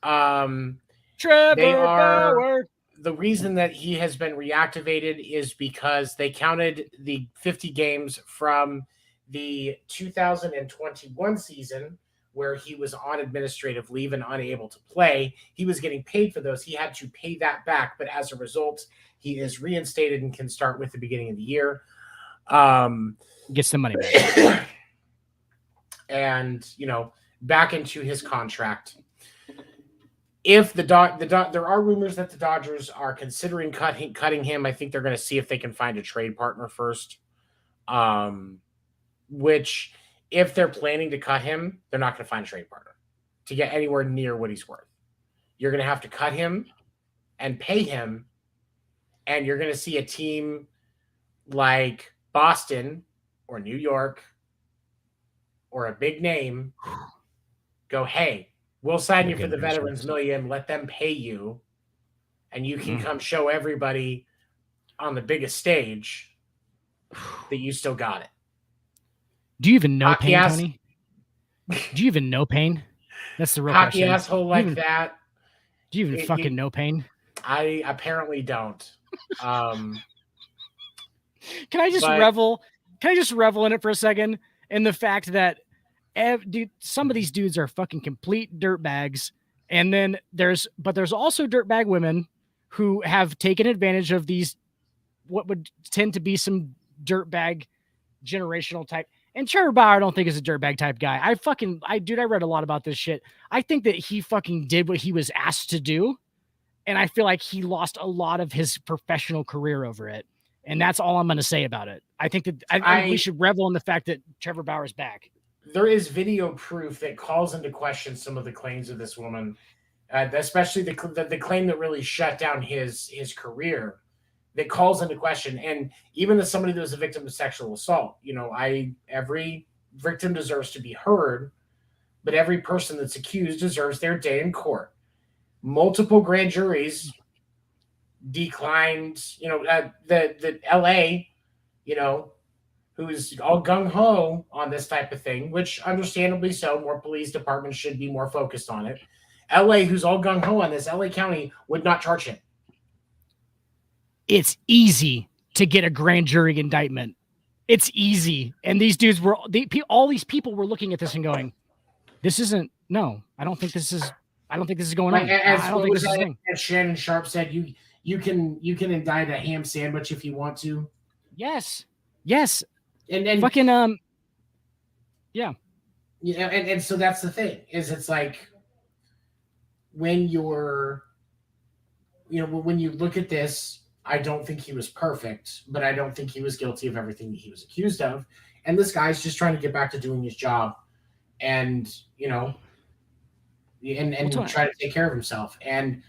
Trevor Bauer. The reason that he has been reactivated is because they counted the 50 games from the 2021 season where he was on administrative leave and unable to play. He was getting paid for those. He had to pay that back, but as a result, he is reinstated and can start with the beginning of the year. Gets the money back. and back into his contract. If there are rumors that the Dodgers are considering cutting him. I think they're going to see if they can find a trade partner first. Which, if they're planning to cut him, they're not going to find a trade partner to get anywhere near what he's worth. You're going to have to cut him and pay him, and you're going to see a team like Boston or New York or a big name go, hey, we'll sign you for the veterans million, let them pay you, and you can come show everybody on the biggest stage that you still got it. Do you even know Payne, Tony? Do you even know Payne? That's the real hockey question. asshole like that. Do you even fucking know Payne? I apparently don't. Can I just revel? Can I just revel in it for a second? In the fact that, dude, some of these dudes are fucking complete dirtbags, and then there's also dirtbag women who have taken advantage of these, what would tend to be some dirtbag generational type. And Trevor Bauer, I don't think is a dirtbag type guy. I read a lot about this shit. I think that he fucking did what he was asked to do. And I feel like he lost a lot of his professional career over it. And that's all I'm going to say about it. I think that we should revel in the fact that Trevor Bauer's back. There is video proof that calls into question some of the claims of this woman, especially the claim that really shut down his career, that calls into question. And even as somebody that was a victim of sexual assault, every victim deserves to be heard, but every person that's accused deserves their day in court. Multiple grand juries declined, the LA, who's all gung-ho on this type of thing, which understandably so, more police departments should be more focused on it. LA, who's all gung-ho on this, LA County would not charge him. It's easy to get a grand jury indictment. It's easy. And these dudes all these people were looking at this and going, I don't think this is going on. I don't think this is a thing. As Shannon Sharp said, you can indict a ham sandwich if you want to. Yes. And then fucking yeah. And so that's the thing, is it's like when you're when you look at this, I don't think he was perfect, but I don't think he was guilty of everything that he was accused of. And this guy's just trying to get back to doing his job and try to take care of himself. And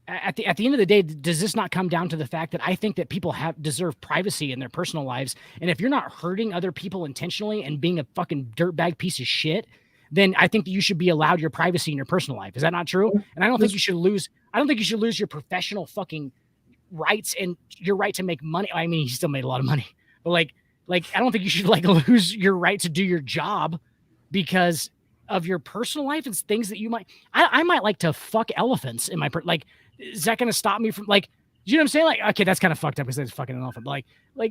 at the end of the day, does this not come down to the fact that I think that people deserve privacy in their personal lives? And if you're not hurting other people intentionally and being a fucking dirtbag piece of shit, then I think that you should be allowed your privacy in your personal life. Is that not true? And I don't think you should lose your professional fucking rights and your right to make money. I mean, he still made a lot of money, but like I don't think you should lose your right to do your job because of your personal life and things that you might. I might like to fuck elephants in my is that going to stop me from you know what I'm saying? Okay, that's kind of fucked up because it's fucking an elephant. But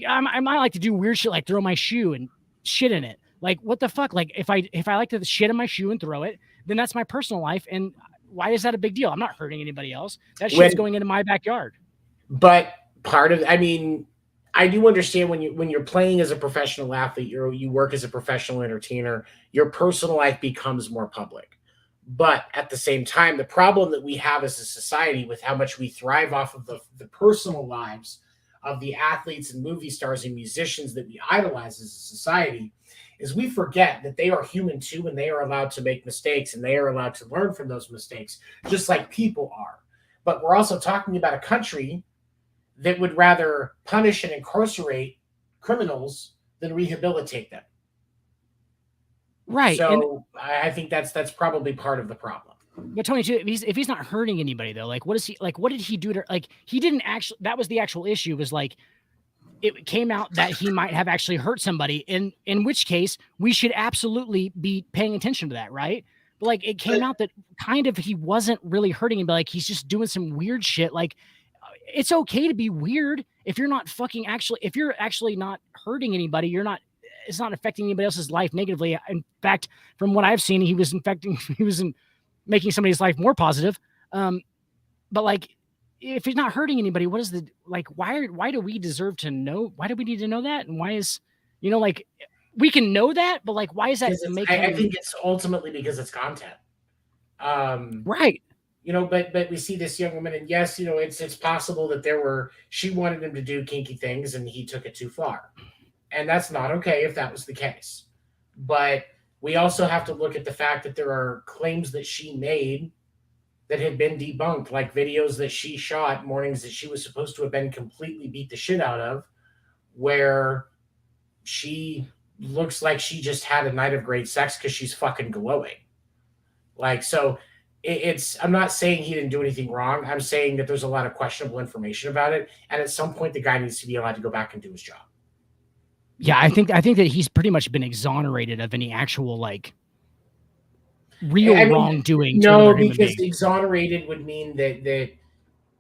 I might like to do weird shit, like throw my shoe and shit in it. What the fuck? If I like to shit in my shoe and throw it, then that's my personal life. And why is that a big deal? I'm not hurting anybody else. That shit's going into my backyard. But I do understand when you're playing as a professional athlete, you work as a professional entertainer, your personal life becomes more public. But at the same time, the problem that we have as a society with how much we thrive off of the personal lives of the athletes and movie stars and musicians that we idolize as a society is we forget that they are human too, and they are allowed to make mistakes and they are allowed to learn from those mistakes, just like people are. But we're also talking about a country that would rather punish and incarcerate criminals than rehabilitate them. Right. So I think that's probably part of the problem. But Tony, too, if he's not hurting anybody though, what did he do to he didn't actually, that was the actual issue, was it came out that he might have actually hurt somebody, in which case we should absolutely be paying attention to that, right? But it came out that kind of he wasn't really hurting anybody, he's just doing some weird shit. It's okay to be weird if you're not if you're actually not hurting anybody, it's not affecting anybody else's life negatively. In fact, from what I've seen, he was making somebody's life more positive. But if he's not hurting anybody, what is why do we deserve to know? Why do we need to know that? And why is, we can know that, but like, why is that making? I think it's ultimately because it's content. Right. You know, but we see this young woman, and yes, you know, it's possible that she wanted him to do kinky things, and he took it too far, and that's not okay if that was the case. But we also have to look at the fact that there are claims that she made that had been debunked, like videos that she shot mornings that she was supposed to have been completely beat the shit out of, where she looks like she just had a night of great sex because she's fucking glowing. Like, so I'm not saying he didn't do anything wrong. I'm saying that there's a lot of questionable information about it. And at some point, the guy needs to be allowed to go back and do his job. Yeah, I think that he's pretty much been exonerated of any actual like real wrongdoing. No, because exonerated would mean that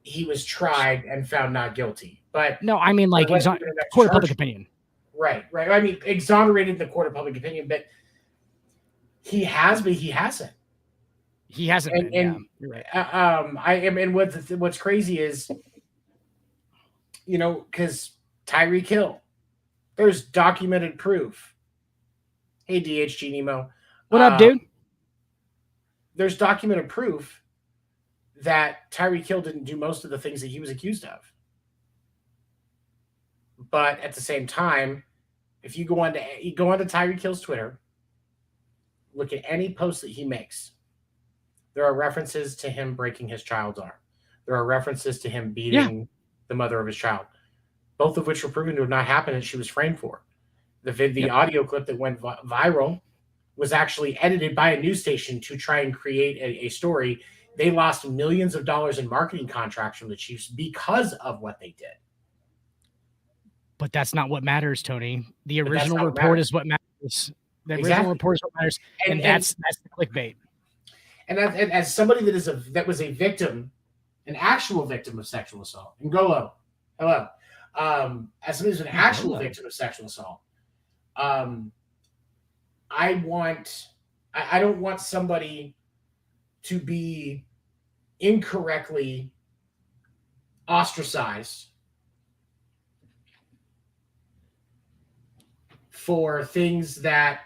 he was tried and found not guilty. But no, I mean like court of public opinion. Right. I mean, exonerated in the court of public opinion, but he has, but he hasn't. He hasn't. And, been, yeah, you're right. And what's crazy is, you know, because Tyreek Hill, there's documented proof. Hey, DHG Nemo. What up, dude? There's documented proof that Tyreek Hill didn't do most of the things that he was accused of. But at the same time, if you go onto Tyreek Hill's Twitter, look at any post that he makes, there are references to him breaking his child's arm. There are references to him beating the mother of his child, both of which were proven to have not happened and she was framed for. The audio clip that went viral was actually edited by a news station to try and create a story. They lost millions of dollars in marketing contracts from the Chiefs because of what they did. But that's not what matters, Tony. The original report is what matters. The original report is what matters, and that's the clickbait. And as somebody that was a victim, an actual victim of sexual assault, and hello. As somebody who's an actual victim of sexual assault, I don't want somebody to be incorrectly ostracized for things that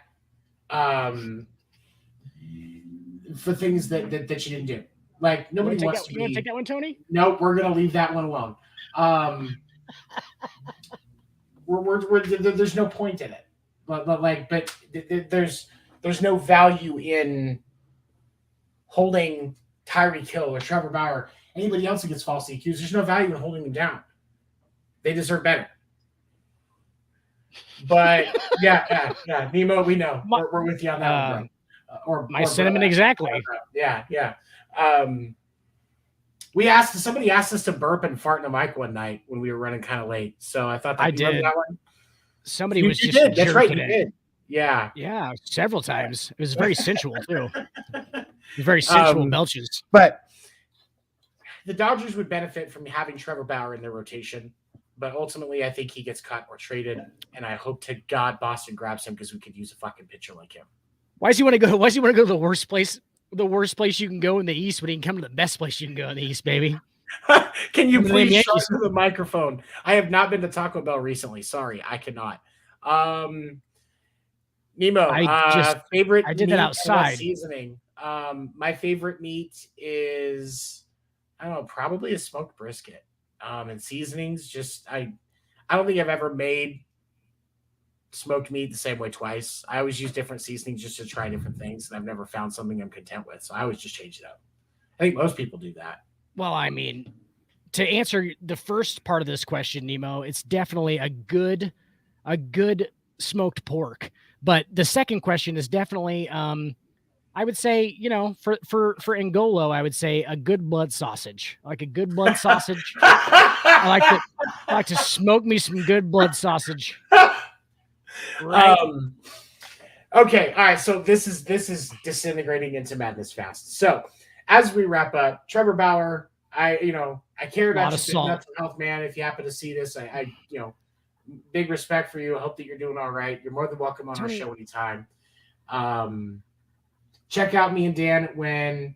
she didn't do. Like, nobody wants to be. You want to take that one, Tony? Nope, we're gonna leave that one alone. There's no point in it. But there's no value in holding Tyreek Hill or Trevor Bauer, anybody else who gets falsely accused. There's no value in holding them down. They deserve better. But yeah, Nemo, we know we're with you on that one, bro. Sentiment exactly. Yeah. Somebody asked us to burp and fart in a mic one night when we were running kind of late. So I thought that I did. That one. Somebody you was just did. That's right. You did. Yeah. Yeah, several times. It was very sensual too. Very sensual belches. But the Dodgers would benefit from having Trevor Bauer in their rotation. But ultimately, I think he gets cut or traded, and I hope to God Boston grabs him because we could use a fucking pitcher like him. Why does he want to go? Why does he want to go to the worst place? The worst place you can go in the East, when he can come to the best place you can go in the East, baby. Can you please shout to the microphone? I have not been to Taco Bell recently. Sorry, I cannot. Nemo, favorite. I did that outside. Seasoning. My favorite meat is, I don't know, probably a smoked brisket. And seasonings, just I don't think I've ever made smoked meat the same way twice. I always use different seasonings just to try different things, and I've never found something I'm content with. So I always just change it up. I think most people do that. Well, I mean, to answer the first part of this question, Nemo, it's definitely a good smoked pork. But the second question is definitely, I would say, you know, for Angolo, I would say a good blood sausage, like a good blood sausage. I like to smoke me some good blood sausage. Right. Okay. All right. So this is disintegrating into madness fast. So as we wrap up, Trevor Bauer, I care about your mental health, man. If you happen to see this, I big respect for you. I hope that you're doing all right. You're more than welcome on our show anytime. Check out me and Dan when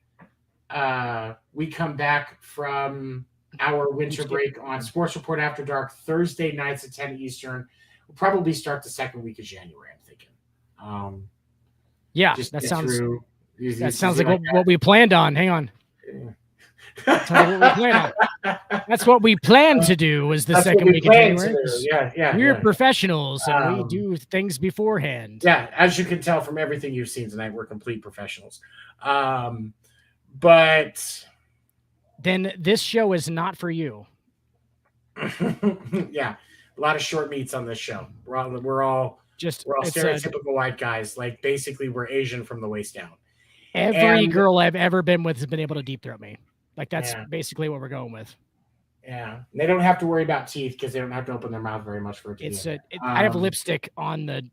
we come back from our winter break on Sports Report After Dark Thursday nights at 10 Eastern. We'll probably start the second week of January, I'm thinking. Yeah, Just that get sounds through- that sounds like what we planned on. Hang on. Sounds like what we planned on. That's what we planned to do was the That's what second we week of planned January. to do. Yeah. We're yeah. professionals and we do things beforehand. Yeah, as you can tell from everything you've seen tonight, we're complete professionals. But Then this show is not for you. yeah, a lot of short meats on this show. We're all Just it's stereotypical white guys. Like basically, we're Asian from the waist down. every And- girl I've ever been with has been able to deep throat me. Like that's Yeah. basically what we're going with. Yeah, they don't have to worry about teeth because they don't have to open their mouth very much for it to It's be. I have lipstick on the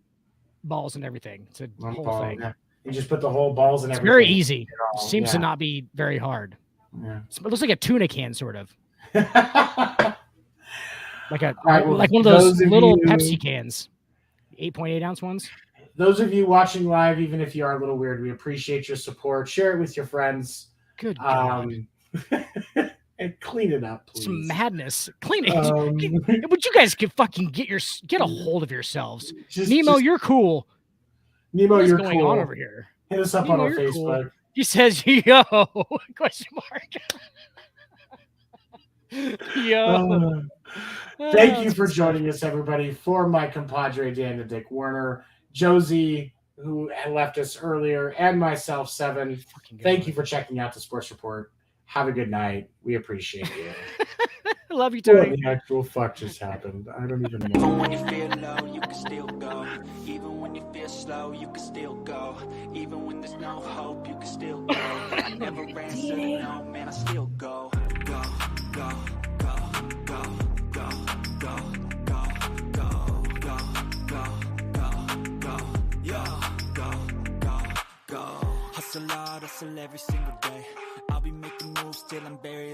balls and everything. It's a One whole ball, thing. yeah. You just put the whole balls and It's everything. very easy. all, Seems to yeah. not be very hard. Yeah. It looks like a tuna can, sort of like a All right, well, like one of those of little you- Pepsi cans, 8.8 ounce ones. Those of you watching live, even if you are a little weird, we appreciate your support. Share it with your friends. Good God. And clean it up, please. Some madness. Clean it. Um, Would you guys get a hold of yourselves? just, Nemo, just- you're cool. Nemo, What's you're going cool. on over here? Hit us up Nemo, on our you're cool. Facebook. He says, "Yo?" Question mark. Yo. Thank you for joining us, everybody. For my compadre, Dan the Dick Werner, Josie, who had left us earlier, and myself, Seven. Thank you for checking out the Sports Report. Have a good night. We appreciate you. I love you, What Tony. the actual fuck just happened? I don't even Even know. when you feel low, you can still go. Even when you feel slow, you can still go. Even when there's no hope, you can still go. I never answer to no, man, I still go. Go, go, go, go, go, go, go, go, go, go, go, go, go, go. Hustle hard, hustle every single day. I'll be making moves till I'm buried